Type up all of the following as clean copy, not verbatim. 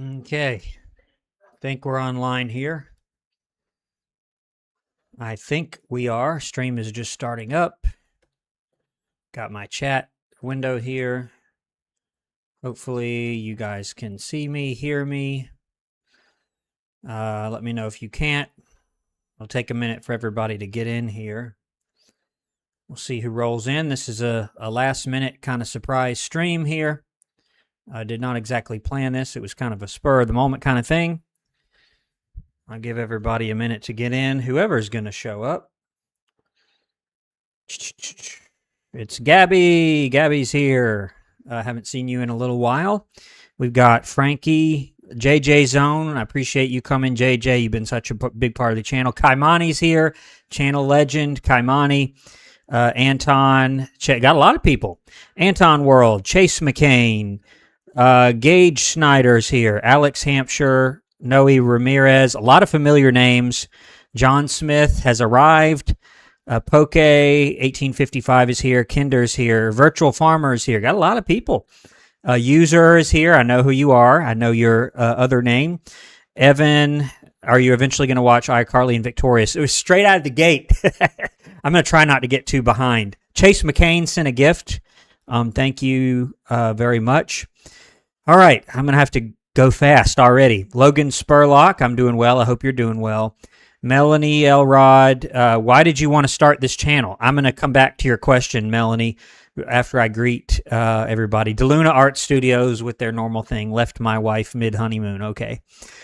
Okay, think we're online here. I think we are. Stream is just starting up. Got my chat window here. Hopefully you guys can see me, hear me. Let me know if you can't. It'll take a minute for everybody to get in here. We'll see who rolls in. This is a last minute kind of surprise stream here. I did not exactly plan this. It was kind of a spur of the moment kind of thing. I'll give everybody a minute to get in. Whoever's going to show up. It's Gabby. Gabby's here. I haven't seen you in a little while. We've got Frankie, JJ Zone. I appreciate you coming, JJ. You've been such a big part of the channel. Kaimani's here. Channel legend, Kaimani. Anton. Got a lot of people. Anton World. Chase McCain. Gage Snyder's here. Alex Hampshire. Noe Ramirez, a lot of familiar names. John Smith has arrived. Poke 1855 is here. Kinder's here. Virtual Farmer is here. Got a lot of people. User is here. I know who you are. I know your other name. Evan, are you eventually going to watch iCarly and Victorious? It was straight out of the gate. I'm going to try not to get too behind. Chase McCain sent a gift. Thank you very much. All right, I'm going to have to go fast already. Logan Spurlock, I'm doing well. I hope you're doing well. Melanie Elrod, why did you want to start this channel? I'm going to come back to your question, Melanie, after I greet everybody. DeLuna Art Studios with their normal thing. Left my wife mid-honeymoon. Okay.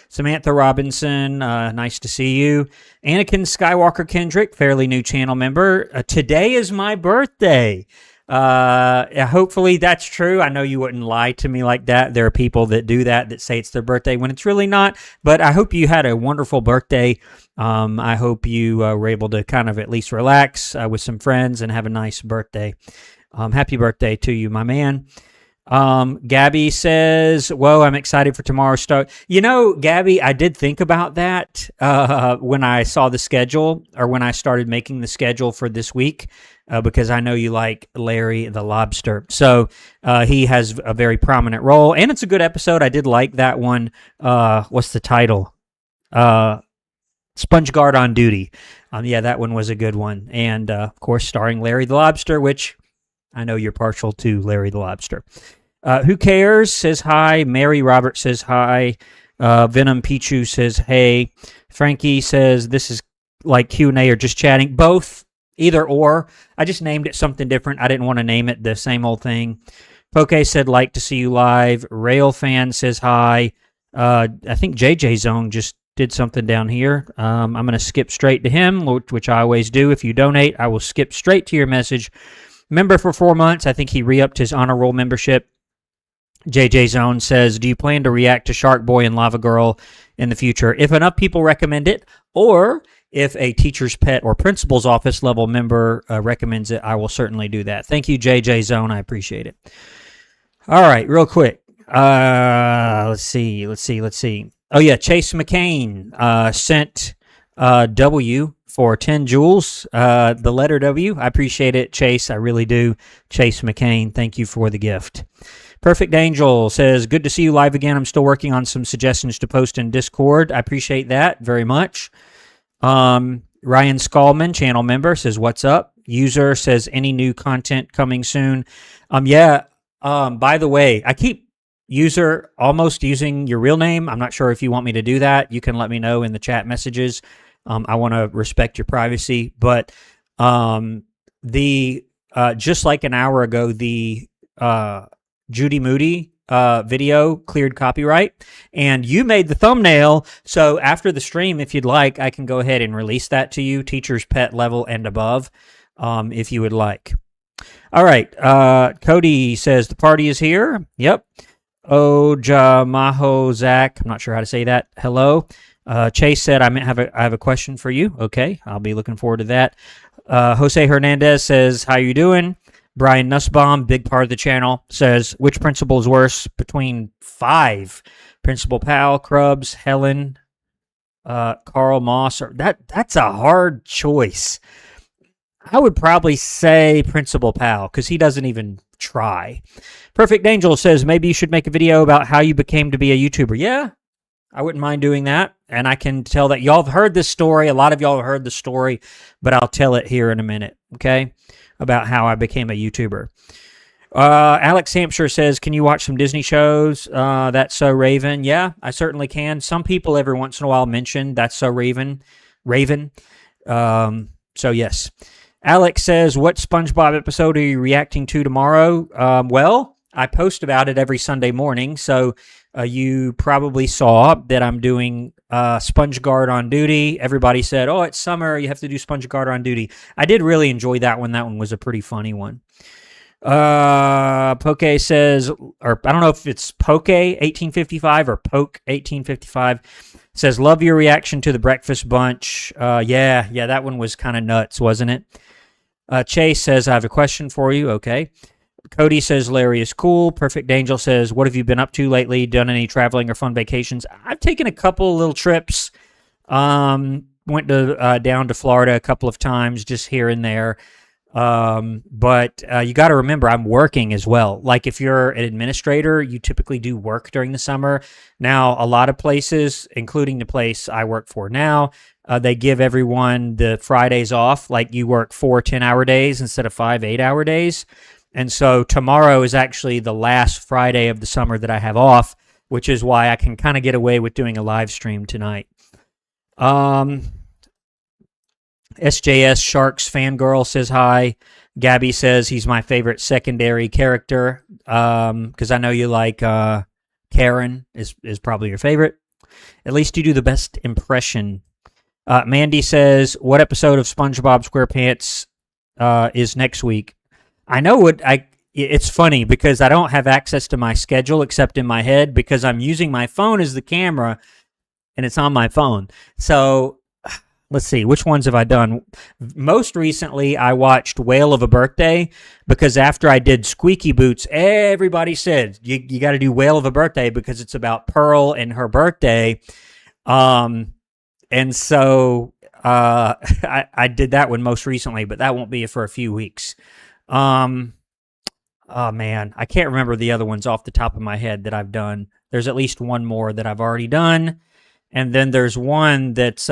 Samantha Robinson, nice to see you. Anakin Skywalker Kendrick, fairly new channel member. Today is my birthday. Hopefully that's true. I know you wouldn't lie to me like that. There are people that do that say it's their birthday when it's really not, but I hope you had a wonderful birthday. I hope you were able to kind of at least relax with some friends and have a nice birthday. Happy birthday to you, my man. Gabby says, whoa, I'm excited for tomorrow's start. You know, Gabby, I did think about that when I saw the schedule, or when I started making the schedule for this week, because I know you like Larry the Lobster. So he has a very prominent role, and it's a good episode. I did like that one. What's the title? Sponge Guard on Duty. Yeah, that one was a good one. And, of course, starring Larry the Lobster, which I know you're partial to Larry the Lobster. Who cares? Says hi. Mary Robert says hi. Venom Pichu says hey. Frankie says this is like Q&A or just chatting. Both. Either or. I just named it something different. I didn't want to name it the same old thing. Poke said like to see you live. Rail fan says hi. I think JJ Zone just did something down here. I'm going to skip straight to him, which I always do. If you donate, I will skip straight to your message. Member for 4 months. I think he re-upped his honor roll membership. JJ Zone says, do you plan to react to Shark Boy and Lava Girl in the future? If enough people recommend it, or if a teacher's pet or principal's office level member recommends it, I will certainly do that. Thank you, JJ Zone. I appreciate it. All right, real quick. Let's see. Oh, yeah, Chase McCain sent W for 10 jewels, the letter W. I appreciate it, Chase. I really do. Chase McCain, thank you for the gift. Perfect Angel says, good to see you live again. I'm still working on some suggestions to post in Discord. I appreciate that very much. Ryan Skallman, channel member, says, what's up? User says, any new content coming soon? By the way, I keep user almost using your real name. I'm not sure if you want me to do that. You can let me know in the chat messages. I want to respect your privacy, but just like an hour ago, the Judy Moody video cleared copyright, and you made the thumbnail. So after the stream, if you'd like, I can go ahead and release that to you, teacher's pet level and above, if you would like. All right. Cody says the party is here. Yep. Ojamaho Zach. I'm not sure how to say that. Hello. Chase said, I have a question for you. Okay. I'll be looking forward to that. Jose Hernandez says, how you doing? Brian Nussbaum, big part of the channel, says, which principal is worse between 5? Principal Pal, Krubs, Helen, Carl Moss. That's a hard choice. I would probably say Principal Pal, because he doesn't even try. Perfect Angel says, maybe you should make a video about how you became to be a YouTuber. Yeah, I wouldn't mind doing that. And I can tell that y'all have heard this story. A lot of y'all have heard the story, but I'll tell it here in a minute, okay, about how I became a YouTuber. Alex Hampshire says, can you watch some Disney shows? That's So Raven. Yeah, I certainly can. Some people every once in a while mention That's So Raven. So yes. Alex says, what SpongeBob episode are you reacting to tomorrow? Well, I post about it every Sunday morning, so you probably saw that I'm doing Sponge Guard on Duty. Everybody said, oh, it's summer, you have to do Sponge Guard on Duty. I did really enjoy that one. That one was a pretty funny one. Poke says, or I don't know if it's Poke 1855 or Poke 1855, says, love your reaction to the Breakfast Bunch. Yeah, that one was kind of nuts, wasn't it? Chase says, I have a question for you. Okay. Cody says, Larry is cool. Perfect Angel says, what have you been up to lately? Done any traveling or fun vacations? I've taken a couple little trips. Went to down to Florida a couple of times, just here and there. But you got to remember, I'm working as well. Like if you're an administrator, you typically do work during the summer. Now, a lot of places, including the place I work for now, they give everyone the Fridays off. Like you work 4 10-hour days instead of 5 8-hour days. And so tomorrow is actually the last Friday of the summer that I have off, which is why I can kind of get away with doing a live stream tonight. SJS Sharks Fangirl says hi. Gabby says he's my favorite secondary character, because I know you like Karen is probably your favorite. At least you do the best impression. Mandy says, what episode of SpongeBob SquarePants is next week? I know it's funny because I don't have access to my schedule except in my head because I'm using my phone as the camera and it's on my phone. So let's see, which ones have I done? Most recently, I watched Whale of a Birthday because after I did Squeaky Boots, everybody said, you got to do Whale of a Birthday because it's about Pearl and her birthday. And so I did that one most recently, but that won't be for a few weeks. Oh man, I can't remember the other ones off the top of my head that I've done. There's at least one more that I've already done. And then there's one that's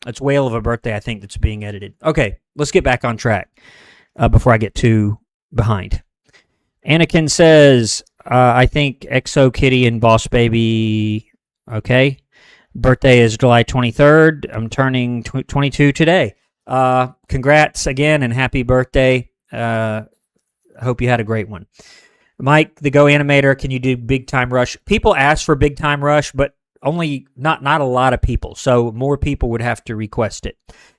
it's Whale of a Birthday, I think, that's being edited. Okay, let's get back on track before I get too behind. Anakin says, I think Exo Kitty and Boss Baby, okay. Birthday is July 23rd. I'm turning 22 today. Congrats again and happy birthday. I hope you had a great one. Mike, the Go Animator, can you do Big Time Rush? People ask for Big Time Rush, but only not a lot of people, so more people would have to request it.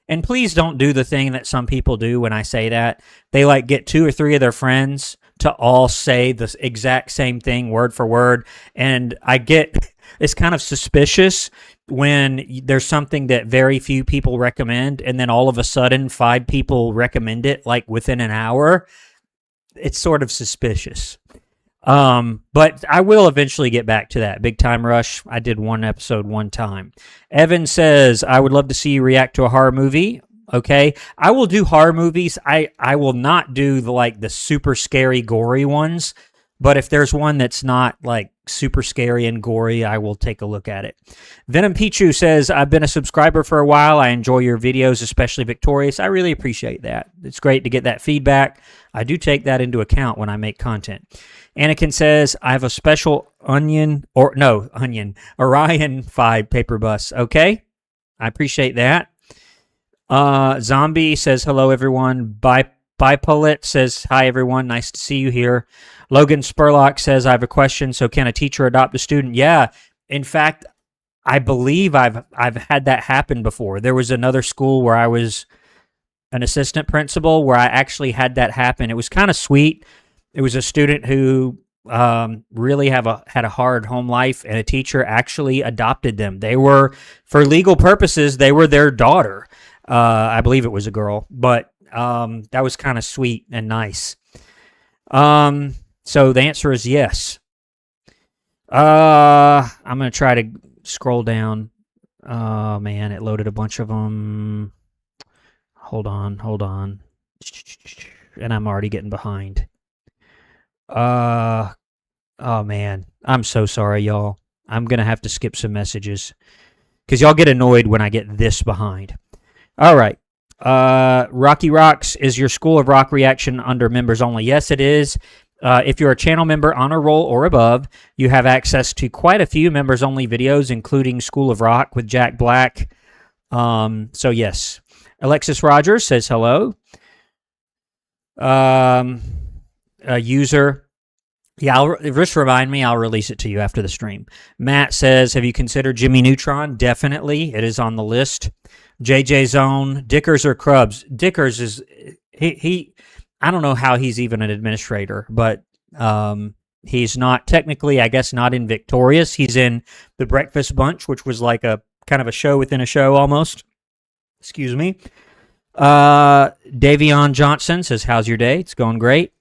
And please don't do the thing that some people do when I say that. They like get 2 or 3 of their friends to all say the exact same thing word for word, and I get it's kind of suspicious when there's something that very few people recommend and then all of a sudden 5 people recommend it like within an hour. It's sort of suspicious. But I will eventually get back to that. Big Time Rush, I did one episode one time. Evan says, I would love to see you react to a horror movie. Okay, I will do horror movies. I will not do the super scary, gory ones. But if there's one that's not like super scary and gory, I will take a look at it. Venom Pichu says, I've been a subscriber for a while. I enjoy your videos, especially Victorious. I really appreciate that. It's great to get that feedback. I do take that into account when I make content. Anakin says, I have a special Orion 5 paper bus. Okay, I appreciate that. Zombie says, hello, everyone. Bipolit says, hi, everyone. Nice to see you here. Logan Spurlock says, I have a question. So can a teacher adopt a student? Yeah. In fact, I believe I've had that happen before. There was another school where I was an assistant principal where I actually had that happen. It was kind of sweet. It was a student who really had a hard home life, and a teacher actually adopted them. They were, for legal purposes, they were their daughter. I believe it was a girl, but that was kind of sweet and nice. So the answer is yes. I'm going to try to scroll down. Oh, man, it loaded a bunch of them. Hold on. And I'm already getting behind. Uh, oh man, I'm so sorry, y'all. I'm gonna have to skip some messages because y'all get annoyed when I get this behind. All right. Rocky Rocks, is your School of Rock reaction under members only? Yes, it is. If you're a channel member, honor roll, or above, you have access to quite a few members only videos, including School of Rock with Jack Black. So yes. Alexis Rogers says hello. A user. Yeah, just remind me. I'll release it to you after the stream. Matt says, have you considered Jimmy Neutron? Definitely. It is on the list. JJ Zone, Dickers or Krubs? Dickers is, he I don't know how he's even an administrator, but he's not technically, I guess, not in Victorious. He's in The Breakfast Bunch, which was like a kind of a show within a show almost. Excuse me. Davion Johnson says, how's your day? It's going great.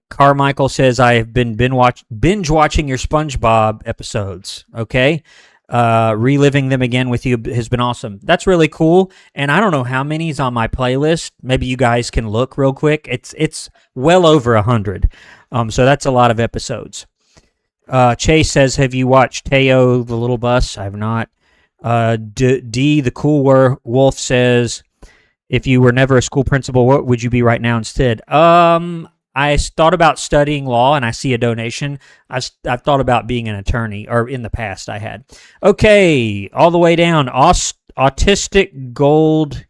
Carmichael says, I have been binge watching your SpongeBob episodes. Okay. Reliving them again with you has been awesome. That's really cool. And I don't know how many's on my playlist. Maybe you guys can look real quick. It's well over 100. So that's a lot of episodes. Chase says, have you watched Teo the Little Bus? I have not. D the Cool Wolf says, if you were never a school principal, what would you be right now instead? I thought about studying law, and I see a donation. I've thought about being an attorney, or in the past I had. Okay, all the way down. Autistic Gold.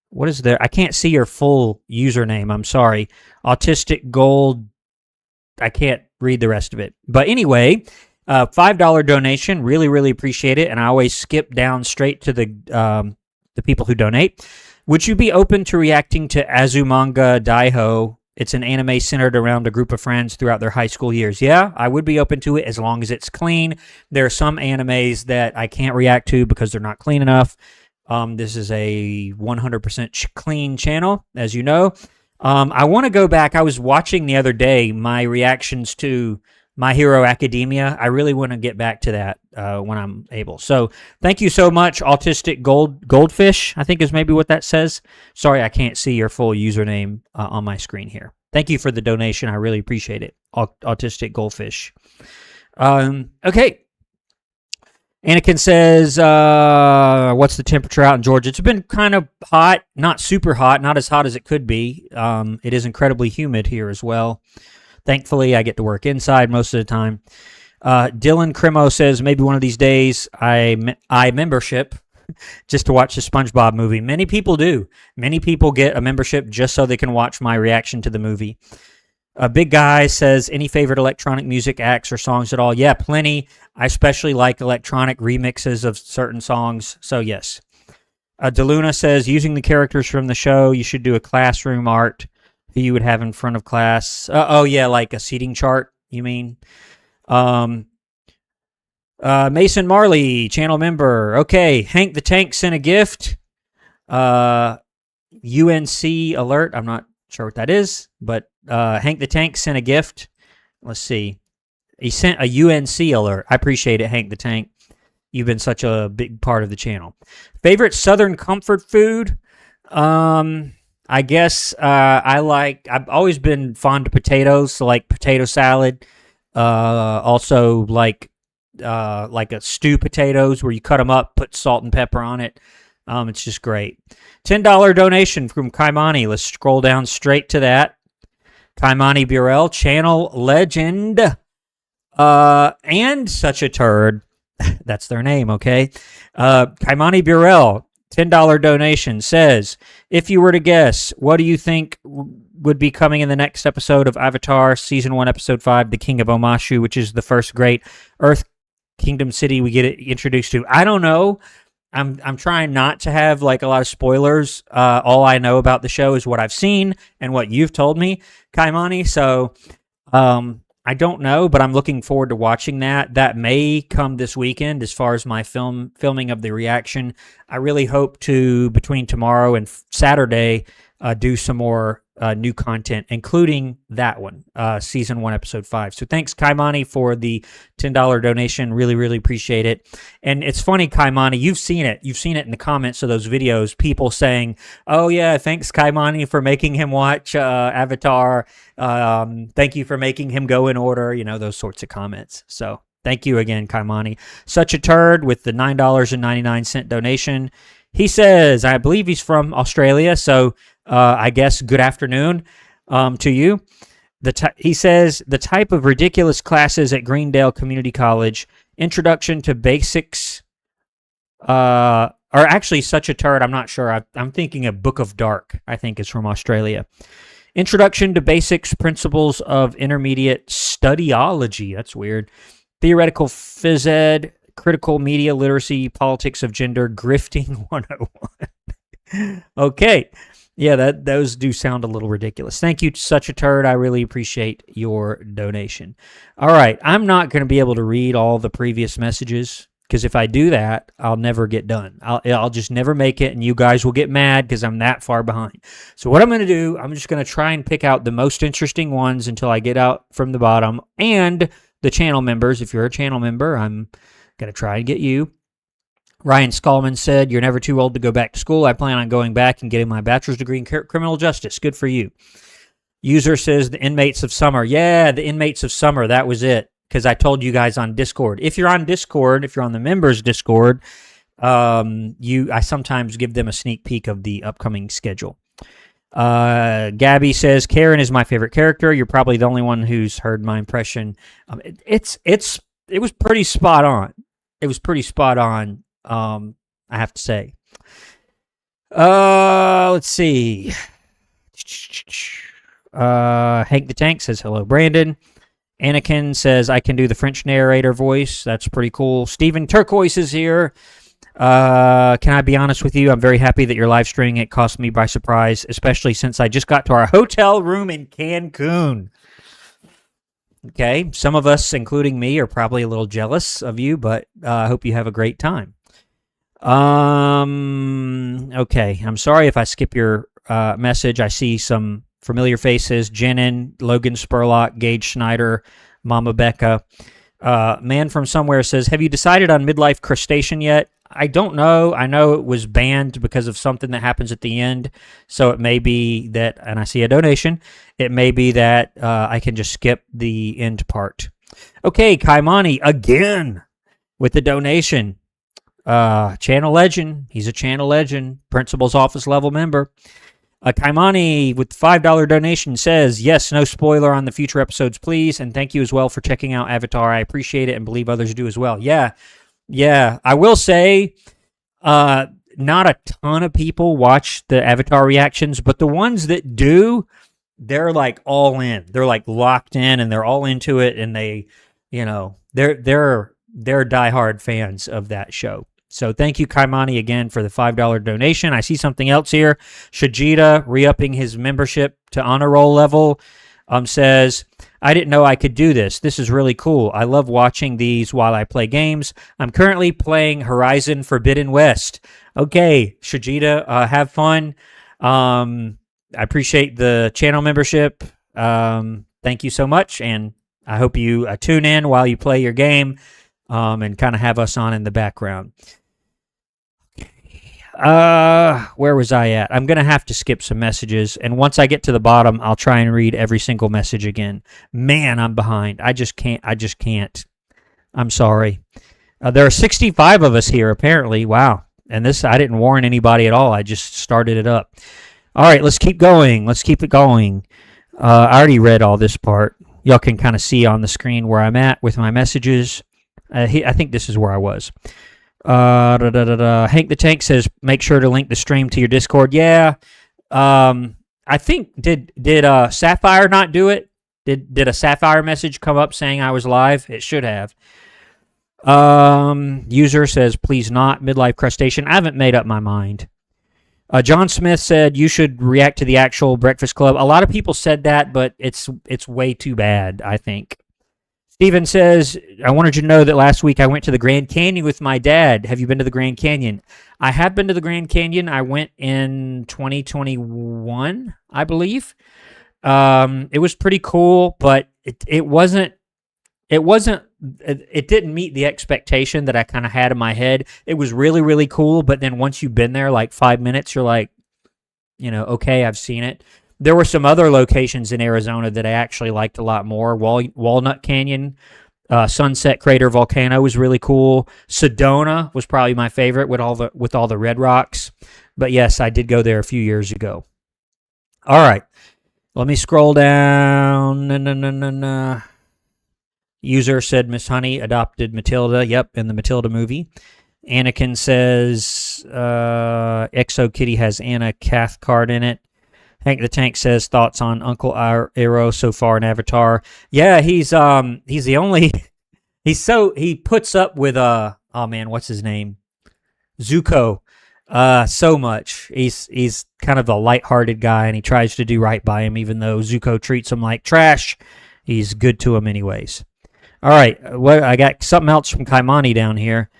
What is there? I can't see your full username. I'm sorry. Autistic Gold. I can't read the rest of it. But anyway, $5 donation. Really, really appreciate it. And I always skip down straight to the people who donate. Would you be open to reacting to Azumanga Daioh? It's an anime centered around a group of friends throughout their high school years. Yeah, I would be open to it as long as it's clean. There are some animes that I can't react to because they're not clean enough. This is a 100% clean channel, as you know. I want to go back. I was watching the other day my reactions to My Hero Academia. I really want to get back to that when I'm able. So thank you so much, Autistic Goldfish, I think is maybe what that says. Sorry, I can't see your full username on my screen here. Thank you for the donation. I really appreciate it, Autistic Goldfish. Okay. Anakin says, what's the temperature out in Georgia? It's been kind of hot, not super hot, not as hot as it could be. It is incredibly humid here as well. Thankfully, I get to work inside most of the time. Dylan Crimo says, maybe one of these days I membership just to watch the SpongeBob movie. Many people do. Many people get a membership just so they can watch my reaction to the movie. Big Guy says, any favorite electronic music acts or songs at all? Yeah, plenty. I especially like electronic remixes of certain songs, so yes. DeLuna says, using the characters from the show, you should do a classroom art who you would have in front of class. Oh, yeah, like a seating chart, you mean? Mason Marley, channel member. Okay, Hank the Tank sent a gift. UNC alert. I'm not sure what that is, but Hank the Tank sent a gift. Let's see. He sent a UNC alert. I appreciate it, Hank the Tank. You've been such a big part of the channel. Favorite Southern comfort food? I guess I've always been fond of potatoes, so like potato salad. Also like a stew potatoes where you cut them up, put salt and pepper on it. It's just great. $10 donation from Kaimani. Let's scroll down straight to that. Kaimani Burrell, channel legend, and such a turd. That's their name, okay? Kaimani Burrell, $10 donation, says, if you were to guess, what do you think would be coming in the next episode of Avatar, Season 1, Episode 5, The King of Omashu, which is the first great Earth Kingdom city we get introduced to? I don't know. I'm trying not to have like a lot of spoilers. All I know about the show is what I've seen and what you've told me, Kaimani. So I don't know, but I'm looking forward to watching that. That may come this weekend as far as my filming of the reaction. I really hope to, between tomorrow and Saturday, do some more new content, including that one, season 1, episode 5. So thanks, Kaimani, for the $10 donation. Really, really appreciate it. And it's funny, Kaimani, you've seen it. You've seen it in the comments of those videos, people saying, oh yeah, thanks, Kaimani, for making him watch Avatar. Thank you for making him go in order, those sorts of comments. So thank you again, Kaimani. Such a turd with the $9.99 donation. He says, I believe he's from Australia, so I guess good afternoon to you. He says, the type of ridiculous classes at Greendale Community College, Introduction to Basics, are actually such a turd, I'm not sure. I'm thinking of Book of Dark, I think is from Australia. Introduction to Basics, Principles of Intermediate Studyology, that's weird. Theoretical Phys Ed, Critical Media Literacy, Politics of Gender, Grifting 101. Okay. Yeah, those do sound a little ridiculous. Thank you, Such a Turd. I really appreciate your donation. All right. I'm not going to be able to read all the previous messages because if I do that, I'll never get done. I'll just never make it, and you guys will get mad because I'm that far behind. So what I'm going to do, I'm just going to try and pick out the most interesting ones until I get out from the bottom. And the channel members, if you're a channel member, I'm going to try and get you. Ryan Skolman said, you're never too old to go back to school. I plan on going back and getting my bachelor's degree in criminal justice. Good for you. User says, the Inmates of Summer. Yeah, the Inmates of Summer. That was it. Because I told you guys on Discord. If you're on Discord, if you're on the members Discord, I sometimes give them a sneak peek of the upcoming schedule. Gabby says, Karen is my favorite character. You're probably the only one who's heard my impression. It was pretty spot on. It was pretty spot on, I have to say. Let's see. Hank the Tank says, hello, Brandon. Anakin says, I can do the French narrator voice. That's pretty cool. Steven Turquoise is here. Can I be honest with you? I'm very happy that you're live streaming. It caught me by surprise, especially since I just got to our hotel room in Cancun. Okay, some of us, including me, are probably a little jealous of you, but I hope you have a great time. Okay, I'm sorry if I skip your message. I see some familiar faces: Jenin, Logan Spurlock, Gage Schneider, Mama Becca. Man from somewhere says, have you decided on Midlife Crustacean yet? I don't know. I know it was banned because of something that happens at the end. So it may be that, and I see a donation, it may be that I can just skip the end part. Okay, Kaimani, again, with the donation. Channel legend. He's a channel legend. Principal's office level member. Kaimani with $5 donation says, yes, no spoiler on the future episodes, please. And thank you as well for checking out Avatar. I appreciate it and believe others do as well. Yeah. I will say, not a ton of people watch the Avatar reactions, but the ones that do, they're like all in. They're like locked in and they're all into it. And they, they're diehard fans of that show. So thank you, Kaimani, again for the $5 donation. I see something else here. Shajita, re-upping his membership to honor roll level, says, I didn't know I could do this. This is really cool. I love watching these while I play games. I'm currently playing Horizon Forbidden West. Okay, Shajita, have fun. I appreciate the channel membership. Thank you so much, and I hope you tune in while you play your game and kind of have us on in the background. Where was I at? I'm going to have to skip some messages, and once I get to the bottom, I'll try and read every single message again. Man, I'm behind. I just can't. I'm sorry. There are 65 of us here, apparently. Wow. And this, I didn't warn anybody at all. I just started it up. All right, let's keep going. Let's keep it going. I already read all this part. Y'all can kind of see on the screen where I'm at with my messages. I think this is where I was. Hank the Tank says, make sure to link the stream to your Discord. Yeah. I think, did Sapphire not do it? Did a Sapphire message come up saying I was live? It should have. User says, please not. Midlife Crustacean. I haven't made up my mind. John Smith said, you should react to the actual Breakfast Club. A lot of people said that, but it's way too bad, I think. Steven says, I wanted you to know that last week I went to the Grand Canyon with my dad. Have you been to the Grand Canyon? I have been to the Grand Canyon. I went in 2021, I believe. It was pretty cool, but it didn't meet the expectation that I kind of had in my head. It was really, really cool, but then once you've been there like 5 minutes, you're like, okay, I've seen it. There were some other locations in Arizona that I actually liked a lot more. Walnut Canyon, Sunset Crater Volcano was really cool. Sedona was probably my favorite with all the red rocks. But yes, I did go there a few years ago. All right, let me scroll down. User said Miss Honey adopted Matilda. Yep, in the Matilda movie. Anakin says Exo Kitty has Anna Cathcart in it. Hank the Tank says thoughts on Uncle Iroh so far in Avatar. Yeah, he's the only he puts up with oh man, what's his name? Zuko. So much. He's kind of a lighthearted guy and he tries to do right by him even though Zuko treats him like trash. He's good to him anyways. All right, I got something else from Kaimani down here.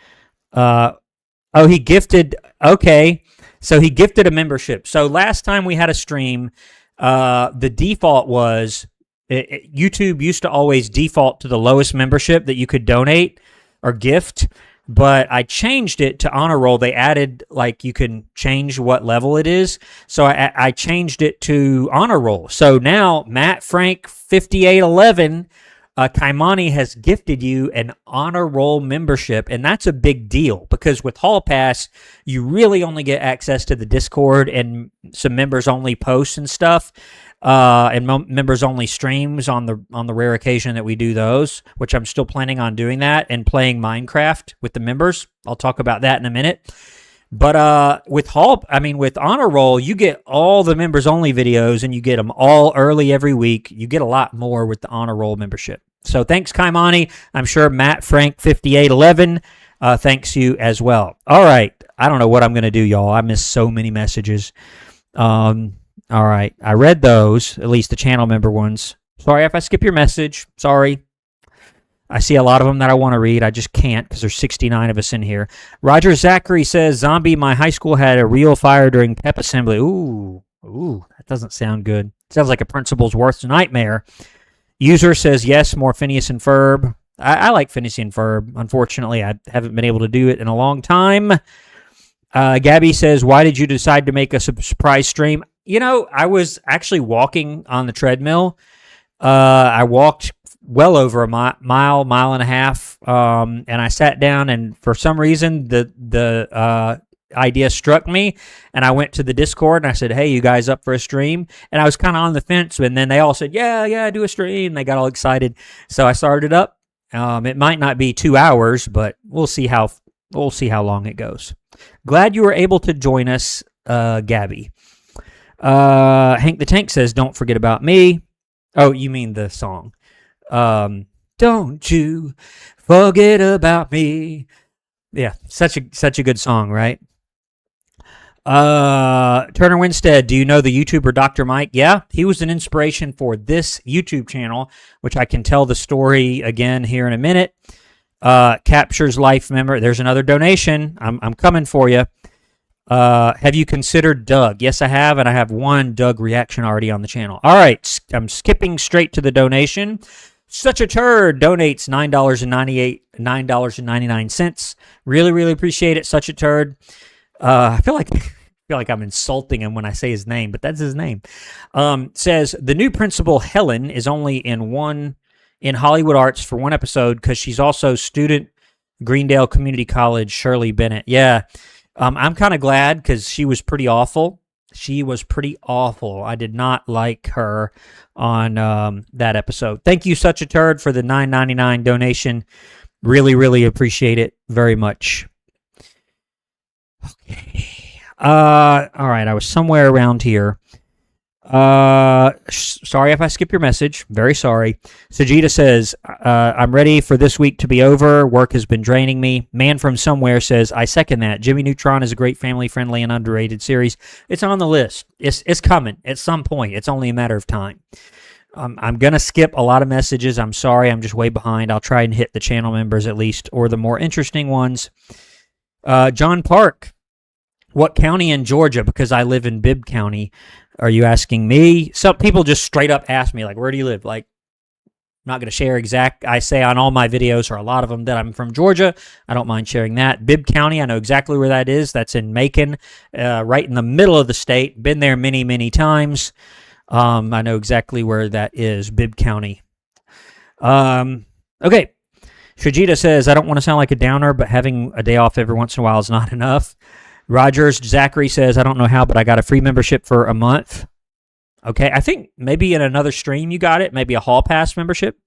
He gifted. Okay. So he gifted a membership. So last time we had a stream, the default was YouTube used to always default to the lowest membership that you could donate or gift, but I changed it to Honor Roll. They added you can change what level it is. So I changed it to Honor Roll. So now Matt Frank 5811 Kaimani has gifted you an Honor Roll membership, and that's a big deal because with Hall Pass, you really only get access to the Discord and some members-only posts and stuff, and members-only streams on the rare occasion that we do those, which I'm still planning on doing that, and playing Minecraft with the members. I'll talk about that in a minute. But with Honor Roll, you get all the members-only videos, and you get them all early every week. You get a lot more with the Honor Roll membership. So thanks, Kaimani. I'm sure Matt Frank 5811 thanks you as well. All right. I don't know what I'm going to do, y'all. I missed so many messages. All right. I read those, at least the channel member ones. Sorry if I skip your message. Sorry. I see a lot of them that I want to read. I just can't because there's 69 of us in here. Roger Zachary says, Zombie, my high school had a real fire during pep assembly. Ooh, that doesn't sound good. Sounds like a principal's worst nightmare. User says, yes, more Phineas and Ferb. I like Phineas and Ferb. Unfortunately, I haven't been able to do it in a long time. Gabby says, why did you decide to make a surprise stream? I was actually walking on the treadmill. I walked well over a mile and a half, and I sat down, and for some reason, the idea struck me, and I went to the Discord, and I said, hey, you guys up for a stream? And I was kind of on the fence, and then they all said, yeah, do a stream. They got all excited, so I started up. It might not be 2 hours, but we'll see how long it goes. Glad you were able to join us, Gabby. Hank the Tank says, don't forget about me. Oh, you mean the song. Don't you forget about me. Yeah, such a good song, right? Turner Winstead, do you know the YouTuber Dr. Mike? Yeah, he was an inspiration for this YouTube channel, which I can tell the story again here in a minute. Captures life member. There's another donation. I'm coming for you. Have you considered Doug? Yes, I have, and I have one Doug reaction already on the channel. All right, I'm skipping straight to the donation. Such a Turd donates $9.99. Really, really appreciate it. Such a Turd. I feel like I'm insulting him when I say his name, but that's his name. Says the new principal Helen is only in Hollywood Arts for one episode because she's also student Greendale Community College Shirley Bennett. Yeah, I'm kind of glad because she was pretty awful. I did not like her on that episode. Thank you, Such a Turd, for the $9.99 donation. Really, really appreciate it very much. Okay. All right, I was somewhere around here. Sorry if I skip your message. Very sorry. Sajida says, I'm ready for this week to be over. Work has been draining me. Man from Somewhere says, I second that. Jimmy Neutron is a great family-friendly and underrated series. It's on the list. It's coming at some point. It's only a matter of time. I'm going to skip a lot of messages. I'm sorry. I'm just way behind. I'll try and hit the channel members at least, or the more interesting ones. John Park, what county in Georgia? Because I live in Bibb County. Are you asking me? Some people just straight up ask me, like, where do you live? Like, I'm not going to share exact. I say on all my videos, or a lot of them, that I'm from Georgia. I don't mind sharing that. Bibb County, I know exactly where that is. That's in Macon, right in the middle of the state. Been there many, many times. I know exactly where that is, Bibb County. Okay. Shajita says, I don't want to sound like a downer, but having a day off every once in a while is not enough. Rogers Zachary says, I don't know how, but I got a free membership for a month. Okay, I think maybe in another stream you got it, maybe a Hall Pass membership.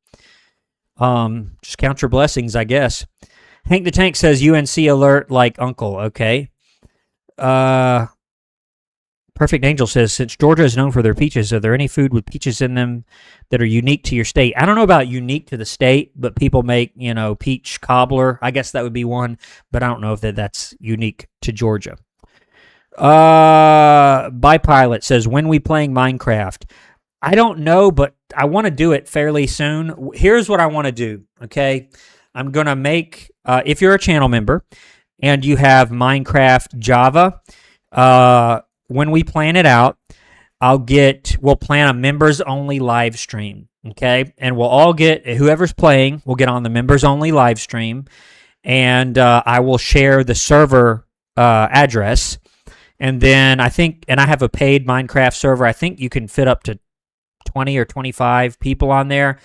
Just count your blessings, I guess. Hank the Tank says, UNC alert like uncle. Okay. Perfect Angel says, since Georgia is known for their peaches, are there any food with peaches in them that are unique to your state? I don't know about unique to the state, but people make, peach cobbler. I guess that would be one, but I don't know if that's unique to Georgia. Bipilot says, when we playing Minecraft? I don't know, but I want to do it fairly soon. Here's what I want to do, okay? I'm going to make, if you're a channel member and you have Minecraft Java, when we plan it out, we'll plan a members-only live stream, okay? And we'll all whoever's playing will get on the members-only live stream, and I will share the server address. And then I have a paid Minecraft server. I think you can fit up to 20 or 25 people on there.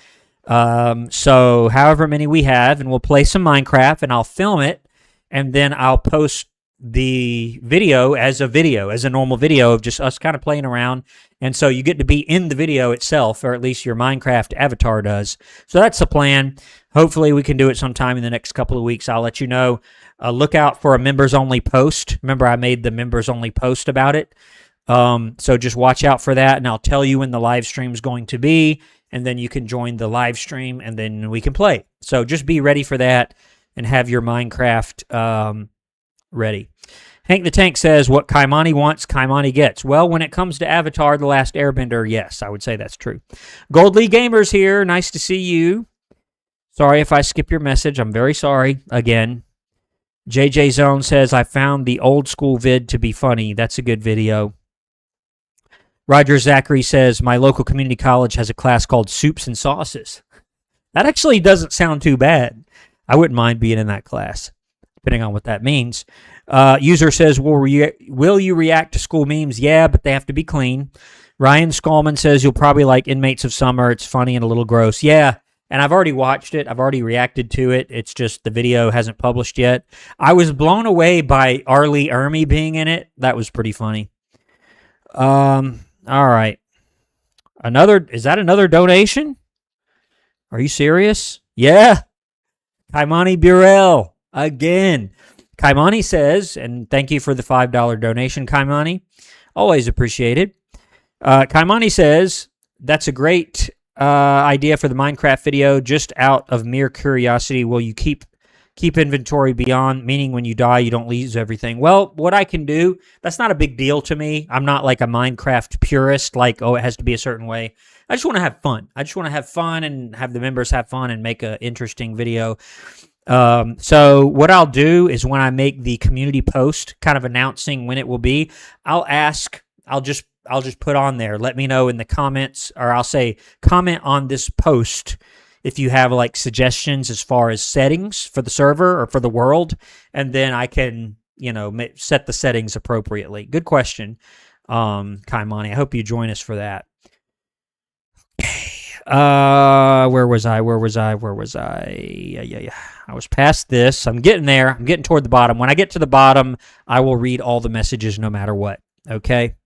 So however many we have, and we'll play some Minecraft, and I'll film it, and then I'll post the video as a normal video of just us kind of playing around. And so you get to be in the video itself, or at least your Minecraft avatar does. So that's the plan. Hopefully we can do it sometime in the next couple of weeks. I'll let you know. Look out for a members-only post. Remember, I made the members-only post about it. So just watch out for that, and I'll tell you when the live stream is going to be, and then you can join the live stream, and then we can play. So just be ready for that and have your Minecraft ready. Hank the Tank says, what Kaimani wants, Kaimani gets. Well, when it comes to Avatar, The Last Airbender, yes, I would say that's true. Gold League Gamers here. Nice to see you. Sorry if I skip your message. I'm very sorry again. JJ Zone says, I found the old school vid to be funny. That's a good video. Roger Zachary says, my local community college has a class called Soups and Sauces. That actually doesn't sound too bad. I wouldn't mind being in that class, depending on what that means. User says, will you react to school memes? Yeah, but they have to be clean. Ryan Skolman says, you'll probably like Inmates of Summer. It's funny and a little gross. Yeah. And I've already watched it. I've already reacted to it. It's just the video hasn't published yet. I was blown away by Arlie Ermy being in it. That was pretty funny. All right. Is that another donation? Are you serious? Yeah. Kaimani Burrell again. Kaimani says, and thank you for the $5 donation, Kaimani. Always appreciated. Kaimani says, that's a great idea for the Minecraft video. Just out of mere curiosity, will you keep inventory beyond, meaning when you die, you don't lose everything? Well, what I can do, that's not a big deal to me. I'm not like a Minecraft purist, like, it has to be a certain way. I just want to have fun. I just want to have fun and have the members have fun and make an interesting video. So what I'll do is when I make the community post kind of announcing when it will be, I'll just put on there, let me know in the comments, or I'll say, comment on this post if you have like suggestions as far as settings for the server or for the world, and then I can, set the settings appropriately. Good question, Kaimani. I hope you join us for that. Where was I? Yeah. I was past this. I'm getting there. I'm getting toward the bottom. When I get to the bottom, I will read all the messages no matter what. Okay?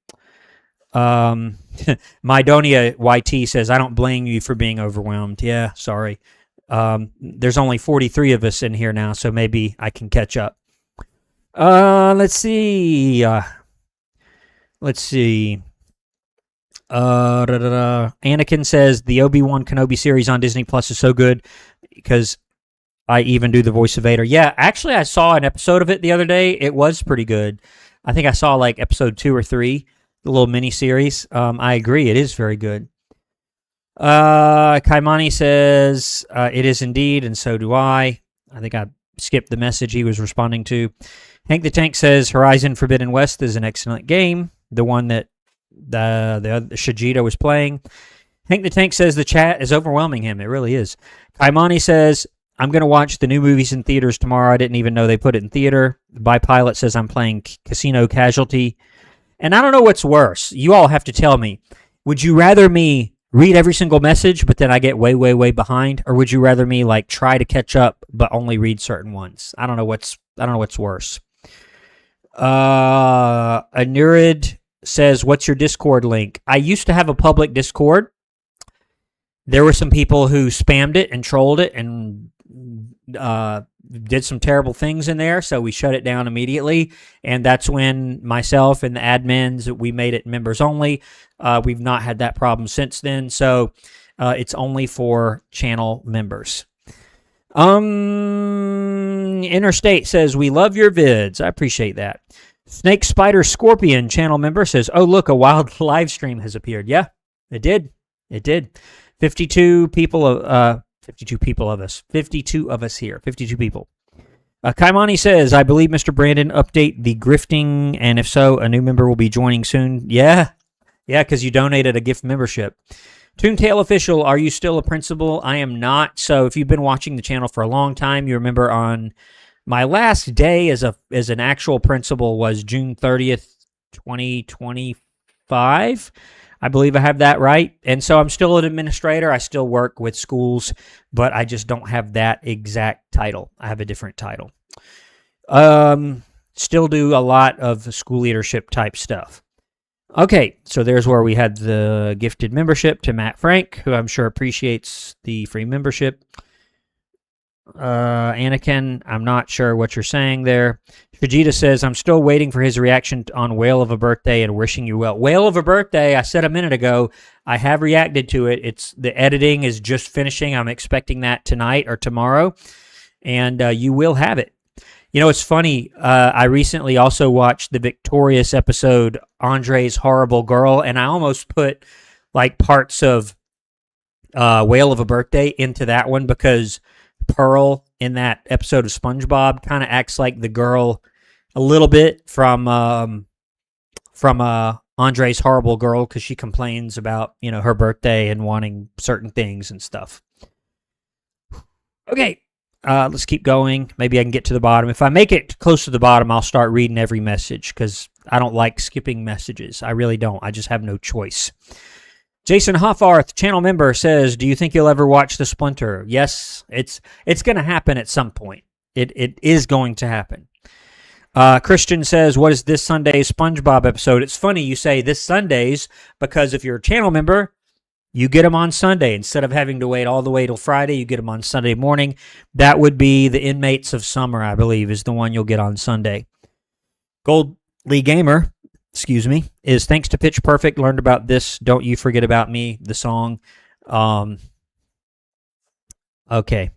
Mydonia YT says, I don't blame you for being overwhelmed. Yeah, sorry. There's only 43 of us in here now, so maybe I can catch up. Let's see. Anakin says, the Obi-Wan Kenobi series on Disney Plus is so good because I even do the voice of Vader. Yeah, actually, I saw an episode of it the other day. It was pretty good. I think I saw like episode 2 or 3, the little mini series. I agree, it is very good. Kaimani says, it is indeed, and so do I. I think I skipped the message he was responding to. Hank the Tank says, Horizon Forbidden West is an excellent game. The one that the Shijito was playing. Hank the Tank says the chat is overwhelming him. It really is. Kaimani says, I'm going to watch the new movies in theaters tomorrow. I didn't even know they put it in theater. By Pilot says, I'm playing Casino Casualty. And I don't know what's worse. You all have to tell me. Would you rather me read every single message, but then I get way, way, way behind? Or would you rather me like try to catch up, but only read certain ones? I don't know what's worse. Anurid says, what's your Discord link? I used to have a public Discord. There were some people who spammed it and trolled it and did some terrible things in there, so we shut it down immediately. And that's when myself and the admins, we made it members only. We've not had that problem since then, so it's only for channel members. Interstate says, we love your vids. I appreciate that. Snake Spider Scorpion channel member says, oh, look, a wild live stream has appeared. Yeah, it did. It did. 52 people of us here. 52 people. Kaimani says, I believe Mr. Brandon update the grifting, and if so, a new member will be joining soon. Yeah, because you donated a gift membership. Toontail Official, are you still a principal? I am not. So if you've been watching the channel for a long time, you remember on my last day as an actual principal was June 30th, 2025. I believe I have that right. And so I'm still an administrator. I still work with schools, but I just don't have that exact title. I have a different title. Still do a lot of school leadership type stuff. Okay, so there's where we had the gifted membership to Matt Frank, who I'm sure appreciates the free membership. Anakin, I'm not sure what you're saying there. Vegeta says, I'm still waiting for his reaction on Whale of a Birthday and wishing you well. Whale of a Birthday, I said a minute ago, I have reacted to it. The editing is just finishing. I'm expecting that tonight or tomorrow, and you will have it. You know, it's funny. I recently also watched the Victorious episode, Andre's Horrible Girl, and I almost put like parts of Whale of a Birthday into that one because Pearl in that episode of SpongeBob kind of acts like the girl a little bit from Andre's Horrible Girl because she complains about, you know, her birthday and wanting certain things and stuff. Okay, let's keep going. Maybe I can get to the bottom. If I make it close to the bottom, I'll start reading every message because I don't like skipping messages. I really don't. I just have no choice. Jason Hoffarth, channel member, says, do you think you'll ever watch The Splinter? Yes, it's going to happen at some point. It is going to happen. Christian says, what is this Sunday's SpongeBob episode? It's funny you say this Sunday's because if you're a channel member, you get them on Sunday. Instead of having to wait all the way till Friday, you get them on Sunday morning. That would be The Inmates of Summer, I believe, is the one you'll get on Sunday. Gold Lee Gamer, is thanks to Pitch Perfect, learned about this Don't You Forget About Me, the song. Okay.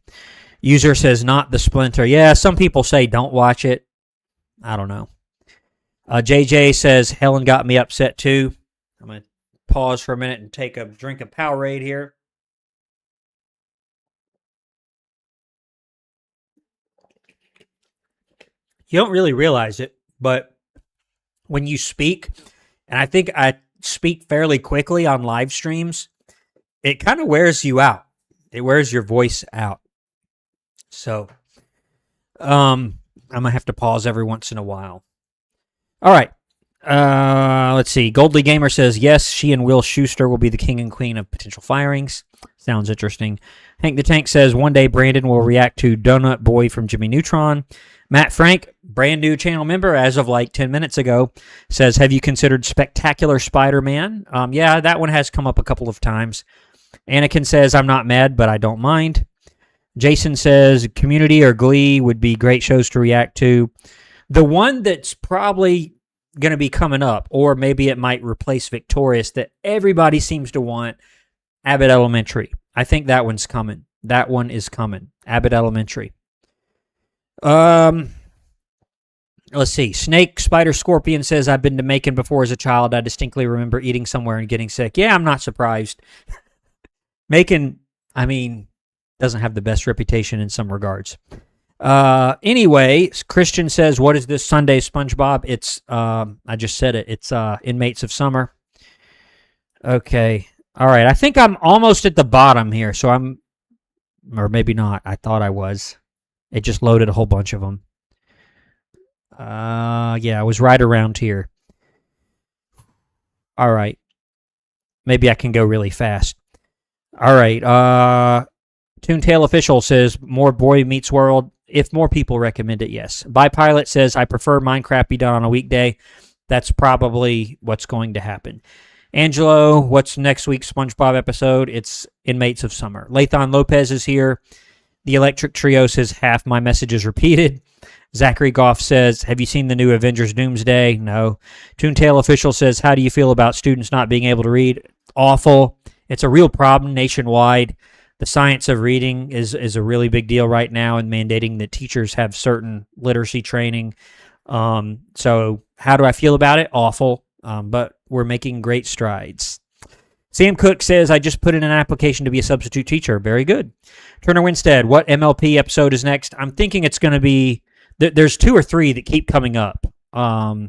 User says not The Splinter. Yeah, some people say don't watch it. I don't know. JJ says Helen got me upset too. I'm going to pause for a minute and take a drink of Powerade here. You don't really realize it, but when you speak, and I think I speak fairly quickly on live streams, it kind of wears you out. It wears your voice out. So, I'm going to have to pause every once in a while. All right. Let's see. Goldly Gamer says, yes, she and Will Schuster will be the king and queen of potential firings. Sounds interesting. Hank the Tank says, one day Brandon will react to Donut Boy from Jimmy Neutron. Matt Frank, brand new channel member as of like 10 minutes ago, says, have you considered Spectacular Spider-Man? Yeah, that one has come up a couple of times. Anakin says, I'm not mad, but I don't mind. Jason says, Community or Glee would be great shows to react to. The one that's probably going to be coming up, or maybe it might replace Victorious, that everybody seems to want, Abbott Elementary. I think that one's coming. That one is coming. Abbott Elementary. Let's see. Snake Spider Scorpion says, I've been to Macon before as a child. I distinctly remember eating somewhere and getting sick. Yeah, I'm not surprised. Macon, I mean, doesn't have the best reputation in some regards. Anyway, Christian says, what is this Sunday SpongeBob? It's, I just said it. It's Inmates of Summer. Okay. All right. I think I'm almost at the bottom here. So or maybe not. I thought I was. It just loaded a whole bunch of them. Yeah, I was right around here. All right. Maybe I can go really fast. All right. Toontail Official says, more Boy Meets World. If more people recommend it, yes. Pilot says, I prefer Minecraft be done on a weekday. That's probably what's going to happen. Angelo, what's next week's SpongeBob episode? It's Inmates of Summer. Lathan Lopez is here. The Electric Trio says, half my message is repeated. Zachary Goff says, have you seen the new Avengers Doomsday? No. Toontail Official says, how do you feel about students not being able to read? Awful. It's a real problem nationwide. The science of reading is a really big deal right now, and mandating that teachers have certain literacy training. So how do I feel about it? Awful. But we're making great strides. Sam Cook says, I just put in an application to be a substitute teacher. Very good. Turner Winstead, what MLP episode is next? I'm thinking it's going to be, there's 2 or 3 that keep coming up. I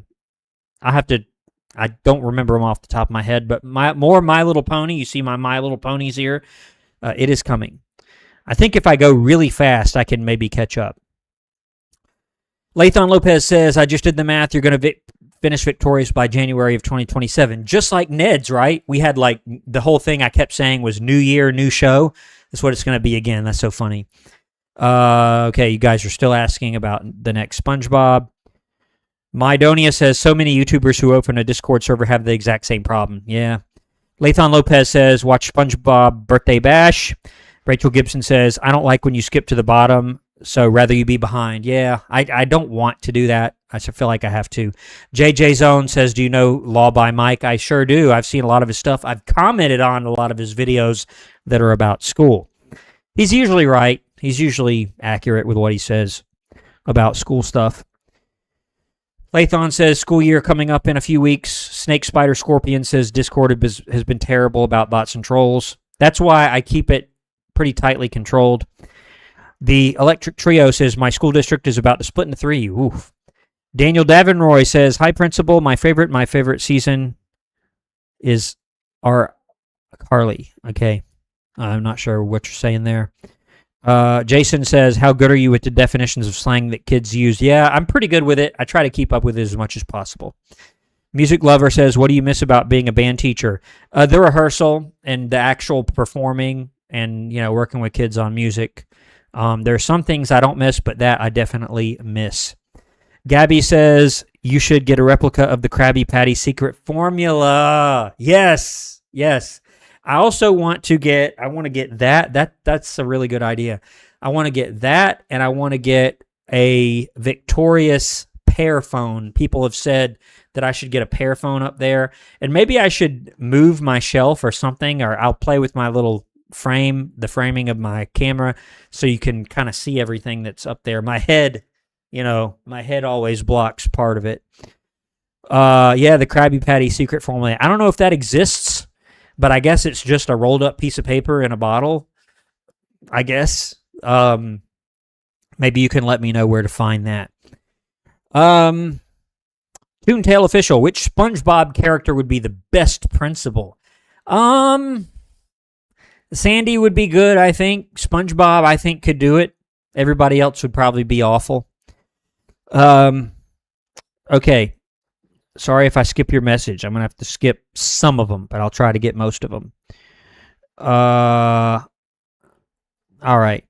don't remember them off the top of my head, but more My Little Pony. You see My Little Ponies here. It is coming. I think if I go really fast, I can maybe catch up. Lathan Lopez says, I just did the math. You're going to finish Victorious by January of 2027. Just like Ned's, right? We had like the whole thing I kept saying was new year, new show. That's what it's going to be again. That's so funny. Okay, you guys are still asking about the next SpongeBob. Mydonia says, so many YouTubers who open a Discord server have the exact same problem. Yeah. Lathan Lopez says, watch SpongeBob Birthday Bash. Rachel Gibson says, I don't like when you skip to the bottom, so rather you be behind. Yeah, I don't want to do that. I feel like I have to. JJ Zone says, do you know Law by Mike? I sure do. I've seen a lot of his stuff. I've commented on a lot of his videos that are about school. He's usually right. He's usually accurate with what he says about school stuff. Lathan says, school year coming up in a few weeks. Snake Spider Scorpion says, Discord has been terrible about bots and trolls. That's why I keep it pretty tightly controlled. The Electric Trio says, my school district is about to split into 3. Oof. Daniel Davenroy says, hi, Principal. My favorite season is our Carly. Okay. I'm not sure what you're saying there. Jason says, how good are you with the definitions of slang that kids use? Yeah, I'm pretty good with it. I try to keep up with it as much as possible. Music Lover says, what do you miss about being a band teacher? The rehearsal and the actual performing and, working with kids on music. There are some things I don't miss, but that I definitely miss. Gabby says, you should get a replica of the Krabby Patty secret formula. Yes. I also want to get that. That's a really good idea. I want to get that, and I want to get a Victorious Pear phone. People have said that I should get a Pear phone up there, and maybe I should move my shelf or something, or I'll play with my little frame, the framing of my camera, so you can kind of see everything that's up there. My head always blocks part of it. Yeah, the Krabby Patty secret formula. I don't know if that exists, but I guess it's just a rolled up piece of paper in a bottle. I guess. Maybe you can let me know where to find that. Toontail Official, which SpongeBob character would be the best principal? Sandy would be good, I think. SpongeBob, I think, could do it. Everybody else would probably be awful. Okay. Sorry if I skip your message. I'm going to have to skip some of them, but I'll try to get most of them. All right.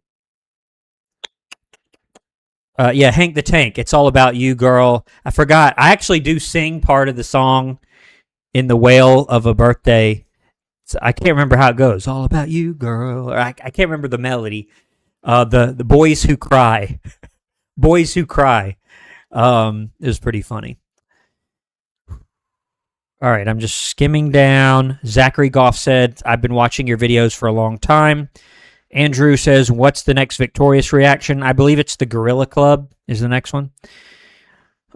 Yeah, Hank the Tank. It's all about you, girl. I forgot. I actually do sing part of the song in the Wail of a Birthday. So I can't remember how it goes. All about you, girl. Or I can't remember the melody. The Boys Who Cry. Boys Who Cry. It was pretty funny. All right, I'm just skimming down. Zachary Goff said, I've been watching your videos for a long time. Andrew says, what's the next Victorious reaction? I believe it's the Gorilla Club is the next one.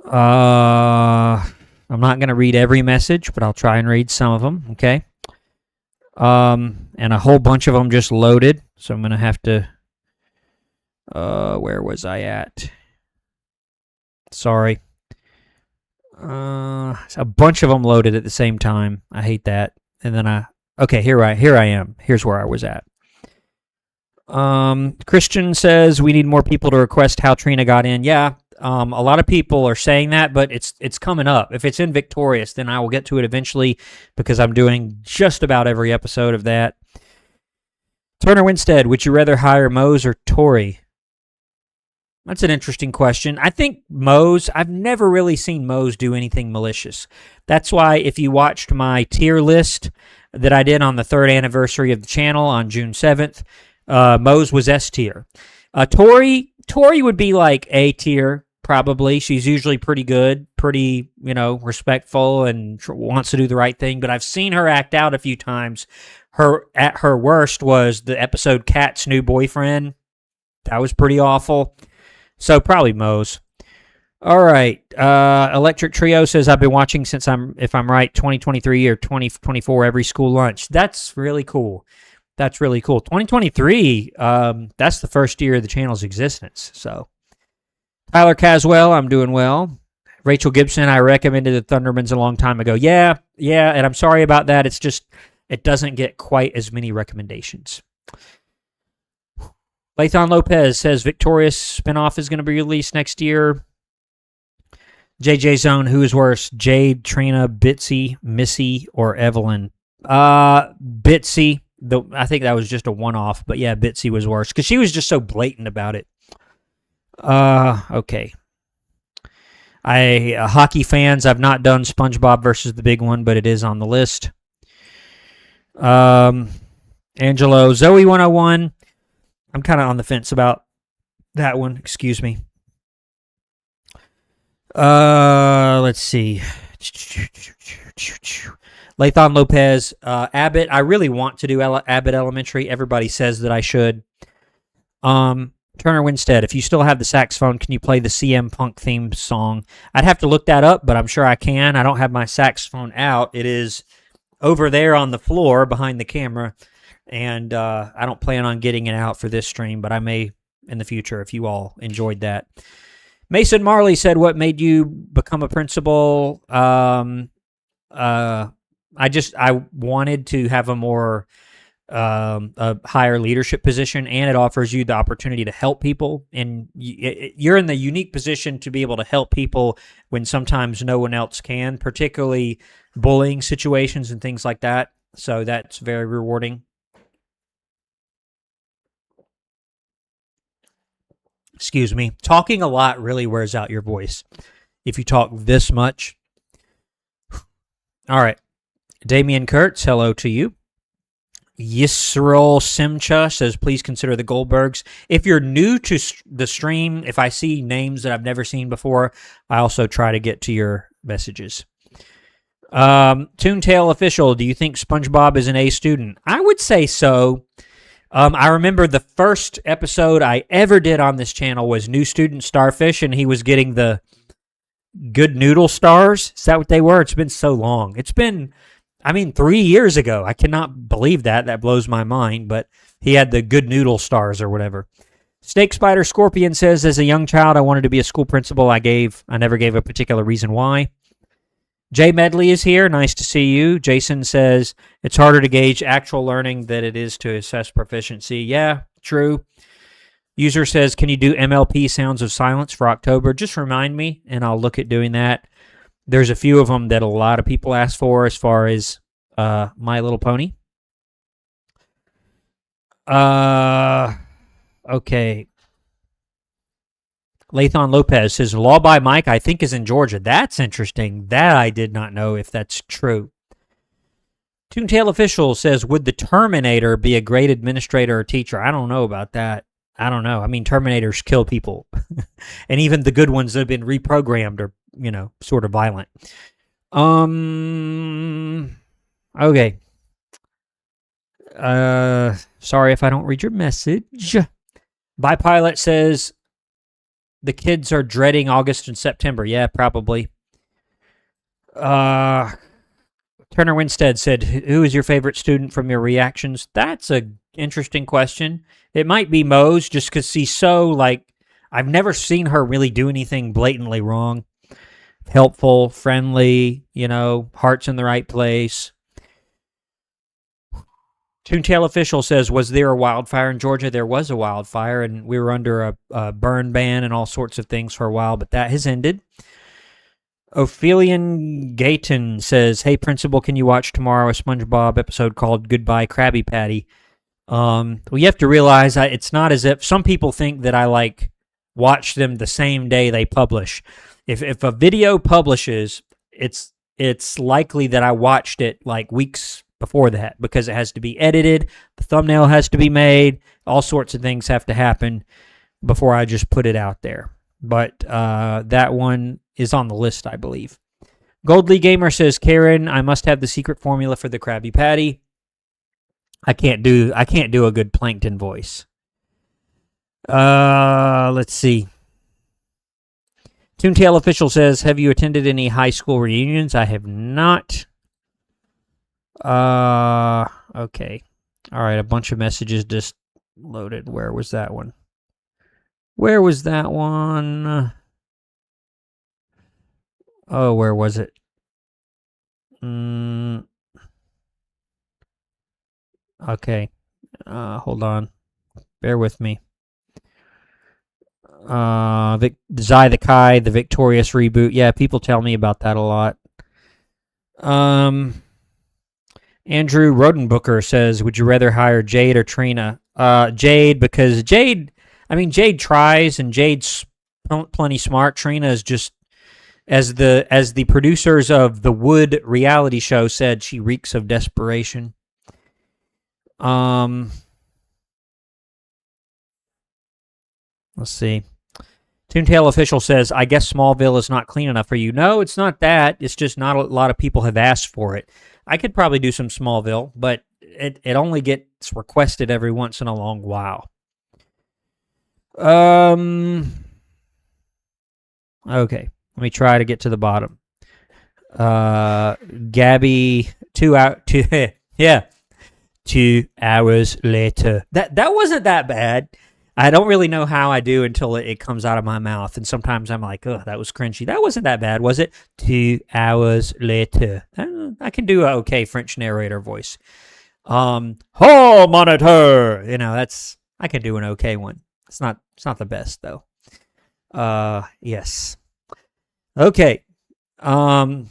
I'm not going to read every message, but I'll try and read some of them, okay? And a whole bunch of them just loaded. So I'm going to have to... where was I at? Sorry. A bunch of them loaded at the same time. I hate that. And then okay, here I am. Here's where I was at. Christian says we need more people to request how Trina got in. Yeah, a lot of people are saying that, but it's coming up. If it's in Victorious, then I will get to it eventually because I'm doing just about every episode of that. Turner Winstead, would you rather hire Mose or Tori? That's an interesting question. I think Mose, I've never really seen Mose do anything malicious. That's why if you watched my tier list that I did on the 3rd anniversary of the channel on June 7th, Mose was S tier. Tori would be like A tier, probably. She's usually pretty good, pretty, respectful and wants to do the right thing. But I've seen her act out a few times. At her worst was the episode Kat's New Boyfriend. That was pretty awful. So probably Mose. All right. Electric Trio says, I've been watching since if I'm right, 2023 or 2024 every school lunch. That's really cool. 2023, that's the first year of the channel's existence. So, Tyler Caswell, I'm doing well. Rachel Gibson, I recommended the Thundermans a long time ago. Yeah, and I'm sorry about that. It's just, it doesn't get quite as many recommendations. Lathan Lopez says Victorious spinoff is going to be released next year. JJ Zone, who is worse, Jade, Trina, Bitsy, Missy, or Evelyn? Bitsy. I think that was just a one-off, but yeah, Bitsy was worse because she was just so blatant about it. Okay. Hockey fans, I've not done SpongeBob versus the Big One, but it is on the list. Angelo, Zoe 101. I'm kind of on the fence about that one. Excuse me. Let's see. Lathan Lopez, Abbott. I really want to do Abbott Elementary. Everybody says that I should. Turner Winstead, if you still have the saxophone, can you play the CM Punk theme song? I'd have to look that up, but I'm sure I can. I don't have my saxophone out. It is over there on the floor behind the camera, and I don't plan on getting it out for this stream, but I may in the future if you all enjoyed that. Mason Marley said, what made you become a principal? I wanted to have a higher leadership position, and it offers you the opportunity to help people. And you're in the unique position to be able to help people when sometimes no one else can, particularly bullying situations and things like that. So that's very rewarding. Excuse me. Talking a lot really wears out your voice if you talk this much. All right. Damian Kurtz, hello to you. Yisrael Simcha says, please consider the Goldbergs. If you're new to the stream, if I see names that I've never seen before, I also try to get to your messages. Toontail Official, do you think SpongeBob is an A student? I would say so. I remember the first episode I ever did on this channel was New Student Starfish, and he was getting the Good Noodle stars. Is that what they were? It's been so long. It's been, 3 years ago. I cannot believe that. That blows my mind, but he had the Good Noodle stars or whatever. Snake Spider Scorpion says, as a young child, I wanted to be a school principal. I never gave a particular reason why. Jay Medley is here. Nice to see you. Jason says, it's harder to gauge actual learning than it is to assess proficiency. Yeah, true. User says, can you do MLP Sounds of Silence for October? Just remind me, and I'll look at doing that. There's a few of them that a lot of people ask for as far as My Little Pony. Okay. Lathan Lopez says, Law by Mike, I think, is in Georgia. That's interesting. That I did not know if that's true. Toontail Official says, would the Terminator be a great administrator or teacher? I don't know about that. I don't know. Terminators kill people. And even the good ones that have been reprogrammed are, sort of violent. Okay. Sorry if I don't read your message. Bipilot says, the kids are dreading August and September. Yeah, probably. Turner Winstead said, "Who is your favorite student from your reactions?" That's a interesting question. It might be Mose, just because she's so like I've never seen her really do anything blatantly wrong. Helpful, friendly, heart's in the right place. Toontail Official says, "Was there a wildfire in Georgia?" There was a wildfire, and we were under a burn ban and all sorts of things for a while, but that has ended. Ophelian Gayton says, "Hey, Principal, can you watch tomorrow a SpongeBob episode called Goodbye Krabby Patty?" Well, you have to realize it's not as if some people think that I watch them the same day they publish. If a video publishes, it's likely that I watched it weeks before that because it has to be edited, the thumbnail has to be made, all sorts of things have to happen before I just put it out there. But that one is on the list, I believe. Goldly Gamer says, "Karen, I must have the secret formula for the Krabby Patty." I can't do a good Plankton voice. Let's see. Toontail Official says, "Have you attended any high school reunions?" I have not. Okay. All right, a bunch of messages just loaded. Where was that one? Oh, where was it? Okay. Hold on. Bear with me. Zai the Kai, the Victorious reboot. Yeah, people tell me about that a lot. Andrew Rodenbooker says, "Would you rather hire Jade or Trina?" Jade, because Jade tries and Jade's plenty smart. Trina is just, as the producers of the Wood reality show said, she reeks of desperation. Let's see. Toontail Official says, "I guess Smallville is not clean enough for you." No, it's not that. It's just not a lot of people have asked for it. I could probably do some Smallville, but it only gets requested every once in a long while. Okay. Let me try to get to the bottom. Gabby, 2 hours later. That wasn't that bad. I don't really know how I do until it comes out of my mouth, and sometimes I'm like, "Oh, that was cringy." That wasn't that bad, was it? 2 hours later. I can do an okay French narrator voice. Hall monitor. I can do an okay one. It's not the best though. Yes. Okay. I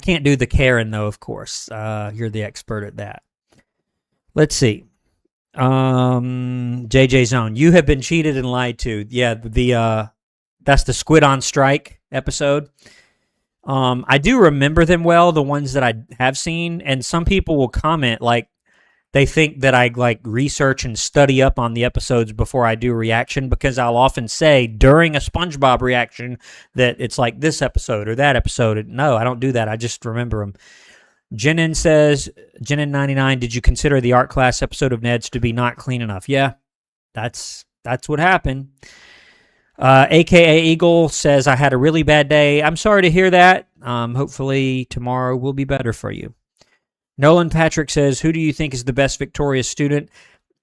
can't do the Karen though, of course. You're the expert at that. Let's see. JJ Zone, "You have been cheated and lied to." Yeah, that's the Squid on Strike episode. I do remember them well, the ones that I have seen, and some people will comment they think that I research and study up on the episodes before I do a reaction, because I'll often say during a SpongeBob reaction that it's like this episode or that episode. No, I don't do that. I just remember them. Jenin says, Jenin99, "Did you consider the art class episode of Ned's to be not clean enough?" Yeah, that's what happened. AKA Eagle says, "I had a really bad day." I'm sorry to hear that. Hopefully tomorrow will be better for you. Nolan Patrick says, "Who do you think is the best Victorious student?"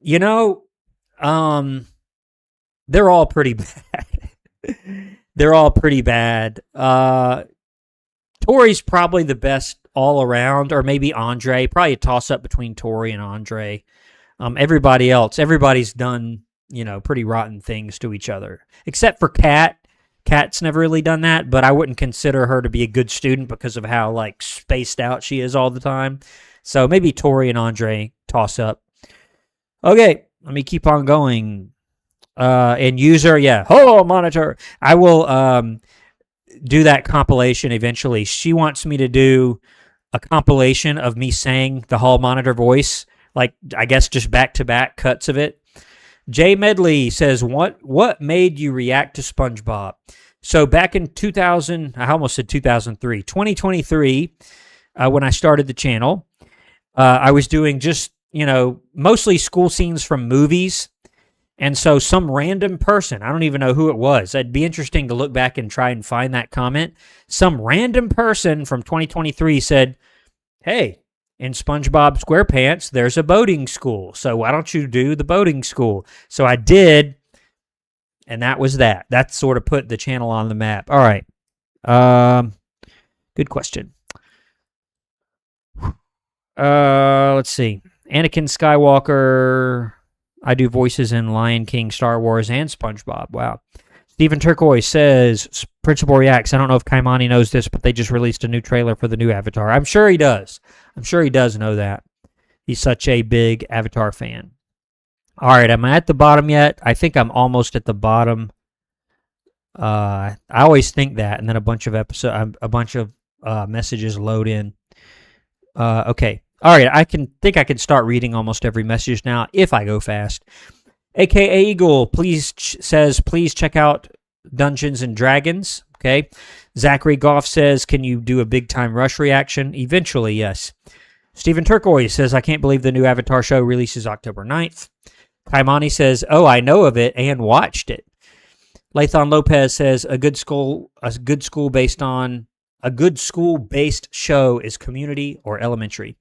They're all pretty bad. They're all pretty bad. Tori's probably the best all around, or maybe Andre. Probably a toss-up between Tori and Andre. Everybody's done, pretty rotten things to each other. Except for Kat. Kat's never really done that, but I wouldn't consider her to be a good student because of how, spaced out she is all the time. So maybe Tori and Andre toss-up. Okay, let me keep on going. And user, yeah. Oh, monitor. I will do that compilation eventually. She wants me to do a compilation of me saying the hall monitor voice, I guess just back-to-back cuts of it. Jay Medley says, what made you react to SpongeBob? So back in 2000, I almost said 2003, 2023, when I started the channel, I was doing just, mostly school scenes from movies. And so some random person, I don't even know who it was. It'd be interesting to look back and try and find that comment. Some random person from 2023 said, hey, in SpongeBob SquarePants, there's a boating school. So why don't you do the boating school? So I did, and that was that. That sort of put the channel on the map. All right. Good question. Let's see. Anakin Skywalker. I do voices in Lion King, Star Wars, and SpongeBob. Wow. Stephen Turquoise says, Principal reacts. I don't know if Kaimani knows this, but they just released a new trailer for the new Avatar. I'm sure he does. I'm sure he does know that. He's such a big Avatar fan. All right, am I at the bottom yet? I think I'm almost at the bottom. I always think that, and then a bunch of messages load in. Okay. All right, I can start reading almost every message now if I go fast. AKA Eagle says, please check out Dungeons and Dragons. Okay. Zachary Goff says, can you do a big time Rush reaction? Eventually, yes. Stephen Turquoise says, I can't believe the new Avatar show releases October 9th. Kaimani says, oh, I know of it and watched it. Lathan Lopez says, a good school based show is Community or Elementary.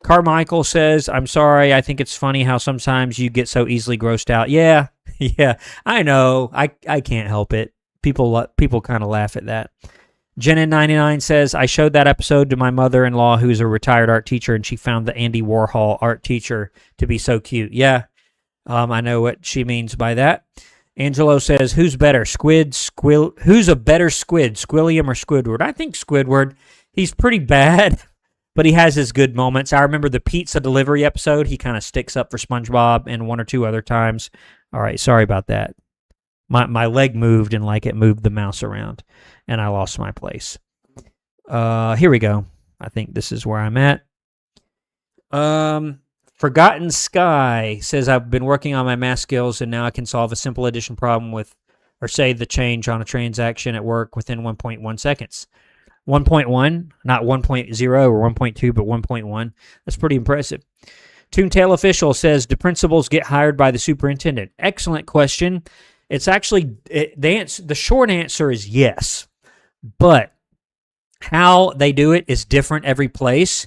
Carmichael says, I'm sorry, I think it's funny how sometimes you get so easily grossed out. Yeah, I know. I can't help it. People kind of laugh at that. Jenin99 says, I showed that episode to my mother-in-law, who's a retired art teacher, and she found the Andy Warhol art teacher to be so cute. Yeah, I know what she means by that. Angelo says, who's better, who's a better squid, Squilliam or Squidward? I think Squidward. He's pretty bad, but he has his good moments. I remember the pizza delivery episode. He kind of sticks up for SpongeBob and one or two other times. All right, sorry about that. My leg moved and like it moved the mouse around, and I lost my place. Here we go. I think this is where I'm at. Forgotten Sky says, I've been working on my math skills, and now I can solve a simple addition problem or say the change on a transaction at work within 1.1 seconds. 1.1, not 1.0 or 1.2, but 1.1. That's pretty impressive. Toontail Official says, do principals get hired by the superintendent? Excellent question. It's actually, the short answer is yes. But how they do it is different every place.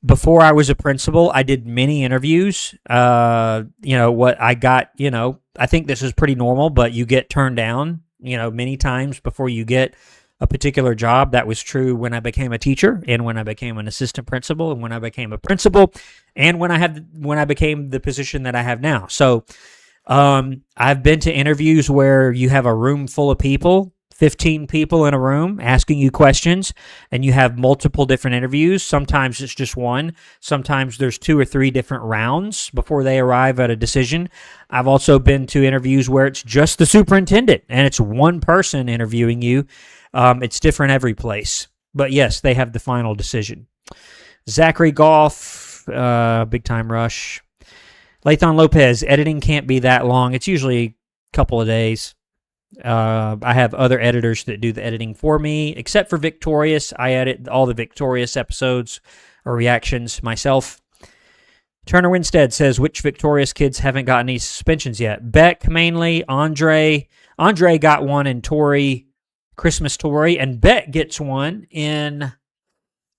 Before I was a principal, I did many interviews. What I got, I think this is pretty normal, but you get turned down, many times before you get a particular job. That was true when I became a teacher, and when I became an assistant principal, and when I became a principal, and when I became the position that I have now. So I've been to interviews where you have a room full of people, 15 people in a room asking you questions, and you have multiple different interviews. Sometimes it's just one. Sometimes there's 2 or 3 different rounds before they arrive at a decision. I've also been to interviews where it's just the superintendent, and it's one person interviewing you. It's different every place. But yes, they have the final decision. Zachary Goff, Big Time Rush. Lathan Lopez, editing can't be that long. It's usually a couple of days. I have other editors that do the editing for me, except for Victorious. I edit all the Victorious episodes or reactions myself. Turner Winstead says, which Victorious kids haven't got any suspensions yet? Beck, mainly. Andre got one in Tori, Christmas Tori, and Beck gets one in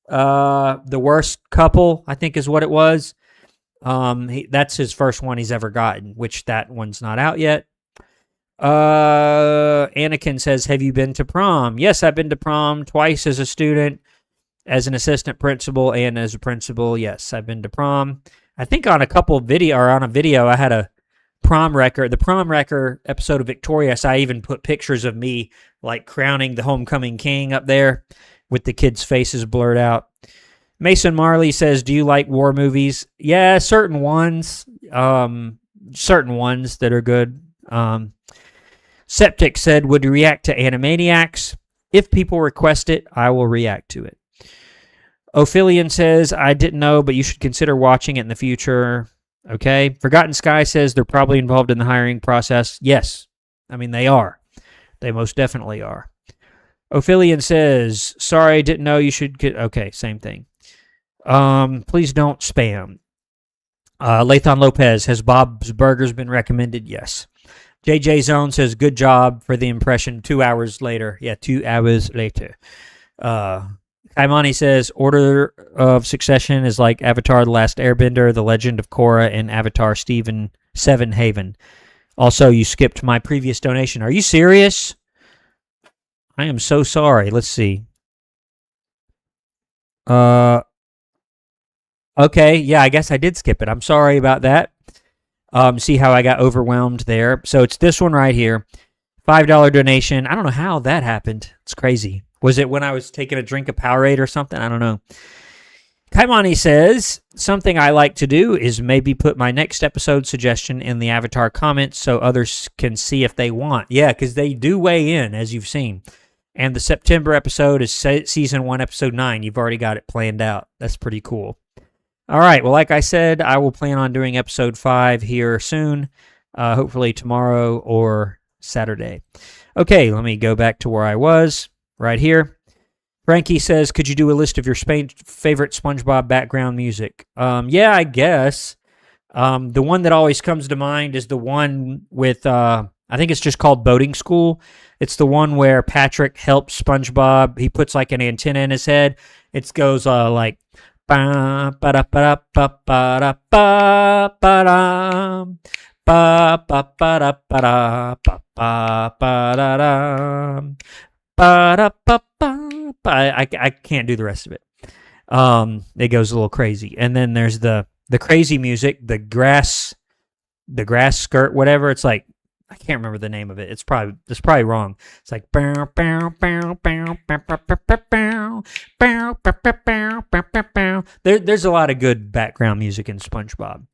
The Worst Couple, I think is what it was. That's his first one he's ever gotten, which that one's not out yet. Anakin says, have you been to prom? Yes, I've been to prom twice as a student, as an assistant principal, and as a principal. Yes, I've been to prom. I think on a video, I had a prom wrecker. The prom wrecker episode of Victorious, I even put pictures of me like crowning the homecoming king up there with the kids' faces blurred out. Mason Marley says, do you like war movies? Yeah, certain ones that are good. Septic said, would you react to Animaniacs? If people request it, I will react to it. Ophilian says, I didn't know, but you should consider watching it in the future. Okay. Forgotten Sky says they're probably involved in the hiring process. Yes. I mean, they are. They most definitely are. Ophilian says, sorry, didn't know you should get... Okay, same thing. Please don't spam. Lathan Lopez, has Bob's Burgers been recommended? Yes. JJ Zone says, good job for the impression 2 hours later. Yeah, 2 hours later. Kind Kaimani says, Order of Succession is like Avatar The Last Airbender, The Legend of Korra, and Avatar Seven Haven. Also, you skipped my previous donation. Are you serious? I am so sorry. Let's see. Okay, yeah, I guess I did skip it. I'm sorry about that. See how I got overwhelmed there. So it's this one right here. $5 donation. I don't know how that happened. It's crazy. Was it when I was taking a drink of Powerade or something? I don't know. Kaimani says, something I like to do is maybe put my next episode suggestion in the Avatar comments so others can see if they want. Yeah, because they do weigh in, as you've seen. And the September episode is Season 1, Episode 9. You've already got it planned out. That's pretty cool. All right, well, like I said, I will plan on doing Episode 5 here soon, hopefully tomorrow or Saturday. Okay, let me go back to where I was. Right here. Frankie says, could you do a list of your favorite SpongeBob background music? Yeah, I guess. The one that always comes to mind is the one with, I think it's just called Boating School. It's the one where Patrick helps SpongeBob. He puts like an antenna in his head. It goes like, ba ba da ba da ba ba da ba ba da ba ba ba da ba da ba ba ba da da. I can't do the rest of it. It goes a little crazy. And then there's the crazy music, the grass skirt, whatever. It's like, I can't remember the name of it. It's probably wrong. It's like there's a lot of good background music in SpongeBob.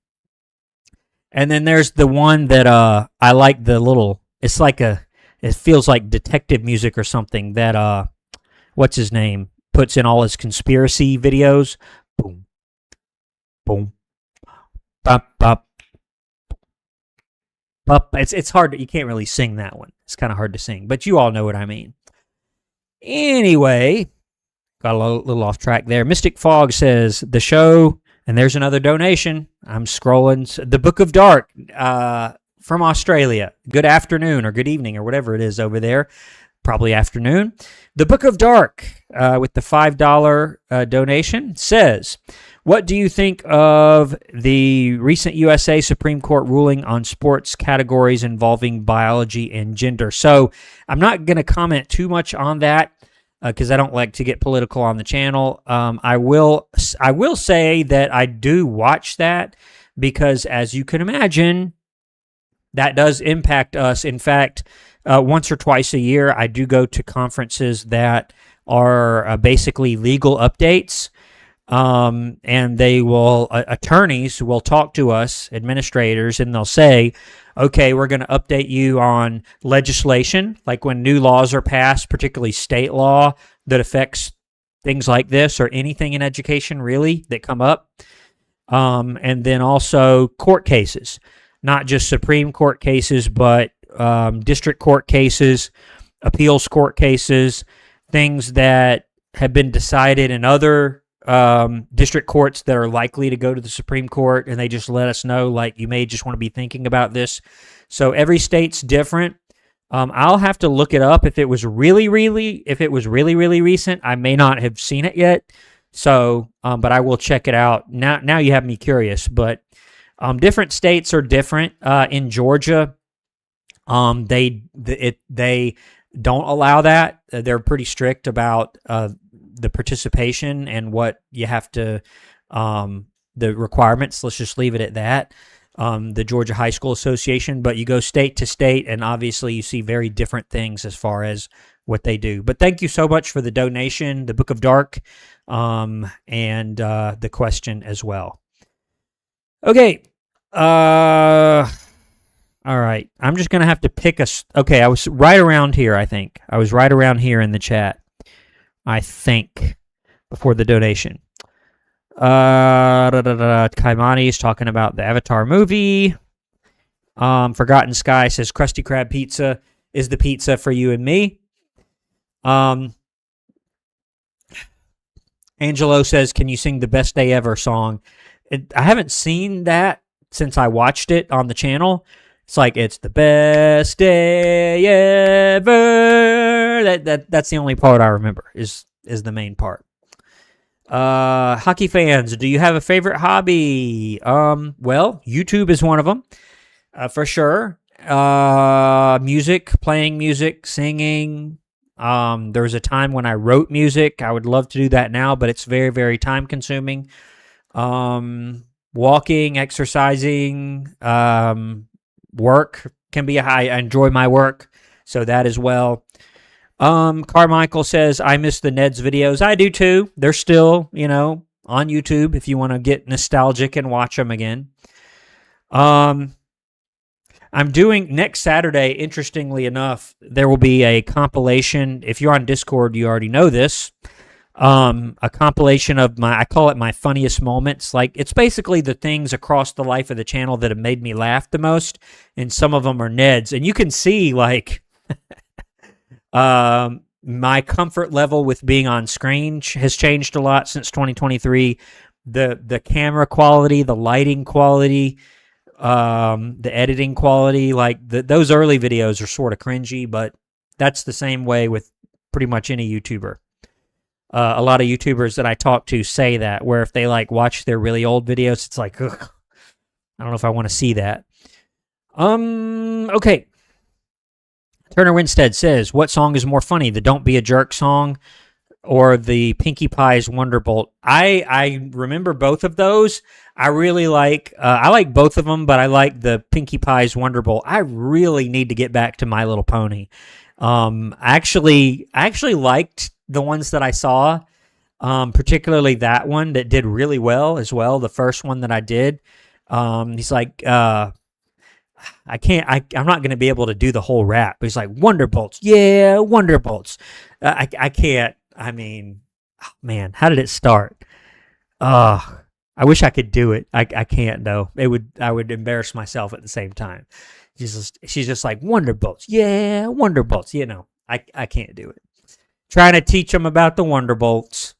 And then there's the one that I like, the little, it's like it feels like detective music or something that, what's his name, puts in all his conspiracy videos. Boom, boom, bop, bop, bop. It's hard, you can't really sing that one. It's kind of hard to sing, but you all know what I mean. Anyway, got a little off track there. Mystic Fog says, the show, and there's another donation. I'm scrolling. The Book of Dark, from Australia. Good afternoon or good evening or whatever it is over there. Probably afternoon. The Book of Dark, with the $5 donation, says, what do you think of the recent USA Supreme Court ruling on sports categories involving biology and gender? So I'm not going to comment too much on that because I don't like to get political on the channel. I will say that I do watch that because, as you can imagine, that does impact us. In fact, once or twice a year, I do go to conferences that are basically legal updates, and they will attorneys will talk to us, administrators, and they'll say, okay, we're going to update you on legislation, like when new laws are passed, particularly state law that affects things like this or anything in education really that come up, and then also court cases. Not just Supreme Court cases, but district court cases, appeals court cases, things that have been decided in other district courts that are likely to go to the Supreme Court, and they just let us know, like, you may just want to be thinking about this. So every state's different. I'll have to look it up if it was really recent. I may not have seen it yet. So, but I will check it out. Now you have me curious, but different states are different. In Georgia, they don't allow that. They're pretty strict about the participation and what you have to, the requirements. Let's just leave it at that. The Georgia High School Association, but you go state to state, and obviously you see very different things as far as what they do. But thank you so much for the donation, the Book of Dark, and the question as well. Okay. All right. I'm just going to have to pick a... Okay, I was right around here, I think. I was right around here in the chat, I think, before the donation. Kaimani is talking about the Avatar movie. Forgotten Sky says, Krusty Krab pizza is the pizza for you and me. Angelo says, can you sing the Best Day Ever song? I haven't seen that since I watched it on the channel. It's like, it's the best day ever. That's the only part I remember is the main part. Hockey fans, do you have a favorite hobby? Well, YouTube is one of them, for sure. Music, playing music, singing. There was a time when I wrote music. I would love to do that now, but it's very, very time consuming. Walking, exercising, work can be I enjoy my work, so that as well. Carmichael says, I miss the Ned's videos. I do too. They're still, on YouTube if you want to get nostalgic and watch them again. I'm doing next Saturday, interestingly enough, there will be a compilation. If you're on Discord, you already know this. A compilation of I call it my funniest moments. Like, it's basically the things across the life of the channel that have made me laugh the most, and some of them are Ned's. And you can see, like, my comfort level with being on screen has changed a lot since 2023. The camera quality, the lighting quality, the editing quality, like those early videos are sort of cringy, but that's the same way with pretty much any YouTuber. A lot of YouTubers that I talk to say that, where if they like watch their really old videos, it's like, ugh, I don't know if I want to see that. Okay. Turner Winstead says, what song is more funny, the Don't Be a Jerk song or the Pinkie Pie's Wonderbolt? I remember both of those. I really like both of them, but I like the Pinkie Pie's Wonderbolt. I really need to get back to My Little Pony. I actually liked the ones that I saw, particularly that one that did really well as well. The first one that I did, he's like, I'm not going to be able to do the whole rap, but he's like, Wonderbolts. Yeah, Wonderbolts. I can't. I mean, oh, man, how did it start? I wish I could do it. I can't though. I would embarrass myself at the same time. She's just like, Wonderbolts. Yeah, Wonderbolts. I can't do it. Trying to teach them about the Wonderbolts.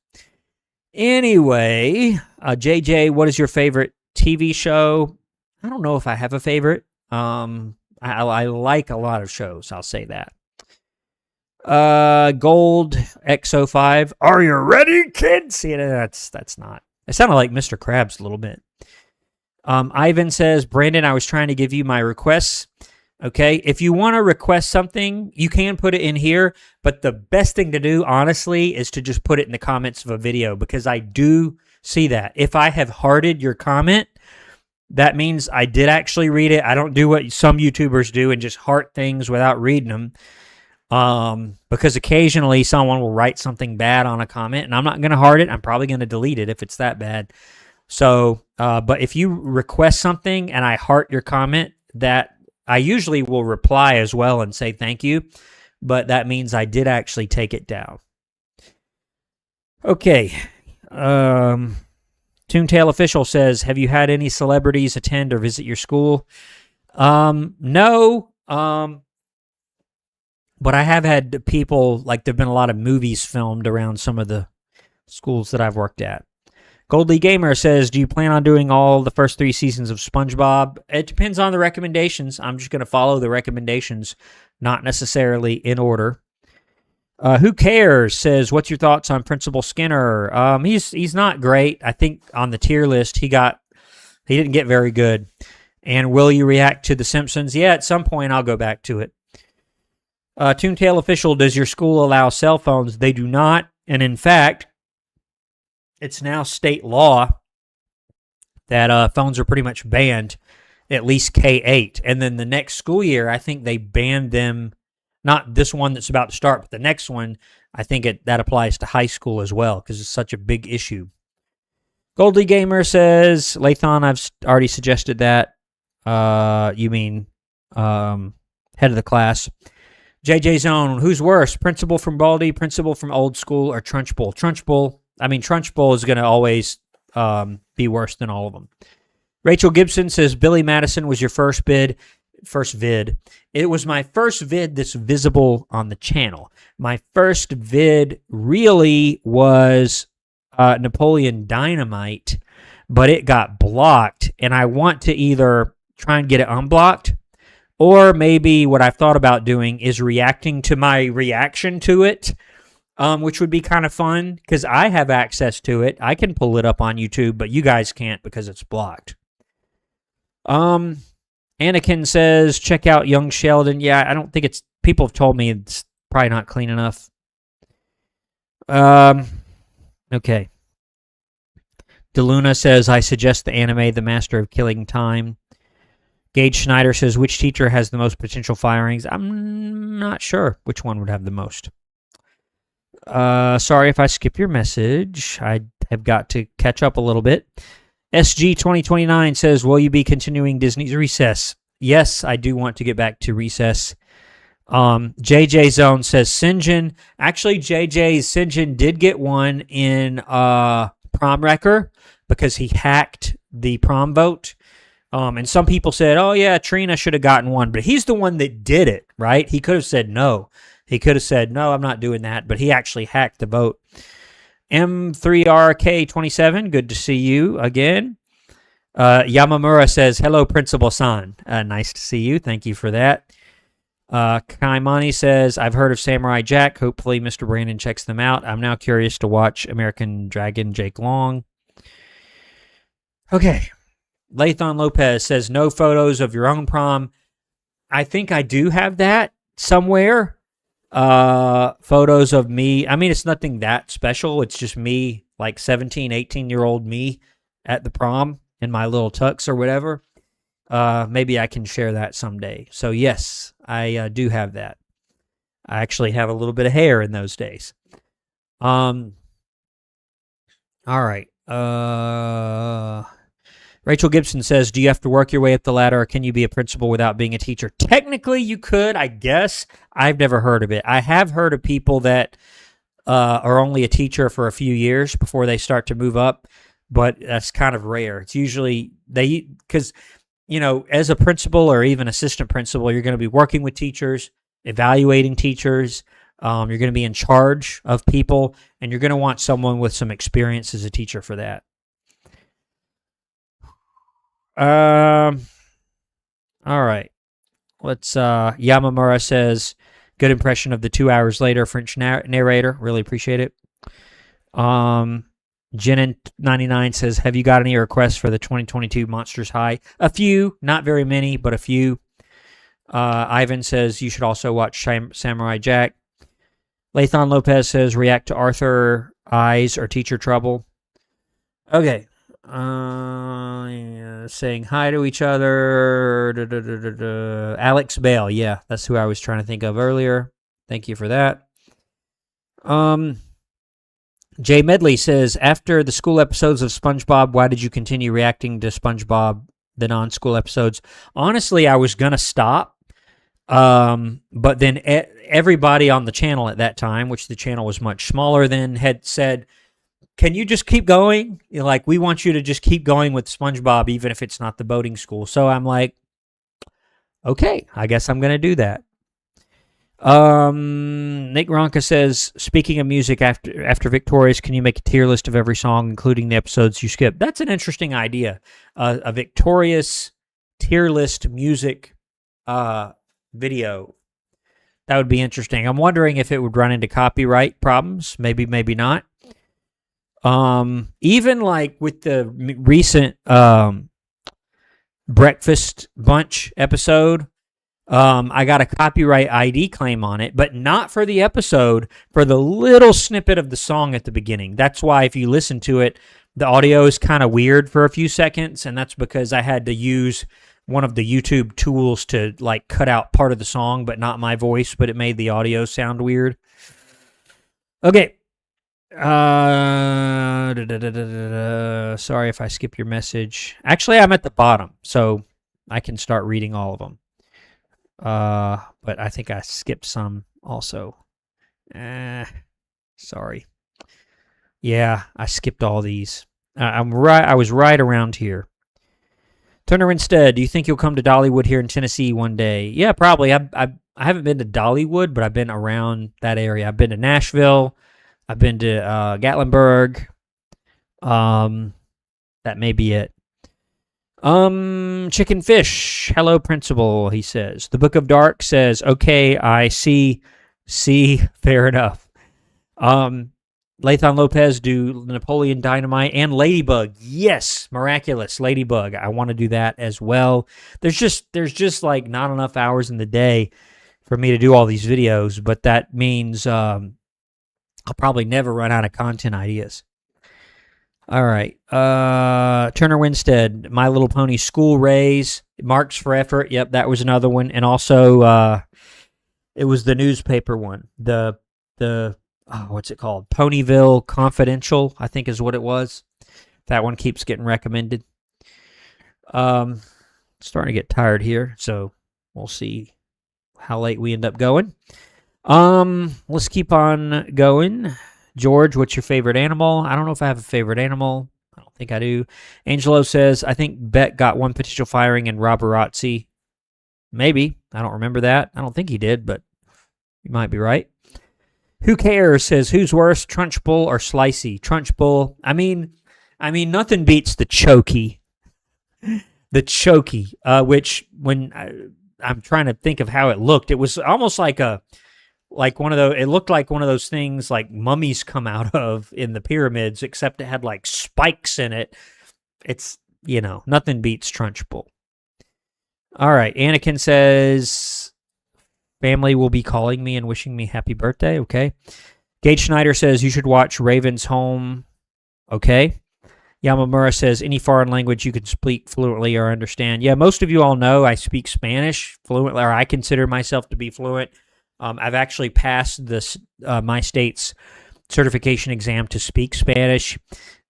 Anyway, JJ, what is your favorite TV show? I don't know if I have a favorite. I like a lot of shows. I'll say that. Gold XO5. Are you ready, kids? That's not. It sounded like Mr. Krabs a little bit. Ivan says, Brandon, I was trying to give you my requests. Okay, if you want to request something, you can put it in here, but the best thing to do, honestly, is to just put it in the comments of a video, because I do see that. If I have hearted your comment, that means I did actually read it. I don't do what some YouTubers do and just heart things without reading them, because occasionally someone will write something bad on a comment, and I'm not going to heart it. I'm probably going to delete it if it's that bad. So, but if you request something and I heart your comment, that I usually will reply as well and say thank you, but that means I did actually take it down. Okay. Toontail Official says, have you had any celebrities attend or visit your school? No. But I have had people, like, there have been a lot of movies filmed around some of the schools that I've worked at. Goldie Gamer says, do you plan on doing all the first 3 seasons of SpongeBob? It depends on the recommendations. I'm just going to follow the recommendations, not necessarily in order. Who Cares says, what's your thoughts on Principal Skinner? He's not great. I think on the tier list, he didn't get very good. And will you react to The Simpsons? Yeah, at some point I'll go back to it. Toontail Official, does your school allow cell phones? They do not. And in fact, it's now state law that phones are pretty much banned, at least K-8. And then the next school year, I think they banned them, not this one that's about to start, but the next one, I think that applies to high school as well, because it's such a big issue. Goldie Gamer says, Lathon, I've already suggested that. You mean head of the class. JJ Zone, who's worse, Principal from Baldy, Principal from Old School, or Trunchbull? Trunchbull is going to always be worse than all of them. Rachel Gibson says, Billy Madison was your first vid. It was my first vid that's visible on the channel. My first vid really was Napoleon Dynamite, but it got blocked, and I want to either try and get it unblocked, or maybe what I've thought about doing is reacting to my reaction to it, which would be kind of fun because I have access to it. I can pull it up on YouTube, but you guys can't because it's blocked. Anakin says, check out Young Sheldon. Yeah, I don't think it's... People have told me it's probably not clean enough. Okay. DeLuna says, I suggest the anime The Master of Killing Time. Gage Schneider says, which teacher has the most potential firings? I'm not sure which one would have the most. Sorry if I skip your message. I have got to catch up a little bit. SG 2029 says, will you be continuing Disney's Recess? Yes, I do want to get back to Recess. JJ Zone says Sinjin. Actually, JJ's Sinjin did get one in Prom Wrecker because he hacked the prom vote. And some people said, oh yeah, Trina should have gotten one, but he's the one that did it, right? He could have said no. He could have said, no, I'm not doing that, but he actually hacked the vote. M3RK27, good to see you again. Yamamura says, hello, Principal San. Nice to see you. Thank you for that. Kaimani says, I've heard of Samurai Jack. Hopefully Mr. Brandon checks them out. I'm now curious to watch American Dragon Jake Long. Okay. Lathon Lopez says, no photos of your own prom. I think I do have that somewhere. Photos of me. I mean, it's nothing that special. It's just me, like 17, 18-year-old me at the prom in my little tux or whatever. Maybe I can share that someday. So yes, I do have that. I actually have a little bit of hair in those days. All right. Rachel Gibson says, do you have to work your way up the ladder, or can you be a principal without being a teacher? Technically, you could, I guess. I've never heard of it. I have heard of people that are only a teacher for a few years before they start to move up, but that's kind of rare. It's usually because, you know, as a principal or even assistant principal, you're going to be working with teachers, evaluating teachers. You're going to be in charge of people, and you're going to want someone with some experience as a teacher for that. All right. Let's, Yamamura says, good impression of the 2 hours later French narrator. Really appreciate it. Jenin99 says, have you got any requests for the 2022 Monsters High? A few, not very many, but a few. Ivan says, you should also watch Samurai Jack. Lathon Lopez says, react to Arthur Eyes or Teacher Trouble. Okay. Saying hi to each other. Alex Bale, yeah, that's who I was trying to think of earlier. Thank you for that. Jay Medley says, after the school episodes of SpongeBob, why did you continue reacting to SpongeBob, the non-school episodes? Honestly, I was gonna stop, but then everybody on the channel at that time, which the channel was much smaller then, had said, can you just keep going? You know, like, we want you to just keep going with SpongeBob, even if it's not the boating school. So I'm like, okay, I guess I'm going to do that. Nick Ronca says, speaking of music, after Victorious, can you make a tier list of every song, including the episodes you skip? That's an interesting idea. A Victorious tier list music video. That would be interesting. I'm wondering if it would run into copyright problems. Maybe, maybe not. Even like with the recent Breakfast Bunch episode, I got a copyright ID claim on it, but not for the episode, for the little snippet of the song at the beginning. That's why if you listen to it, the audio is kind of weird for a few seconds, and that's because I had to use one of the YouTube tools to like cut out part of the song, but not my voice, but it made the audio sound weird. Okay. Sorry if I skip your message. Actually, I'm at the bottom, so I can start reading all of them. But I think I skipped some also. Sorry. Yeah, I skipped all these. I was right around here. Turner instead, do you think you'll come to Dollywood here in Tennessee one day? Yeah, probably. I haven't been to Dollywood, but I've been around that area. I've been to Nashville. I've been to Gatlinburg. That may be it. Chicken Fish. Hello, Principal, he says. The Book of Dark says, okay, I see. Fair enough. Lathan Lopez, do Napoleon Dynamite and Ladybug. Yes, miraculous Ladybug. I want to do that as well. There's just like not enough hours in the day for me to do all these videos, but that means I'll probably never run out of content ideas. All right. Turner Winstead, My Little Pony School Raise, Marks for Effort. Yep, that was another one. And also it was the newspaper one. The what's it called? Ponyville Confidential, I think is what it was. That one keeps getting recommended. Starting to get tired here, so we'll see how late we end up going. Let's keep on going. George, what's your favorite animal? I don't know if I have a favorite animal. I don't think I do. Angelo says, I think Beck got one potential firing in Roborazzi. Maybe. I don't remember that. I don't think he did, but you might be right. Who cares? Says, who's worse, Trunchbull or Slicey? Trunchbull. I mean, nothing beats the Chokey. The Chokey, which when I'm trying to think of how it looked, it was almost like one of those. It looked like one of those things like mummies come out of in the pyramids, except it had like spikes in it. It's nothing beats Trunchbull. All right, Anakin says, family will be calling me and wishing me happy birthday. Okay. Gage Schneider says you should watch Raven's Home. Okay. Yamamura says any foreign language you can speak fluently or understand. Yeah, most of you all know I speak Spanish fluently, or I consider myself to be fluent. I've actually passed this my state's certification exam to speak Spanish.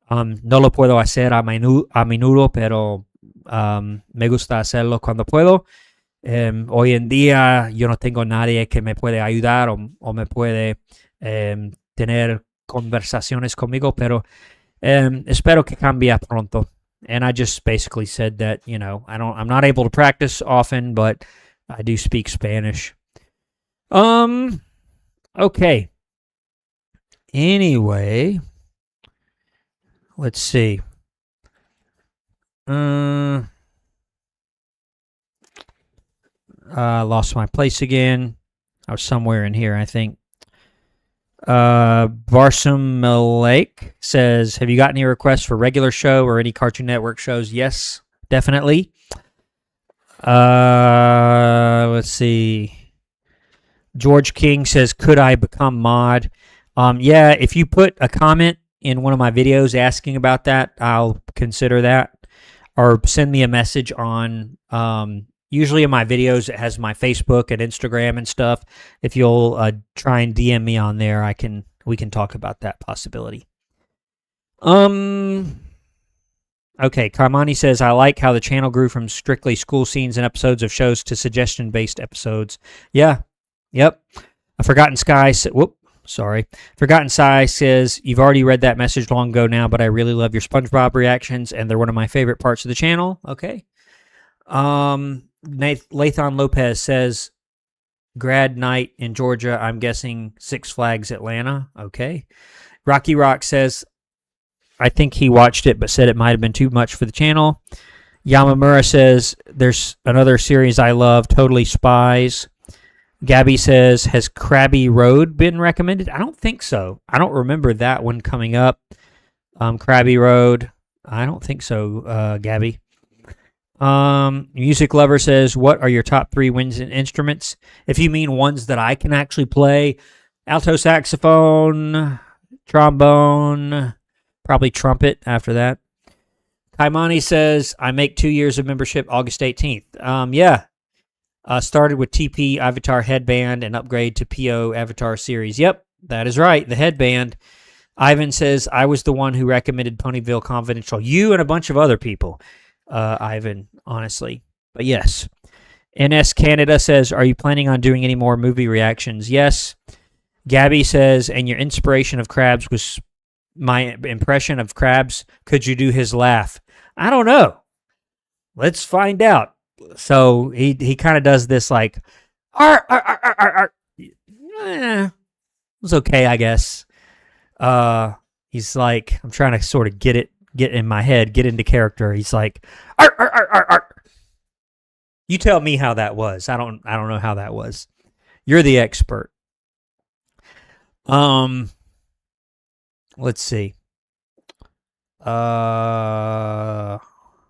No lo puedo hacer a menudo, pero me gusta hacerlo cuando puedo. Hoy en día yo no tengo nadie que me puede ayudar o me puede tener conversaciones conmigo, pero espero que cambie pronto. And I just basically said that, I'm not able to practice often, but I do speak Spanish. Okay. Anyway, let's see. Lost my place again. I was somewhere in here, I think. Barsum Lake says, have you got any requests for regular show or any Cartoon Network shows? Yes, definitely. Let's see. George King says, could I become mod? Yeah, if you put a comment in one of my videos asking about that, I'll consider that. Or send me a message on, usually in my videos, it has my Facebook and Instagram and stuff. If you'll try and DM me on there, we can talk about that possibility. Okay, Karmani says, I like how the channel grew from strictly school scenes and episodes of shows to suggestion-based episodes. Yeah. Yep. Forgotten Sky says, you've already read that message long ago now, but I really love your SpongeBob reactions, and they're one of my favorite parts of the channel. Okay. Lathan Lopez says, grad night in Georgia, I'm guessing Six Flags Atlanta. Okay. Rocky Rock says, I think he watched it, but said it might have been too much for the channel. Yamamura says, there's another series I love, Totally Spies. Gabby says, has Krabby Road been recommended? I don't think so. I don't remember that one coming up. Krabby Road. I don't think so, Gabby. Music Lover says, what are your top 3 winds and instruments? If you mean ones that I can actually play, alto saxophone, trombone, probably trumpet after that. Kaimani says, I make 2 years of membership August 18th. Yeah. Started with TP Avatar headband and upgrade to PO Avatar series. Yep, that is right. The headband. Ivan says, I was the one who recommended Ponyville Confidential. You and a bunch of other people, Ivan, honestly. But yes. NS Canada says, are you planning on doing any more movie reactions? Yes. Gabby says, and your inspiration of Krabs was my impression of Krabs. Could you do his laugh? I don't know. Let's find out. So he kind of does this like, arr, arr, arr, arr, arr. It was okay, I guess. He's like, I'm trying to sort of get in my head, get into character. He's like, arr, arr, arr, arr, arr. You tell me how that was. I don't know how that was. You're the expert. Let's see.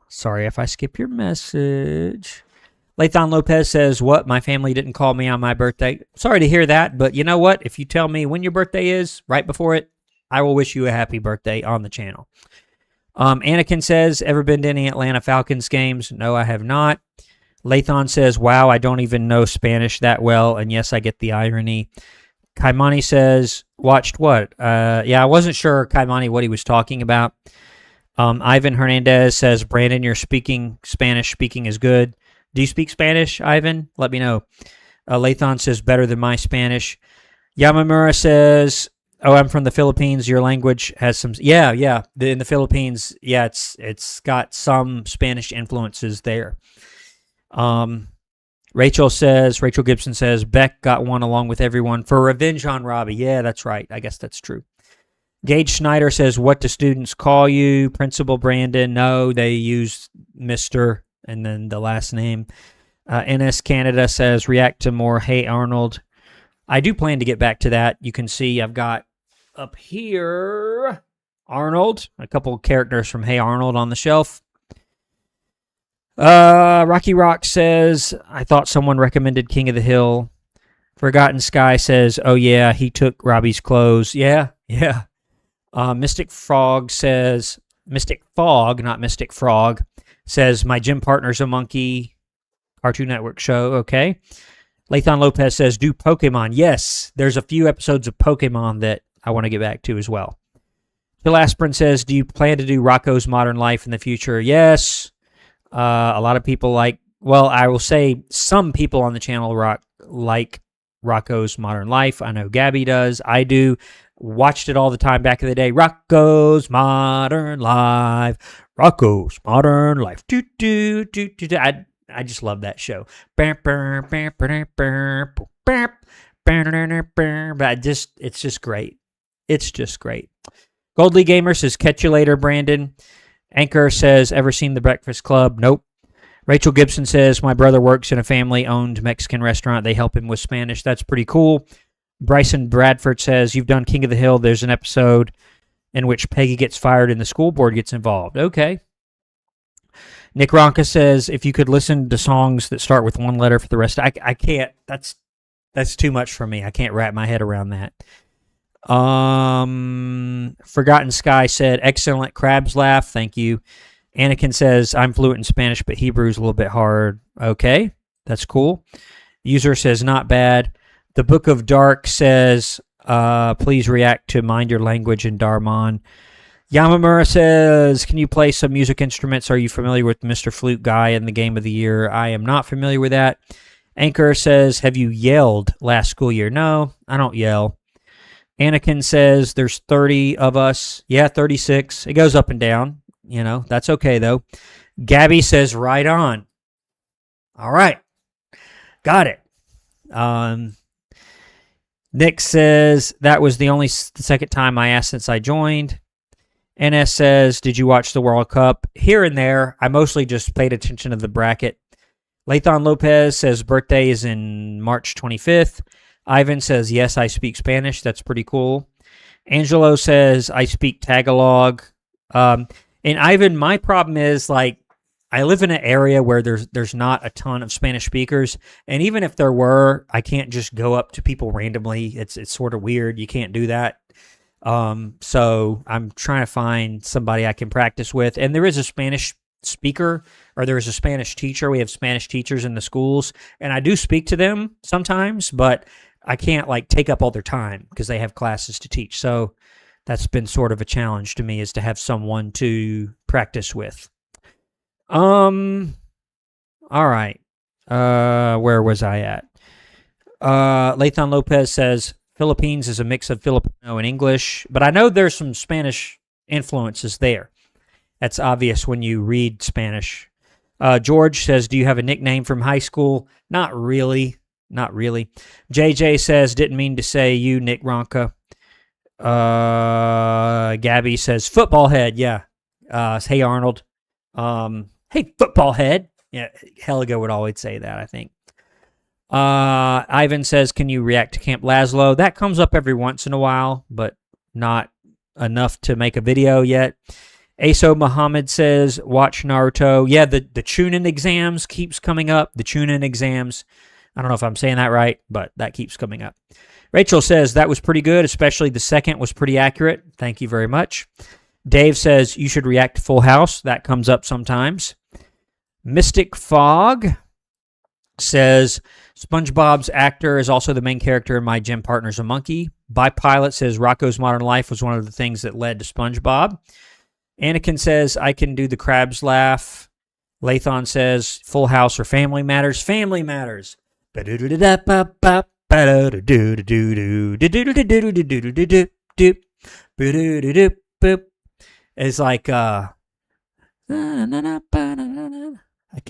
Sorry if I skip your message. Lathan Lopez says, what? My family didn't call me on my birthday. Sorry to hear that, but you know what? If you tell me when your birthday is, right before it, I will wish you a happy birthday on the channel. Anakin says, ever been to any Atlanta Falcons games? No, I have not. Lathan says, wow, I don't even know Spanish that well, and yes, I get the irony. Kaimani says, watched what? Yeah, I wasn't sure, Kaimani, what he was talking about. Ivan Hernandez says, Brandon, your Spanish speaking is good. Do you speak Spanish, Ivan? Let me know. Lathan says, better than my Spanish. Yamamura says, oh, I'm from the Philippines. Your language has some... Yeah. In the Philippines, yeah, it's got some Spanish influences there. Rachel Gibson says, Beck got one along with everyone for revenge on Robbie. Yeah, that's right. I guess that's true. Gage Schneider says, what do students call you? Principal Brandon? No, they use Mr. and then the last name. NS Canada says, react to more Hey Arnold. I do plan to get back to that. You can see I've got up here Arnold, a couple characters from Hey Arnold on the shelf. Rocky Rock says, I thought someone recommended King of the Hill. Forgotten Sky says, oh yeah, he took Robbie's clothes. Yeah. Mystic Fog, not Mystic Frog, says, my gym partner's a monkey. Cartoon Network show, okay. Lathan Lopez says, do Pokemon. Yes, there's a few episodes of Pokemon that I want to get back to as well. Bill Aspirin says, do you plan to do Rocko's Modern Life in the future? Yes. A lot of people I will say some people on the channel like Rocko's Modern Life. I know Gabby does. I do. Watched it all the time back in the day. Rocko's Modern Life. Rocko's Modern Life. I just love that show. But it's just great. It's just great. Goldly Gamer says, catch you later, Brandon. Anchor says, ever seen The Breakfast Club? Nope. Rachel Gibson says, my brother works in a family-owned Mexican restaurant. They help him with Spanish. That's pretty cool. Bryson Bradford says, you've done King of the Hill. There's an episode in which Peggy gets fired and the school board gets involved. Okay. Nick Ronca says, if you could listen to songs that start with one letter for the rest, I can't. That's too much for me. I can't wrap my head around that. Forgotten Sky said, excellent crabs laugh. Thank you. Anakin says, I'm fluent in Spanish, but Hebrew's a little bit hard. Okay, that's cool. User says, not bad. The Book of Dark says, please react to Mind Your Language in Darmon. Yamamura says, can you play some music instruments? Are you familiar with Mr. Flute Guy in the Game of the Year? I am not familiar with that. Anchor says, have you yelled last school year? No, I don't yell. Anakin says, there's 30 of us. Yeah, 36. It goes up and down. You know, that's okay, though. Gabby says, right on. All right. Got it. Nick says, that was the second time I asked since I joined. NS says, did you watch the World Cup? Here and there. I mostly just paid attention to the bracket. Lathan Lopez says, birthday is in March 25th. Ivan says, yes, I speak Spanish. That's pretty cool. Angelo says, I speak Tagalog. And Ivan, my problem is, like, I live in an area where there's not a ton of Spanish speakers, and even if there were, I can't just go up to people randomly. It's sort of weird. You can't do that. So I'm trying to find somebody I can practice with, and there is a Spanish speaker, or there is a Spanish teacher. We have Spanish teachers in the schools, and I do speak to them sometimes, but I can't, like, take up all their time because they have classes to teach. So that's been sort of a challenge to me, is to have someone to practice with. All right. Where was I at? Lathan Lopez says, Philippines is a mix of Filipino and English, but I know there's some Spanish influences there. That's obvious when you read Spanish. George says, do you have a nickname from high school? Not really. Not really. JJ says, didn't mean to say you, Nick Ronca. Gabby says, football head. Yeah. Hey, Arnold. Hey, football head. Yeah, Helga would always say that, I think. Ivan says, can you react to Camp Laszlo? That comes up every once in a while, but not enough to make a video yet. Aso Muhammad says, watch Naruto. Yeah, the Chunin exams keeps coming up. The Chunin exams. I don't know if I'm saying that right, but that keeps coming up. Rachel says, that was pretty good, especially the second was pretty accurate. Thank you very much. Dave says, you should react to Full House. That comes up sometimes. Mystic Fog says, SpongeBob's actor is also the main character in My Gym Partner's a Monkey. Bypilot says, Rocco's Modern Life was one of the things that led to SpongeBob. Anakin says, I can do the crabs laugh. Lathon says, Full House or Family Matters? Family Matters. It's like,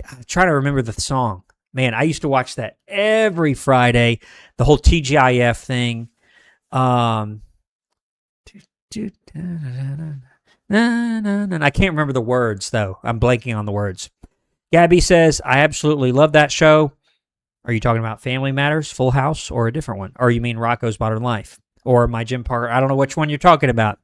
I try to remember the song. Man, I used to watch that every Friday, the whole TGIF thing. I can't remember the words, though. I'm blanking on the words. Gabby says, I absolutely love that show. Are you talking about Family Matters, Full House, or a different one? Or you mean Rocco's Modern Life? Or My Gym Partner? I don't know which one you're talking about.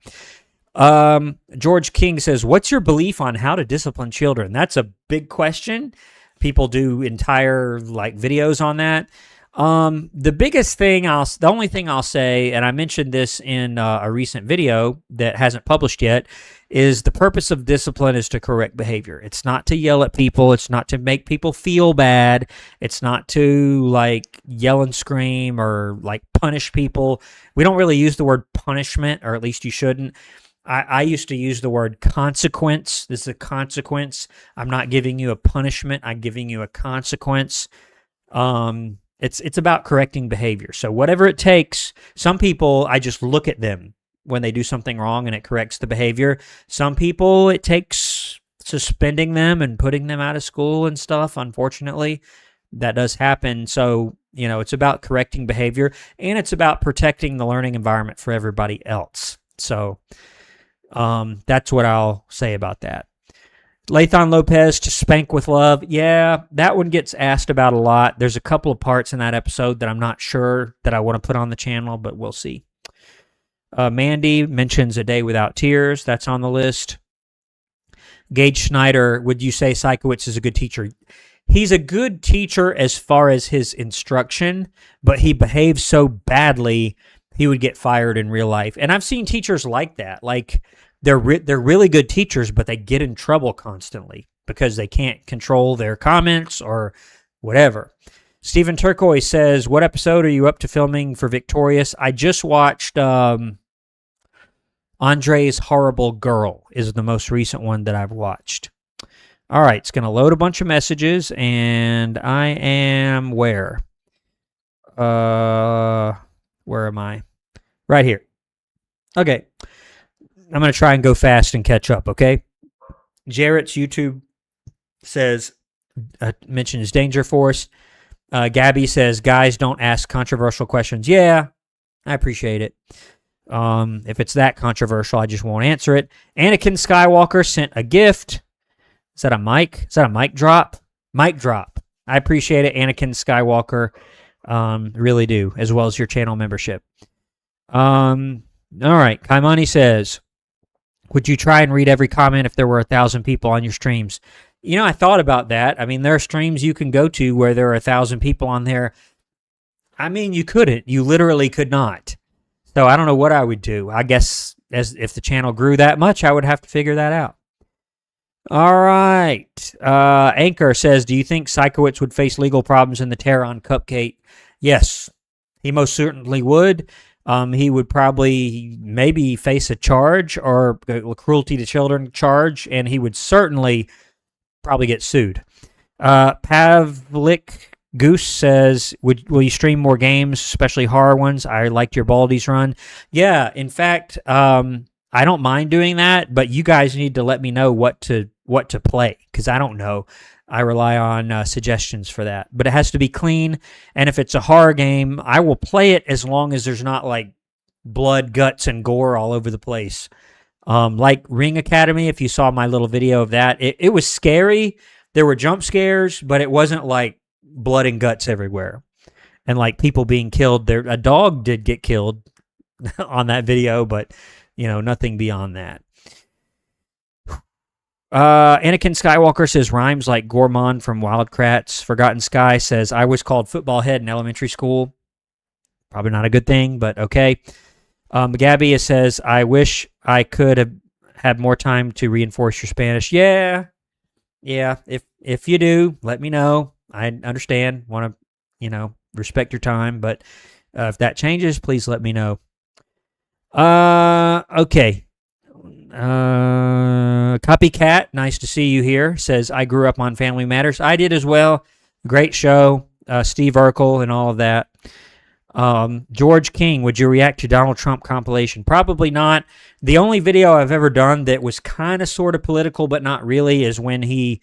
George King says, what's your belief on how to discipline children? That's a big question. People do entire videos on that. The biggest thing the only thing I'll say, and I mentioned this in a recent video that hasn't published yet, is the purpose of discipline is to correct behavior. It's not to yell at people. It's not to make people feel bad. It's not to yell and scream or punish people. We don't really use the word punishment, or at least you shouldn't. I used to use the word consequence. This is a consequence. I'm not giving you a punishment. I'm giving you a consequence. It's about correcting behavior. So whatever it takes, some people, I just look at them when they do something wrong and it corrects the behavior. Some people, it takes suspending them and putting them out of school and stuff. Unfortunately, that does happen. So, it's about correcting behavior, and it's about protecting the learning environment for everybody else. So that's what I'll say about that. Lathon Lopez, to spank with love. Yeah, that one gets asked about a lot. There's a couple of parts in that episode that I'm not sure that I want to put on the channel, but we'll see. Mandy mentions A Day Without Tears. That's on the list. Gage Schneider, would you say Sikowitz is a good teacher? He's a good teacher as far as his instruction, but he behaves so badly he would get fired in real life. And I've seen teachers like that. They're really good teachers, but they get in trouble constantly because they can't control their comments or whatever. Stephen Turquoise says, what episode are you up to filming for Victorious? I just watched Andre's Horrible Girl is the most recent one that I've watched. All right, it's going to load a bunch of messages, and I am where? Where am I? Right here. Okay. I'm going to try and go fast and catch up, okay? Jarrett's YouTube says, mentions Danger Force. Gabby says, guys, don't ask controversial questions. Yeah, I appreciate it. If it's that controversial, I just won't answer it. Anakin Skywalker sent a gift. Is that a mic? Is that a mic drop? Mic drop. I appreciate it, Anakin Skywalker. Really do, as well as your channel membership. All right. Kaimani says, would you try and read every comment if there were 1,000 people on your streams? I thought about that. I mean, there are streams you can go to where there are 1,000 people on there. I mean, you couldn't. You literally could not. So I don't know what I would do. I guess if the channel grew that much, I would have to figure that out. All right. Anchor says, do you think Sikowitz would face legal problems in the Terran Cupcake? Yes, he most certainly would. He would probably maybe face a charge or a cruelty to children charge, and he would certainly probably get sued. Pavlik Goose says, will you stream more games, especially horror ones? I liked your Baldi's run. Yeah, in fact, I don't mind doing that, but you guys need to let me know what to play, because I don't know. I rely on suggestions for that. But it has to be clean, and if it's a horror game, I will play it as long as there's not blood, guts, and gore all over the place. Like Ring Academy, if you saw my little video of that, it was scary. There were jump scares, but it wasn't like blood and guts everywhere. And people being killed. A dog did get killed on that video, but nothing beyond that. Anakin Skywalker says rhymes like Gourmand from Wildcrats. Forgotten Sky says I was called football head in elementary school. Probably not a good thing, but okay. Gabby says I wish I could have had more time to reinforce your Spanish. Yeah. If you do, let me know. I understand. Want to respect your time, but if that changes, please let me know. Okay. Copycat, nice to see you here, says, I grew up on Family Matters. I did as well. Great show. Steve Urkel and all of that. George King, would you react to Donald Trump compilation? Probably not. The only video I've ever done that was kind of sort of political, but not really, is when he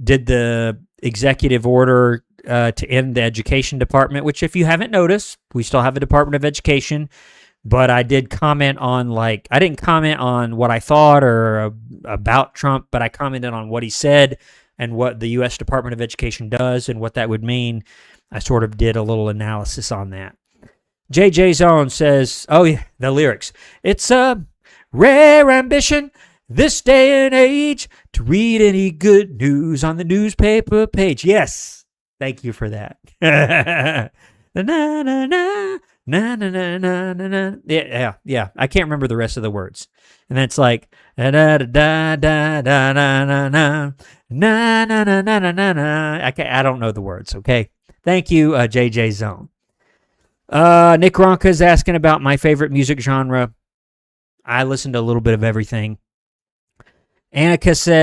did the executive order to end the education department, which if you haven't noticed, we still have a Department of Education. But I did comment on, I didn't comment on what I thought or about Trump, but I commented on what he said and what the U.S. Department of Education does and what that would mean. I sort of did a little analysis on that. JJ Zone says, oh, yeah, the lyrics. It's a rare ambition this day and age to read any good news on the newspaper page. Yes, thank you for that. Na-na-na. Na na na na na na. Yeah. I can't remember the rest of the words, and then it's like da da da da da na na na na na na na na na. I don't know the words. Okay, thank you, JJ Zone. Nick Ronka is asking about my favorite music genre. I listen to a little bit of everything. Anakin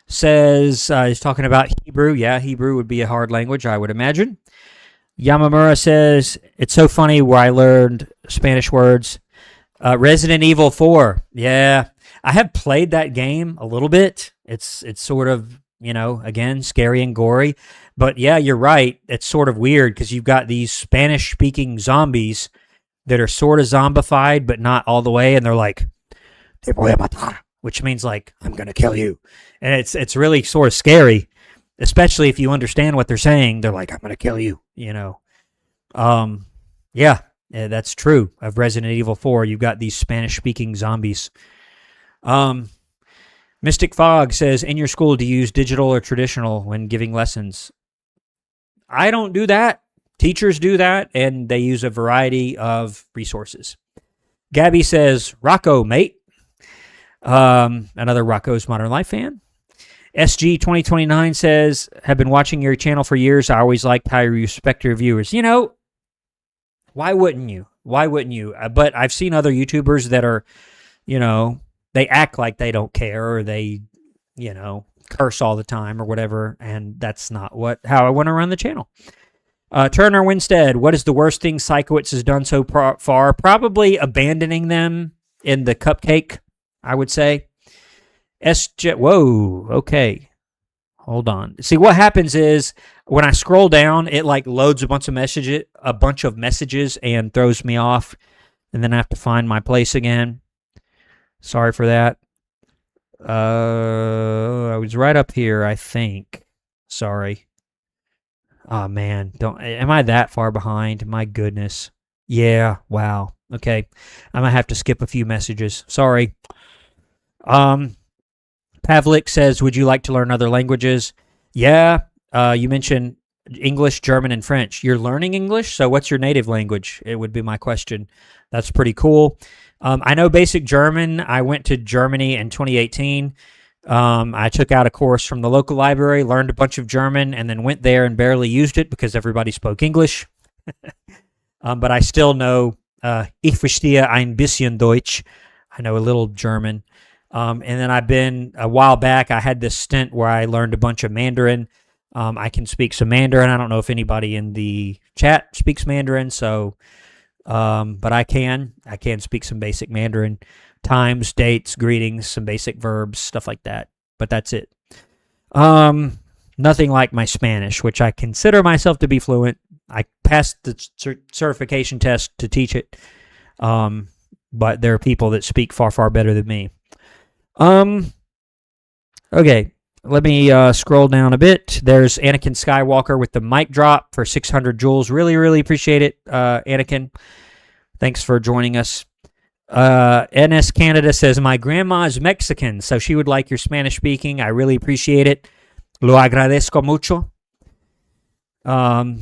says he's talking about Hebrew. Yeah, Hebrew would be a hard language, I would imagine. Yamamura says, it's so funny where I learned Spanish words. Resident Evil 4. Yeah, I have played that game a little bit. It's sort of, again, scary and gory. But yeah, you're right. It's sort of weird because you've got these Spanish-speaking zombies that are sort of zombified, but not all the way. And they're like, te voy a matar, which means like, I'm going to kill you. And it's really sort of scary. Especially if you understand what they're saying, they're like, I'm going to kill you, Yeah, that's true of Resident Evil 4. You've got these Spanish-speaking zombies. Mystic Fog says, in your school, do you use digital or traditional when giving lessons? I don't do that. Teachers do that, and they use a variety of resources. Gabby says, Rocco, mate. Another Rocco's Modern Life fan. SG 2029 says, have been watching your channel for years. I always liked how you respect your viewers. Why wouldn't you? But I've seen other YouTubers that are, they act like they don't care or they, curse all the time or whatever. And that's not how I want to run the channel. Turner Winstead, what is the worst thing Psychowitz has done so far? Probably abandoning them in the cupcake, I would say. Whoa, okay. Hold on. See, what happens is when I scroll down, it loads a bunch of messages and throws me off, and then I have to find my place again. Sorry for that. I was right up here, I think. Sorry. Oh man, am I that far behind? My goodness. Yeah, wow. Okay. I might have to skip a few messages. Sorry. Pavlik says, would you like to learn other languages? Yeah. You mentioned English, German, and French. You're learning English, so what's your native language? It would be my question. That's pretty cool. I know basic German. I went to Germany in 2018. I took out a course from the local library, learned a bunch of German, and then went there and barely used it because everybody spoke English. But I still know Ich verstehe ein bisschen Deutsch. I know a little German. And then a while back, I had this stint where I learned a bunch of Mandarin. I can speak some Mandarin. I don't know if anybody in the chat speaks Mandarin, but I can speak some basic Mandarin. Times, dates, greetings, some basic verbs, stuff like that. But that's it. Nothing like my Spanish, which I consider myself to be fluent. I passed the certification test to teach it. But there are people that speak far, far better than me. Okay, let me scroll down a bit. There's Anakin Skywalker with the mic drop for 600 joules. Really, really appreciate it, Anakin. Thanks for joining us. NS Canada says, my grandma is Mexican, so she would like your Spanish speaking. I really appreciate it. Lo agradezco mucho. All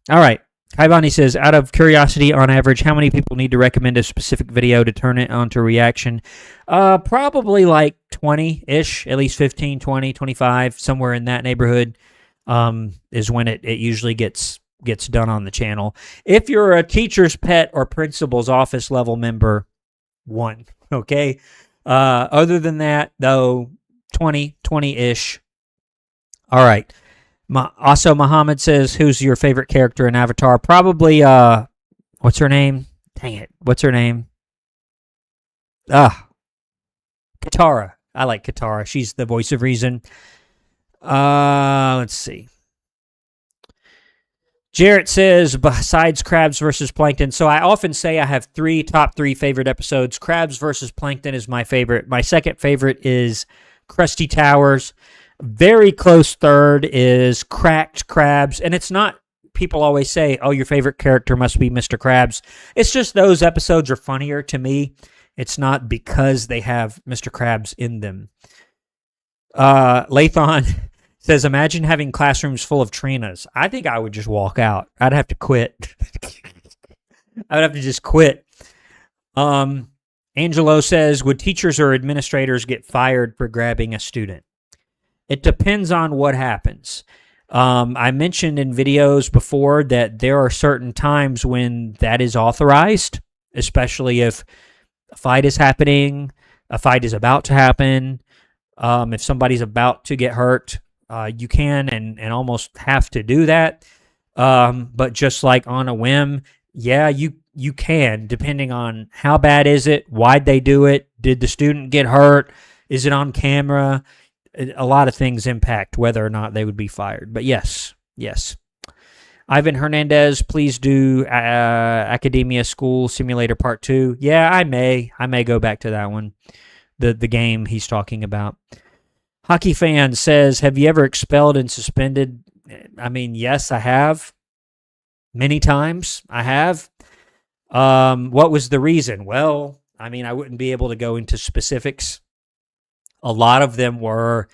right. Kaibani says, out of curiosity, on average, how many people need to recommend a specific video to turn it onto reaction? Probably like 20-ish, at least 15, 20, 25, somewhere in that neighborhood is when it usually gets done on the channel. If you're a teacher's pet or principal's office level member, 1, okay? Other than that, though, 20-ish. All right. Also, Muhammad says, who's your favorite character in Avatar? Probably, what's her name? Dang it. What's her name? Katara. I like Katara. She's the voice of reason. Let's see. Jarrett says, besides Krabs versus Plankton. So I often say I have top three favorite episodes. Krabs versus Plankton is my favorite. My second favorite is Krusty Towers. Very close third is Cracked Krabs. And it's not, people always say, oh, your favorite character must be Mr. Krabs. It's just those episodes are funnier to me. It's not because they have Mr. Krabs in them. Lathon says, imagine having classrooms full of Trinas. I think I would just walk out. I'd have to quit. I would have to just quit. Angelo says, would teachers or administrators get fired for grabbing a student? It depends on what happens. I mentioned in videos before that there are certain times when that is authorized, especially if a fight is happening, a fight is about to happen, if somebody's about to get hurt, you can and almost have to do that. But just like on a whim, yeah, you can, depending on how bad is it, why'd they do it, did the student get hurt, is it on camera? A lot of things impact whether or not they would be fired. But yes. Ivan Hernandez, please do Academia School Simulator Part 2. Yeah, I may go back to that one, the game he's talking about. Hockey Fan says, have you ever expelled and suspended? I mean, yes, I have. Many times I have. What was the reason? Well, I mean, I wouldn't be able to go into specifics. A lot of them were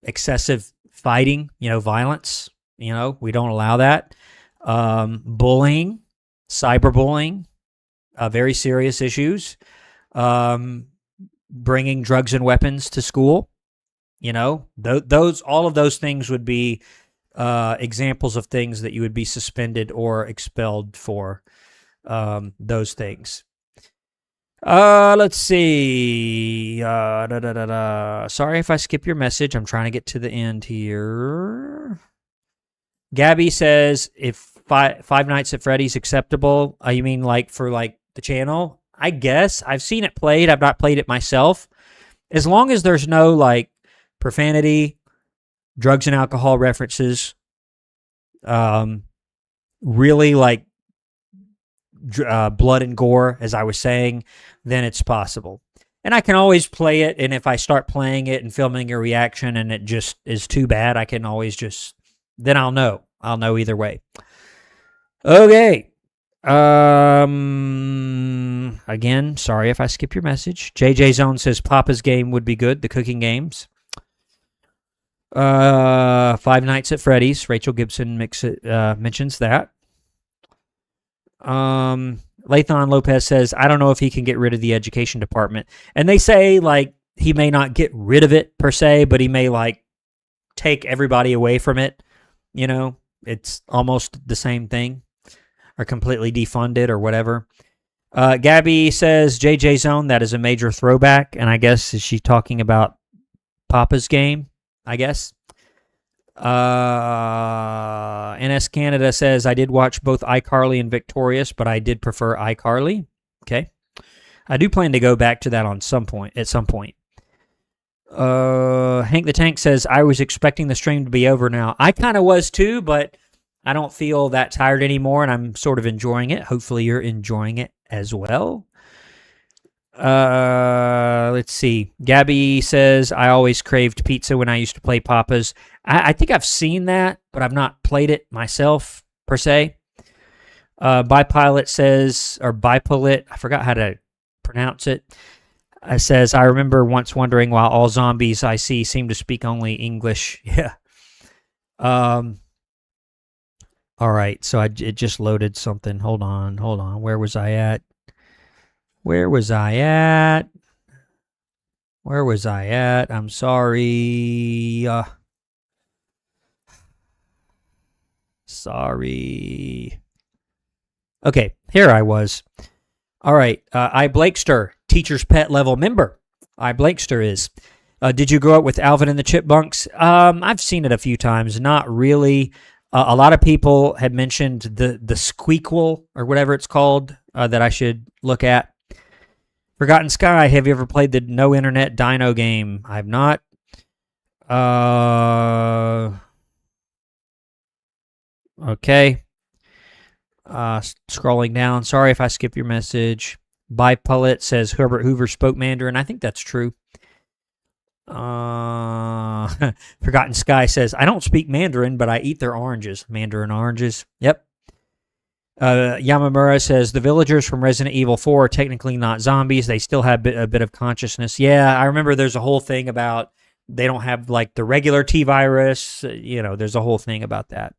excessive fighting, violence. We don't allow that. Bullying, cyberbullying, very serious issues. Bringing drugs and weapons to school. All of those things would be examples of things that you would be suspended or expelled for. Those things. Let's see. Sorry if I skip your message. I'm trying to get to the end here. Gabby says, if Five Nights at Freddy's acceptable, you mean like for like the channel? I guess. I've seen it played. I've not played it myself. As long as there's no like profanity, drugs and alcohol references, really like blood and gore, as I was saying, then it's possible. And I can always play it, and if I start playing it and filming a reaction and it just is too bad, I can always just, then I'll know. I'll know either way. Okay. Again, sorry if I skip your message. JJ Zone says Papa's Game would be good, the cooking games. Five Nights at Freddy's. Rachel Gibson mentions that. Lathon Lopez says, I don't know if he can get rid of the education department. And they say, like, he may not get rid of it per se, but he may, like, take everybody away from it. It's almost the same thing. Or completely defund it or whatever. Gabby says, JJ Zone, that is a major throwback. And I guess, is she talking about Papa's Game? I guess. NS Canada says, I did watch both iCarly and Victorious, but I did prefer iCarly. Okay. I do plan to go back to that at some point. Hank the Tank says, I was expecting the stream to be over now. I kind of was too, but I don't feel that tired anymore, and I'm sort of enjoying it. Hopefully you're enjoying it as well. Let's see. Gabby says, I always craved pizza when I used to play Papa's. I think I've seen that, but I've not played it myself, per se. Bipilot says, or Bipilot, I forgot how to pronounce it. Says, I remember once wondering why all zombies I see seem to speak only English. Yeah. All right, so it just loaded something. Hold on. Where was I at? I'm sorry. Sorry. Okay, here I was. All right, I Blakester, teacher's pet level member. I Blakester is. Did you grow up with Alvin and the Chipmunks? I've seen it a few times. Not really. A lot of people had mentioned the Squeakquel or whatever it's called that I should look at. Forgotten Sky. Have you ever played the No Internet Dino game? I have not. Okay. Scrolling down. Sorry if I skip your message. Bipullet says Herbert Hoover spoke Mandarin. I think that's true. Forgotten Sky says, I don't speak Mandarin, but I eat their oranges. Mandarin oranges. Yep. Yamamura says, the villagers from Resident Evil 4 are technically not zombies. They still have a bit of consciousness. Yeah, I remember there's a whole thing about they don't have, like, the regular T-virus. There's a whole thing about that.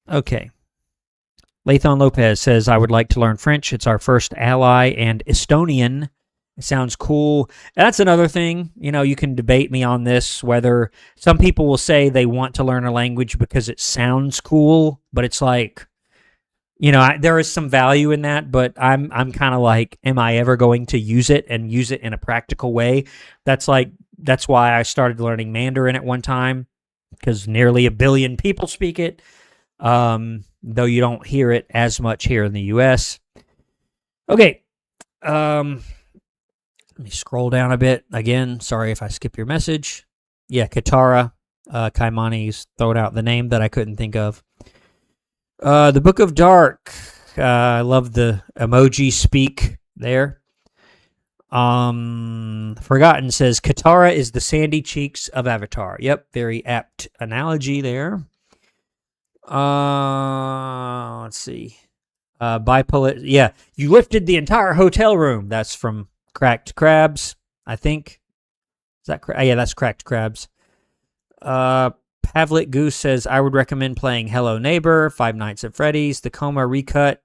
Okay. Lathon Lopez says, I would like to learn French. It's our first ally, and Estonian. It sounds cool. That's another thing. You can debate me on this, whether some people will say they want to learn a language because it sounds cool, but it's like, there is some value in that, but I'm kind of like, am I ever going to use it and use it in a practical way? That's why I started learning Mandarin at one time, because nearly 1 billion people speak it, though you don't hear it as much here in the U.S. Okay. Let me scroll down a bit. Again, sorry if I skip your message. Yeah, Katara. Kaimani's throwing out the name that I couldn't think of. The Book of Dark. I love the emoji speak there. Forgotten says, Katara is the sandy cheeks of Avatar. Yep, very apt analogy there. Let's see. Bipolar. Yeah, you lifted the entire hotel room. That's from Cracked Crabs, I think. Is that correct? Yeah, that's Cracked Crabs. Pavlik Goose says, I would recommend playing Hello Neighbor, Five Nights at Freddy's, the Coma Recut.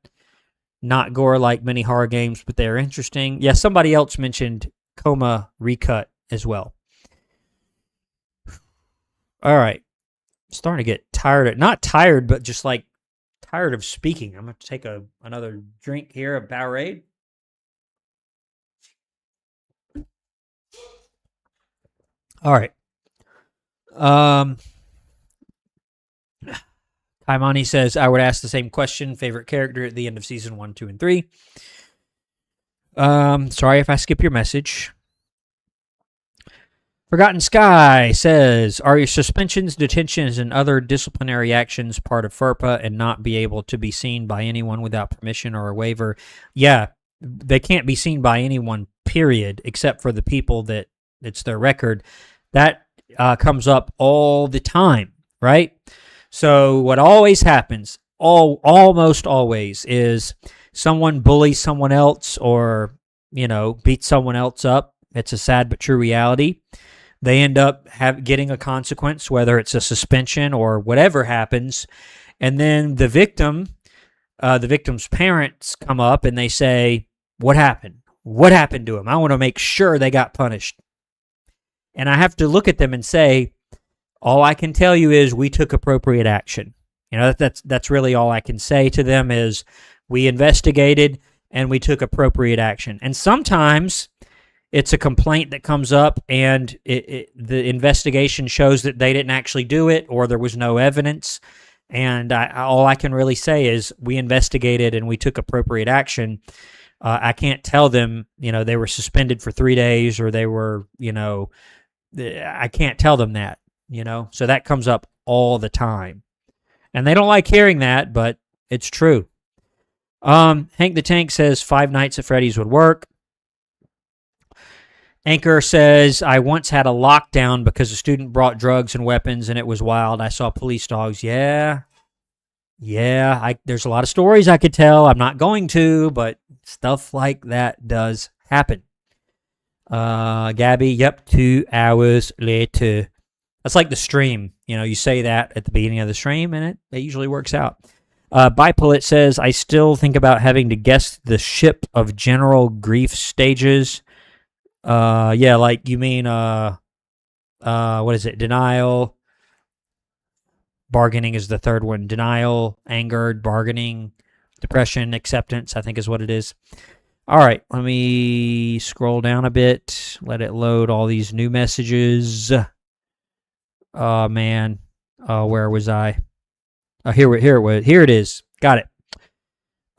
Not gore like many horror games, but they're interesting. Yeah, somebody else mentioned Coma Recut as well. All right. I'm starting to get tired. Not tired, but just like tired of speaking. I'm going to take another drink here of Powerade. All right. Kaimani says, I would ask the same question. Favorite character at the end of season 1, 2, and 3. Sorry if I skip your message. Forgotten Sky says, are your suspensions, detentions, and other disciplinary actions part of FERPA and not be able to be seen by anyone without permission or a waiver? Yeah, they can't be seen by anyone, period, except for the people that it's their record. That comes up all the time, right? So what always happens, almost always, is someone bullies someone else or, beats someone else up. It's a sad but true reality. They end up getting a consequence, whether it's a suspension or whatever happens. And then the victim's parents come up and they say, what happened? What happened to him? I want to make sure they got punished. And I have to look at them and say, all I can tell you is we took appropriate action. That's really all I can say to them is we investigated and we took appropriate action. And sometimes it's a complaint that comes up and the investigation shows that they didn't actually do it or there was no evidence. And all I can really say is we investigated and we took appropriate action. I can't tell them, they were suspended for 3 days or they were, I can't tell them that. So that comes up all the time. And they don't like hearing that, but it's true. Hank the Tank says Five Nights at Freddy's would work. Anchor says, I once had a lockdown because a student brought drugs and weapons, and it was wild. I saw police dogs. Yeah. There's a lot of stories I could tell. I'm not going to, but stuff like that does happen. Gabby, yep, 2 hours later. That's like the stream. You say that at the beginning of the stream, and it usually works out. Bipolit says, I still think about having to guess the ship of general grief stages. Yeah, like you mean, what is it? Denial. Bargaining is the third one. Denial, angered, bargaining, depression, acceptance, I think is what it is. All right, let me scroll down a bit. Let it load all these new messages. Oh, man. Where was I? Oh, here it is. Got it.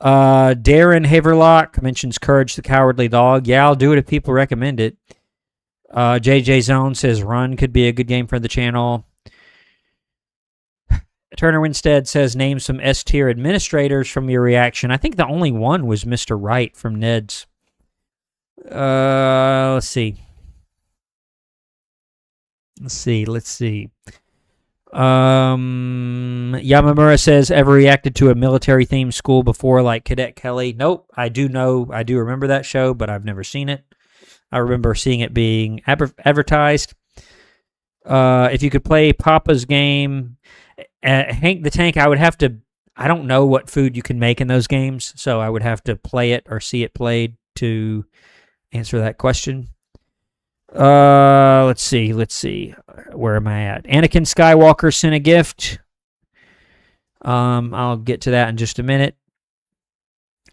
Darren Haverlock mentions Courage the Cowardly Dog. Yeah, I'll do it if people recommend it. JJ Zone says Run could be a good game for the channel. Turner Winstead says, name some S-tier administrators from your reaction. I think the only one was Mr. Wright from Ned's. Let's see. Yamamura says, ever reacted to a military-themed school before, like Cadet Kelly? Nope. I do remember that show, but I've never seen it. I remember seeing it being advertised. If you could play Papa's game... Hank the Tank, I don't know what food you can make in those games, so I would have to play it or see it played to answer that question. Let's see. Where am I at? Anakin Skywalker sent a gift. I'll get to that in just a minute.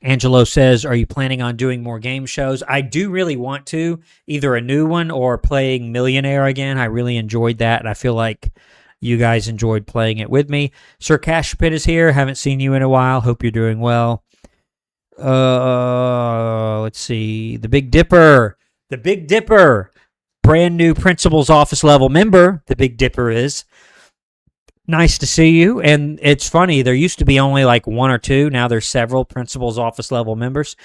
Angelo says, are you planning on doing more game shows? I do really want to, either a new one or playing Millionaire again. I really enjoyed that, and I feel like you guys enjoyed playing it with me. Sir Cashpit is here. Haven't seen you in a while. Hope you're doing well. Let's see. The Big Dipper. Brand new Principal's Office level member. The Big Dipper is. Nice to see you. And it's funny. There used to be only like 1 or 2. Now there's several Principal's Office level members.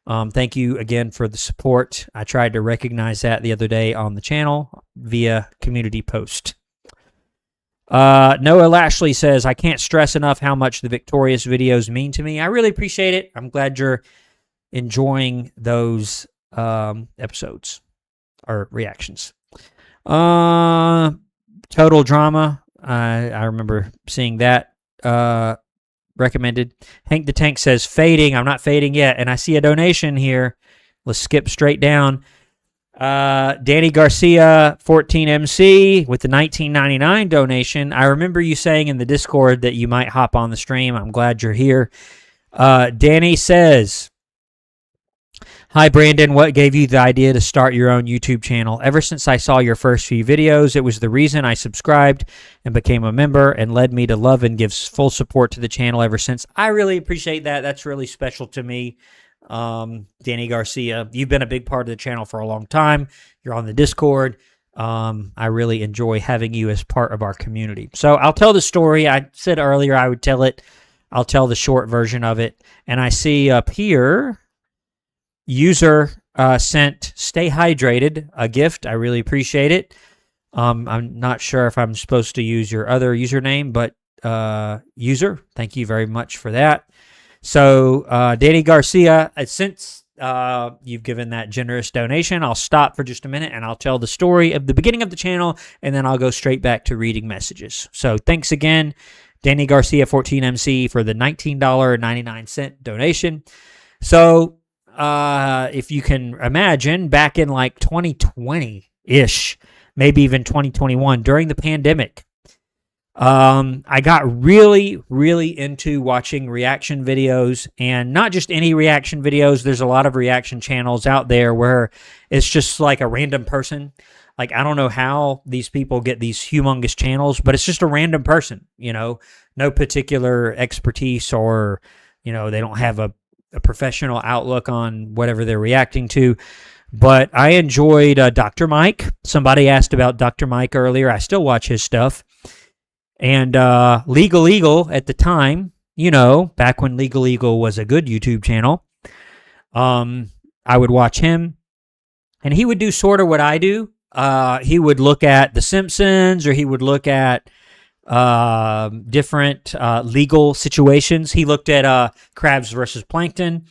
Thank you again for the support. I tried to recognize that the other day on the channel via community post. Noah Lashley says, I can't stress enough how much the Victorious videos mean to me. I really appreciate it. I'm glad you're enjoying those episodes or reactions. Total Drama. I remember seeing that recommended. Hank the Tank says, fading. I'm not fading yet. And I see a donation here. Let's skip straight down. Danny Garcia 14MC with the $19.99 donation. I remember you saying in the Discord that you might hop on the stream. I'm glad you're here. Danny says, hi Brandon, what gave you the idea to start your own YouTube channel? Ever since I saw your first few videos, it was the reason I subscribed and became a member and led me to love and give full support to the channel ever since. I really appreciate that. That's really special to me. Danny Garcia, you've been a big part of the channel for a long time. You're on the Discord. I really enjoy having you as part of our community. So I'll tell the story. I said earlier I would tell it. I'll tell the short version of it. And I see up here, user sent Stay Hydrated, a gift. I really appreciate it. I'm not sure if I'm supposed to use your other username, but user, thank you very much for that. So, Danny Garcia, since you've given that generous donation, I'll stop for just a minute and I'll tell the story of the beginning of the channel, and then I'll go straight back to reading messages. So, thanks again, Danny Garcia 14MC, for the $19.99 donation. So, if you can imagine, back in like 2020-ish, maybe even 2021, during the pandemic, I got really, really into watching reaction videos, and not just any reaction videos. There's a lot of reaction channels out there where it's just like a random person. Like, I don't know how these people get these humongous channels, but it's just a random person, no particular expertise, or, they don't have a professional outlook on whatever they're reacting to. But I enjoyed Dr. Mike. Somebody asked about Dr. Mike earlier. I still watch his stuff. And Legal Eagle at the time, back when Legal Eagle was a good YouTube channel, I would watch him. and he would do sort of what I do. He would look at The Simpsons, or he would look at different legal situations. He looked at Crabs versus Plankton,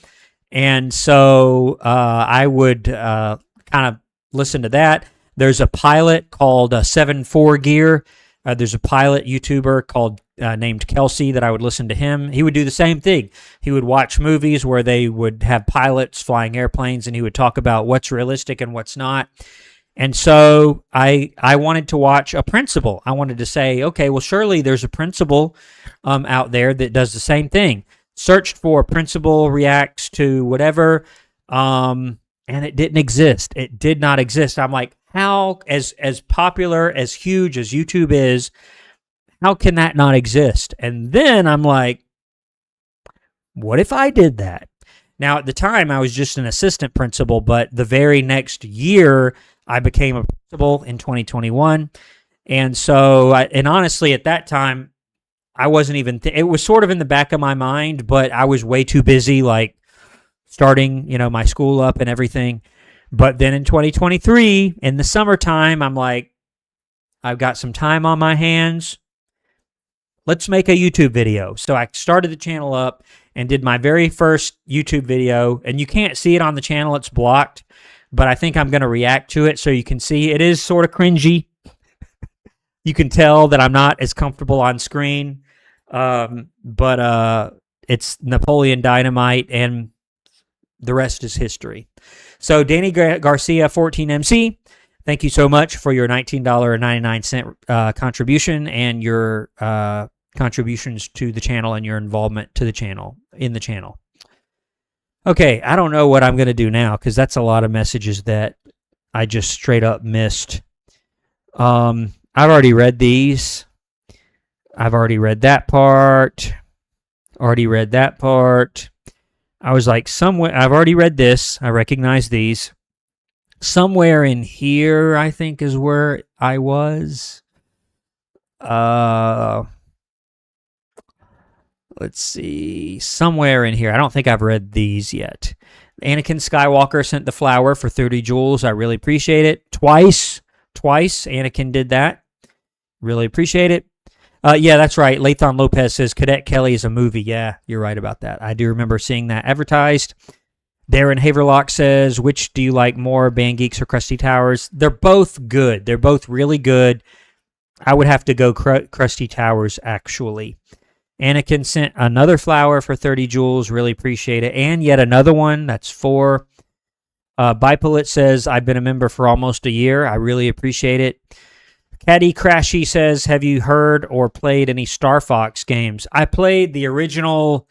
and so I would kind of listen to that. There's a pilot called 7-4 Gear. There's a pilot YouTuber called named Kelsey that I would listen to him. He would do the same thing. He would watch movies where they would have pilots flying airplanes, and he would talk about what's realistic and what's not. And so I wanted to watch a principal. I wanted to say, okay, well, surely there's a principal out there that does the same thing. Searched for principal reacts to whatever, and it didn't exist. It did not exist. I'm like, how, as popular, as huge as YouTube is, how can that not exist? And then I'm like, what if I did that? Now, at the time, I was just an assistant principal, but the very next year, I became a principal in 2021. And so, and honestly, at that time, I wasn't even, it was sort of in the back of my mind, but I was way too busy, like starting, my school up and everything. But then in 2023, in the summertime, I'm like, I've got some time on my hands. Let's make a YouTube video. So I started the channel up and did my very first YouTube video. And you can't see it on the channel. It's blocked. But I think I'm going to react to it so you can see. It is sort of cringy. You can tell that I'm not as comfortable on screen. But it's Napoleon Dynamite, and the rest is history. So Danny Garcia, 14MC, thank you so much for your $19.99 contribution and your contributions to the channel and your involvement to the channel, in the channel. Okay, I don't know what I'm going to do now because that's a lot of messages that I just straight up missed. I've already read these. I've already read that part. Already read that part. I was like, somewhere, I've already read this. I recognize these. Somewhere in here, I think, is where I was. Let's see. Somewhere in here. I don't think I've read these yet. Anakin Skywalker sent the flower for 30 jewels. I really appreciate it. Twice, Anakin did that. Really appreciate it. Yeah, that's right. Lathan Lopez says Cadet Kelly is a movie. Yeah, you're right about that. I do remember seeing that advertised. Darren Haverlock says, which do you like more, Band Geeks or Krusty Towers? They're both good. They're both really good. I would have to go Krusty Towers, actually. Anakin sent another flower for 30 jewels. Really appreciate it. And yet another one. That's 4. Bipolit says, I've been a member for almost a year. I really appreciate it. Caddy Crashy says, have you heard or played any Star Fox games? I played the original,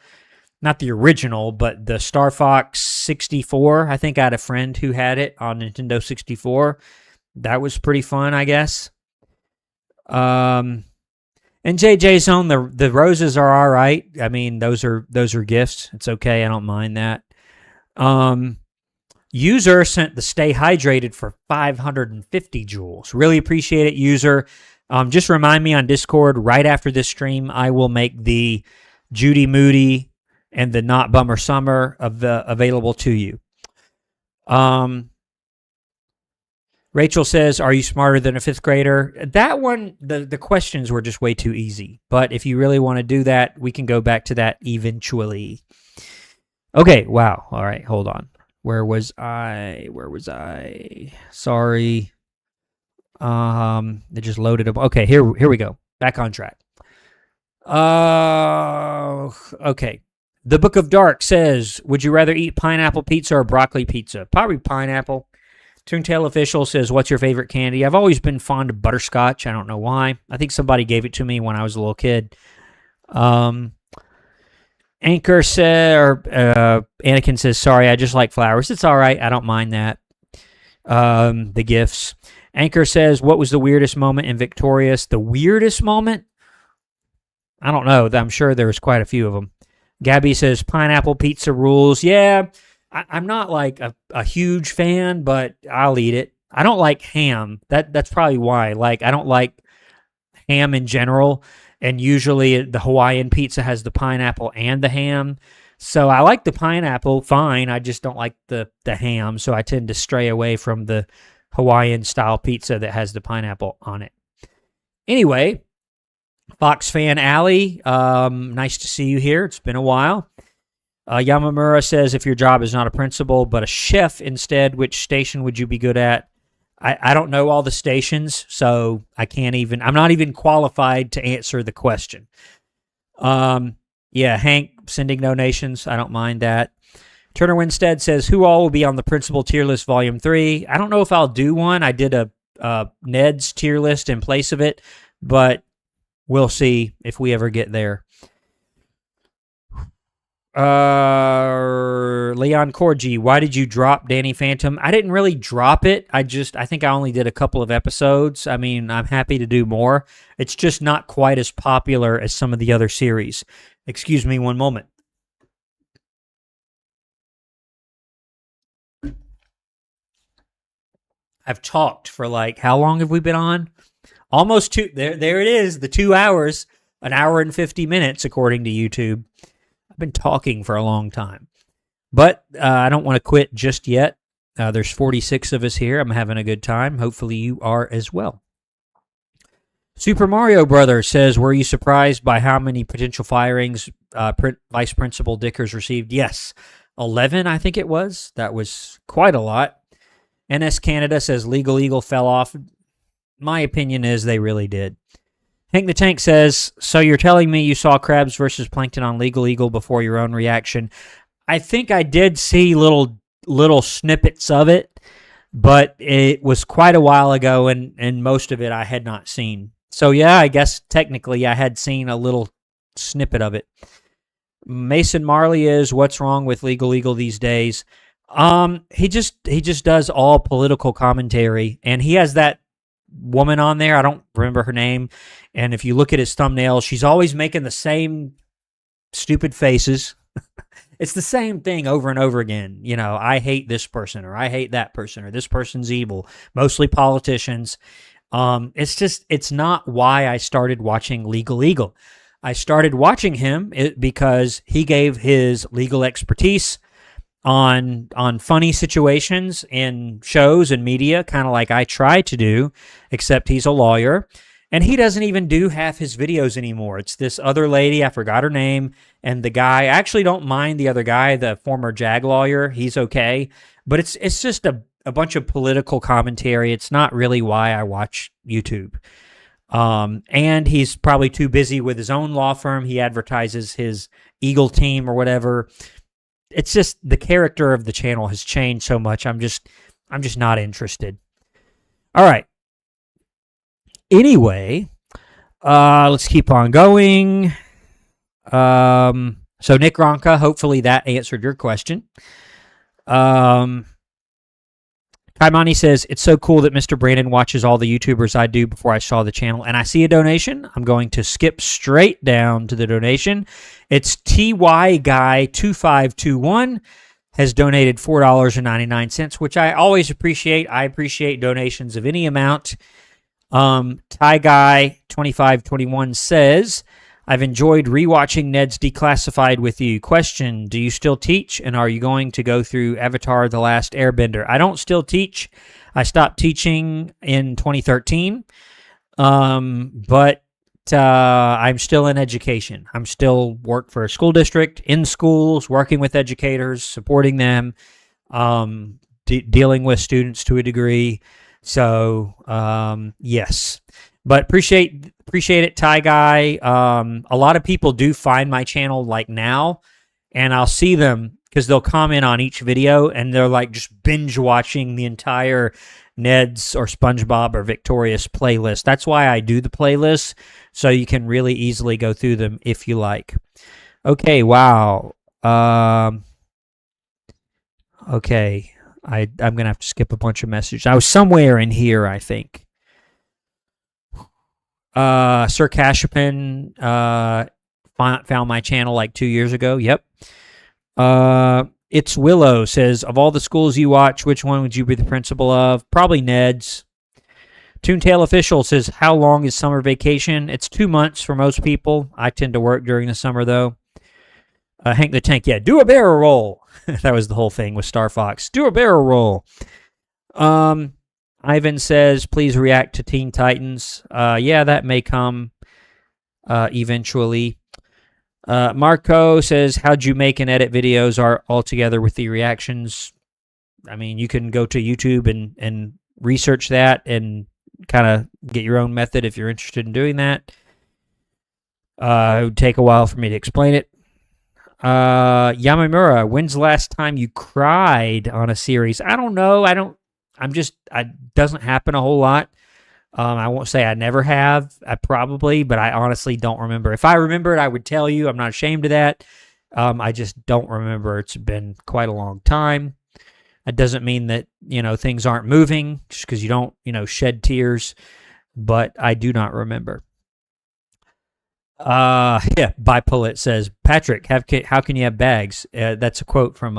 not the original, but the Star Fox 64. I think I had a friend who had it on Nintendo 64. That was pretty fun, I guess. And JJ Zone, the roses are all right. I mean, those are gifts. It's okay. I don't mind that. User sent the Stay Hydrated for 550 jewels. Really appreciate it, User. Just remind me on Discord, right after this stream, I will make the Judy Moody and the Not Bummer Summer available to you. Rachel says, are you smarter than a 5th grader? That one, the questions were just way too easy. But if you really want to do that, we can go back to that eventually. Okay, wow. All right, hold on. Where was I? Sorry. It just loaded up. Okay, here we go. Back on track. Okay. The Book of Dark says, would you rather eat pineapple pizza or broccoli pizza? Probably pineapple. Toontail Official says, what's your favorite candy? I've always been fond of butterscotch. I don't know why. I think somebody gave it to me when I was a little kid. Anchor said, or Anakin says, sorry, I just like flowers. It's all right. I don't mind that. The gifts. Anchor says, what was the weirdest moment in Victorious? The weirdest moment? I don't know. I'm sure there was quite a few of them. Gabby says, pineapple pizza rules. Yeah, I'm not like a huge fan, but I'll eat it. I don't like ham. That's probably why. Like, I don't like ham in general. And usually the Hawaiian pizza has the pineapple and the ham. So I like the pineapple, fine. I just don't like the ham, so I tend to stray away from the Hawaiian-style pizza that has the pineapple on it. Anyway, Fox Fan Alley, nice to see you here. It's been a while. Yamamura says, if your job is not a principal but a chef instead, which station would you be good at? I don't know all the stations, so I'm not even qualified to answer the question. Yeah, Hank sending donations. I don't mind that. Turner Winstead says, who all will be on the principal tier list volume 3? I don't know if I'll do one. I did a Ned's tier list in place of it, but we'll see if we ever get there. Leon Corgi, why did you drop Danny Phantom? I didn't really drop it. I think I only did a couple of episodes. I mean, I'm happy to do more. It's just not quite as popular as some of the other series. Excuse me one moment. I've talked for how long have we been on? Almost two. There it is, the 2 hours, an hour and 50 minutes, according to YouTube. I've been talking for a long time. But I don't want to quit just yet. There's 46 of us here. I'm having a good time. Hopefully you are as well. Super Mario Brothers says, were you surprised by how many potential firings Vice Principal Dickers received? Yes, 11 I think it was. That was quite a lot. NS Canada says, Legal Eagle fell off. My opinion is they really did. Hank the Tank says, so you're telling me you saw Krabs versus Plankton on Legal Eagle before your own reaction? I think I did see little snippets of it, but it was quite a while ago, and most of it I had not seen. So yeah, I guess technically I had seen a little snippet of it. Mason Marley is, what's wrong with Legal Eagle these days? He just does all political commentary, and he has that woman on there. I don't remember her name. And if you look at his thumbnail, she's always making the same stupid faces. It's the same thing over and over again. You know, I hate this person, or I hate that person, or this person's evil. Mostly politicians. It's not why I started watching Legal Eagle. I started watching him because he gave his legal expertise on funny situations in shows and media, kind of like I try to do, except he's a lawyer. And he doesn't even do half his videos anymore. It's this other lady, I forgot her name, and the guy, I actually don't mind the other guy, the former JAG lawyer. He's okay. But it's just a bunch of political commentary. It's not really why I watch YouTube. And he's probably too busy with his own law firm. He advertises his Eagle team or whatever. It's just the character of the channel has changed so much. I'm just not interested. All right. Anyway, let's keep on going. So Nick Ronca, hopefully that answered your question. Kaimani says, it's so cool that Mr. Brandon watches all the YouTubers I do before I saw the channel. And I see a donation. I'm going to skip straight down to the donation. It's TY Guy 2521 has donated $4.99, which I always appreciate. I appreciate donations of any amount. Ty Guy 2521 says, I've enjoyed rewatching Ned's Declassified with you. Question, do you still teach, and are you going to go through Avatar: The Last Airbender? I don't still teach. I stopped teaching in 2013, but I'm still in education. I'm still work for a school district, in schools, working with educators, supporting them, dealing with students to a degree. So, yes. But appreciate it, Ty Guy. A lot of people do find my channel now, and I'll see them because they'll comment on each video, and they're just binge watching the entire Ned's or SpongeBob or Victorious playlist. That's why I do the playlist, so you can really easily go through them if you like. Okay, wow. Okay, I'm going to have to skip a bunch of messages. I was somewhere in here, I think. Sir Cashapin found my channel 2 years ago. Yep. It's Willow says, of all the schools you watch, which one would you be the principal of? Probably Ned's. Toontail Official says, how long is summer vacation? It's 2 months for most people. I tend to work during the summer, though. Hank the Tank, yeah, do a barrel roll. That was the whole thing with Star Fox. Do a barrel roll. Ivan says, please react to Teen Titans. Yeah, that may come eventually. Marco says, how'd you make and edit videos all together with the reactions? I mean, you can go to YouTube and research that and kind of get your own method if you're interested in doing that. It would take a while for me to explain it. Yamamura, when's the last time you cried on a series? I don't know. It doesn't happen a whole lot. I won't say I never have. But I honestly don't remember. If I remembered, I would tell you. I'm not ashamed of that. I just don't remember. It's been quite a long time. That doesn't mean that, things aren't moving just because you don't, shed tears, but I do not remember. Bipolit says, Patrick, how can you have bags? That's a quote from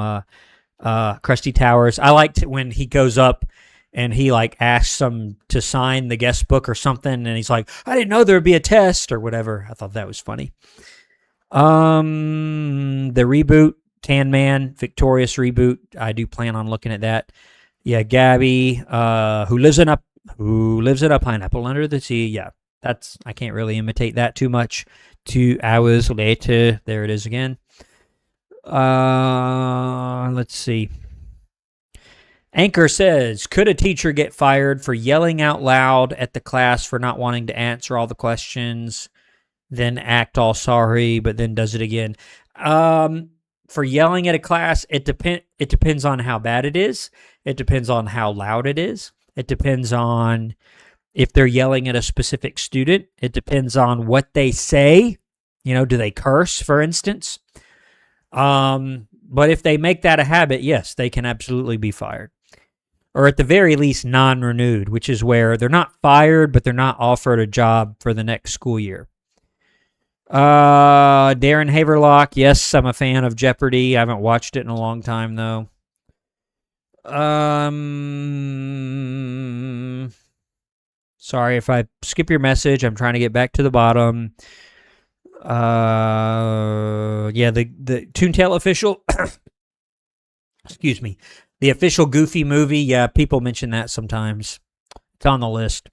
Krusty Towers. I liked it when he goes up and he asks them to sign the guest book or something, and he's like, I didn't know there would be a test or whatever. I thought that was funny. The reboot, Tan Man, Victorious reboot. I do plan on looking at that. Yeah, Gabby, who lives in a pineapple under the sea. Yeah. I can't really imitate that too much. 2 hours later, there it is again. Let's see. Anchor says, could a teacher get fired for yelling out loud at the class for not wanting to answer all the questions, then act all sorry, but then does it again? For yelling at a class, it depends on how bad it is. It depends on how loud it is. It depends on if they're yelling at a specific student. It depends on what they say. Do they curse, for instance? But if they make that a habit, yes, they can absolutely be fired. Or at the very least, non-renewed, which is where they're not fired, but they're not offered a job for the next school year. Darren Haverlock, yes, I'm a fan of Jeopardy. I haven't watched it in a long time, though. Sorry if I skip your message. I'm trying to get back to the bottom. The Toontail official. Excuse me. The official Goofy movie. Yeah, people mention that sometimes. It's on the list.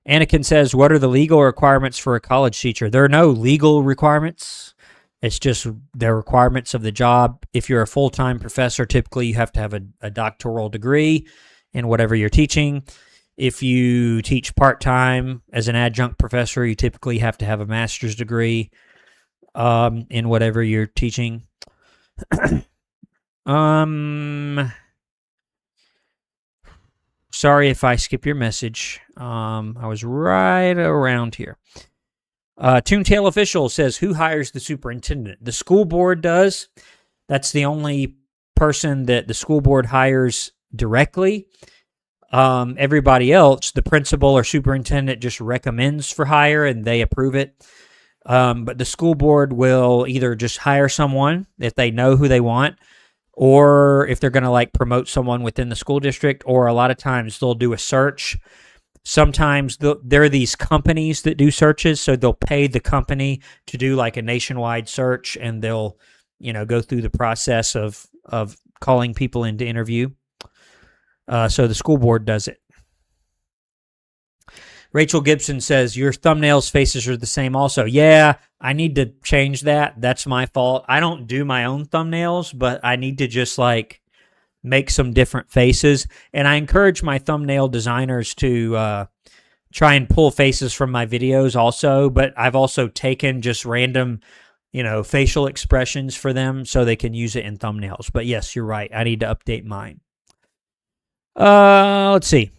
Anakin says, what are the legal requirements for a college teacher? There are no legal requirements. It's just the requirements of the job. If you're a full-time professor, typically you have to have a doctoral degree in whatever you're teaching. If you teach part-time as an adjunct professor, you typically have to have a master's degree in whatever you're teaching. Sorry if I skip your message. I was right around here. Toontail Official says, who hires the superintendent? The school board does. That's the only person that the school board hires directly. Everybody else, the principal or superintendent just recommends for hire and they approve it. But the school board will either just hire someone if they know who they want, or if they're going to promote someone within the school district, or a lot of times they'll do a search. Sometimes there are these companies that do searches, so they'll pay the company to do a nationwide search, and they'll, go through the process of calling people in to interview. So the school board does it. Rachel Gibson says, your thumbnails faces are the same also. Yeah, I need to change that. That's my fault. I don't do my own thumbnails, but I need to just make some different faces. And I encourage my thumbnail designers to try and pull faces from my videos also, but I've also taken just random, facial expressions for them so they can use it in thumbnails. But yes, you're right. I need to update mine. Let's see.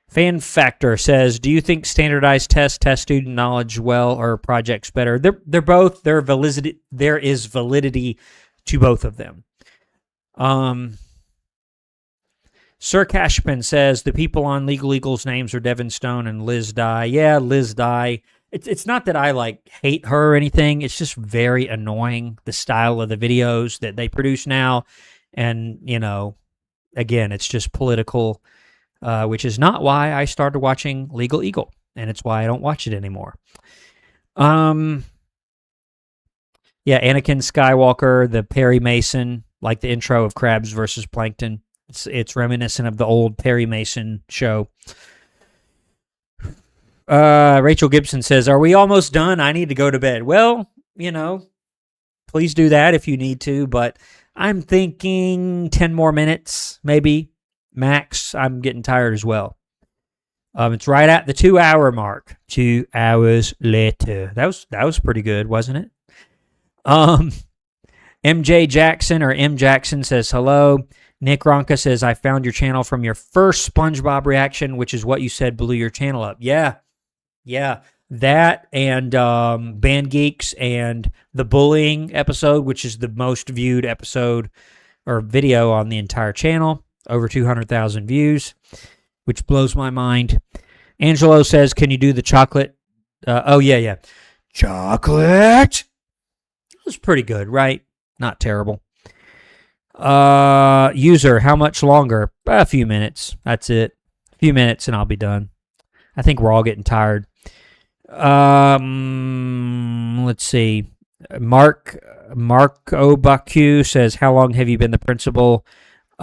Fan Factor says, do you think standardized tests test student knowledge well, or projects better? They're both. There is validity to both of them. Sir Cashman says, the people on Legal Eagles names are Devin Stone and Liz Dye. Yeah, Liz Dye. It's not that I hate her or anything. It's just very annoying, the style of the videos that they produce now. And, again, it's just political, which is not why I started watching Legal Eagle, and it's why I don't watch it anymore. Yeah, Anakin Skywalker, the Perry Mason, like the intro of Krabs versus Plankton. It's reminiscent of the old Perry Mason show. Rachel Gibson says, "Are we almost done? I need to go to bed." Well, please do that if you need to, but I'm thinking 10 more minutes, maybe max. I'm getting tired as well. It's right at the 2-hour mark. 2 hours later. That was pretty good, wasn't it? MJ Jackson or M Jackson says hello. Nick Ronka says, "I found your channel from your first SpongeBob reaction, which is what you said blew your channel up." Yeah. That and Band Geeks and the bullying episode, which is the most viewed episode or video on the entire channel. Over 200,000 views, which blows my mind. Angelo says, "Can you do the chocolate?" Oh, yeah. Chocolate! It was pretty good, right? Not terrible. User, how much longer? A few minutes. That's it. A few minutes and I'll be done. I think we're all getting tired. Let's see. Mark Obaku says, "How long have you been the principal?"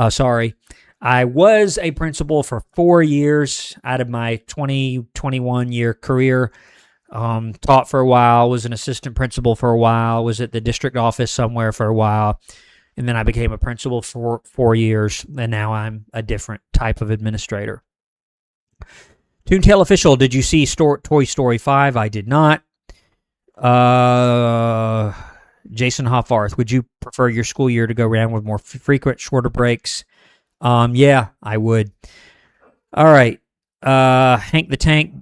Sorry. I was a principal for 4 years out of my 21 year career. Taught for a while, was an assistant principal for a while, was at the district office somewhere for a while, and then I became a principal for 4 years, and now I'm a different type of administrator. Toontail Official, did you see Toy Story 5? I did not. Jason Hoffarth, would you prefer your school year to go around with more frequent, shorter breaks? Yeah, I would. All right. Hank the Tank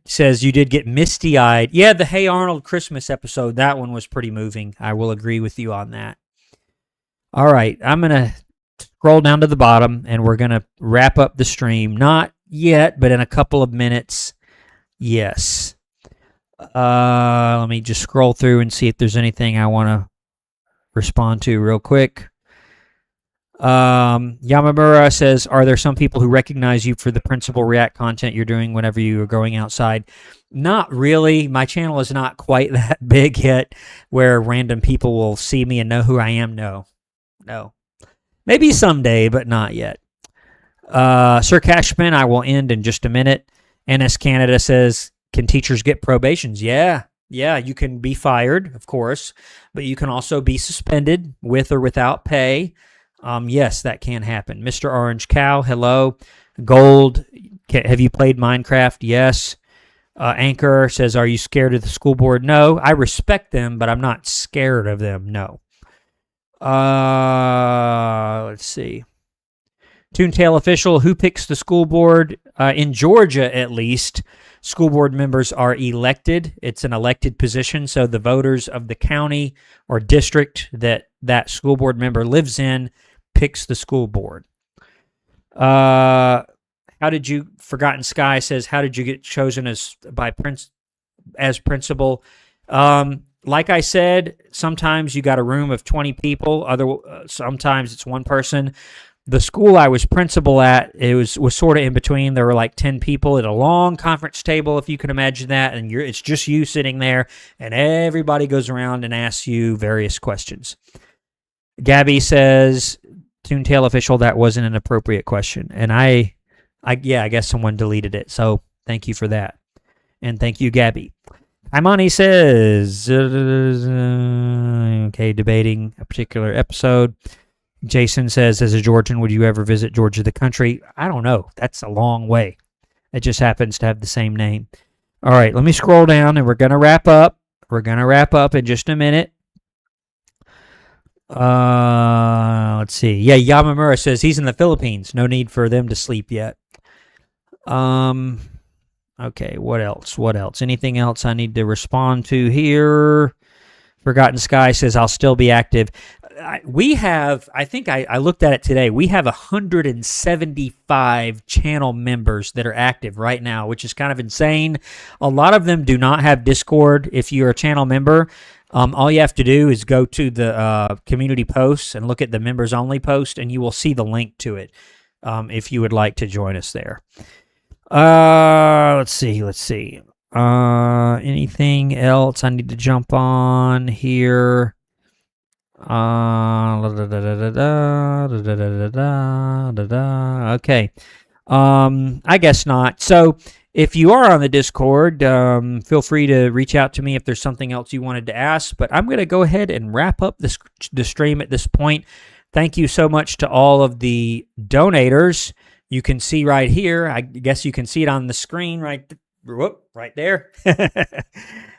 says you did get misty-eyed. Yeah, the Hey Arnold Christmas episode, that one was pretty moving. I will agree with you on that. All right, I'm going to scroll down to the bottom, and we're going to wrap up the stream. Not yet, but in a couple of minutes, yes. Let me just scroll through and see if there's anything I want to respond to real quick. Yamamura says, "Are there some people who recognize you for the principal react content you're doing whenever you are going outside?" Not really. My channel is not quite that big yet where random people will see me and know who I am. No. Maybe someday, but not yet. Sir Cashman, I will end in just a minute. NS Canada says, "Can teachers get probations?" Yeah, you can be fired, of course, but you can also be suspended with or without pay. Yes, that can happen. Mr. Orange Cow, hello. Gold, have you played Minecraft? Yes. Anchor says, "Are you scared of the school board?" No, I respect them, but I'm not scared of them. No. Let's see. Toontail Official, who picks the school board? In Georgia, at least, school board members are elected. It's an elected position, so the voters of the county or district that school board member lives in picks the school board. Forgotten Sky says, "How did you get chosen as principal?" Like I said, sometimes you got a room of 20 people. Sometimes it's one person. The school I was principal at, it was sort of in between. There were like 10 people at a long conference table, if you can imagine that, and it's just you sitting there, and everybody goes around and asks you various questions. Gabby says, "Toontail Official, that wasn't an appropriate question," and I guess someone deleted it. So thank you for that, and thank you, Gabby. Imani says, okay, debating a particular episode. Jason says, "As a Georgian, would you ever visit Georgia, the country?" I don't know. That's a long way. It just happens to have the same name. All right, let me scroll down, and we're going to wrap up. We're going to wrap up in just a minute. Let's see. Yeah, Yamamura says he's in the Philippines. No need for them to sleep yet. Okay, what else? Anything else I need to respond to here? Forgotten Sky says, "I'll still be active." We have, I think I looked at it today, we have 175 channel members that are active right now, which is kind of insane. A lot of them do not have Discord. If you're a channel member, all you have to do is go to the community posts and look at the members only post, and you will see the link to it if you would like to join us there. Let's see. Anything else I need to jump on here? Okay. I guess not. So if you are on the Discord, feel free to reach out to me if there's something else you wanted to ask. But I'm going to go ahead and wrap up the stream at this point. Thank you so much to all of the donators. You can see right here. I guess you can see it on the screen right there.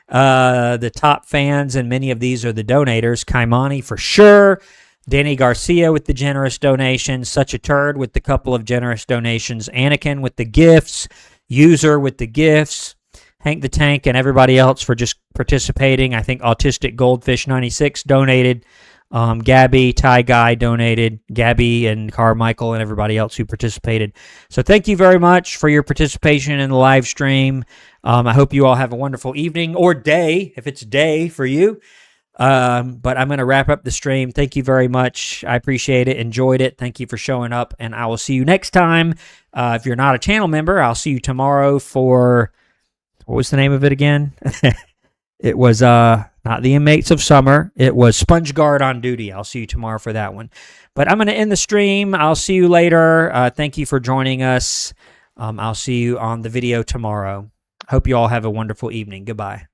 The top fans, and many of these are the donators. Kaimani for sure. Danny Garcia with the generous donations. Such a Turd with the couple of generous donations. Anakin with the gifts. User with the gifts. Hank the Tank and everybody else for just participating. I think Autistic Goldfish 96 donated. Gabby, Ty Guy donated. Gabby and Carmichael and everybody else who participated. So thank you very much for your participation in the live stream. I hope you all have a wonderful evening or day, if it's day for you. But I'm going to wrap up the stream. Thank you very much. I appreciate it. Enjoyed it. Thank you for showing up. And I will see you next time. If you're not a channel member, I'll see you tomorrow for, what was the name of it again? It was not the Inmates of Summer. It was Sponge Guard on Duty. I'll see you tomorrow for that one. But I'm going to end the stream. I'll see you later. Thank you for joining us. I'll see you on the video tomorrow. Hope you all have a wonderful evening. Goodbye.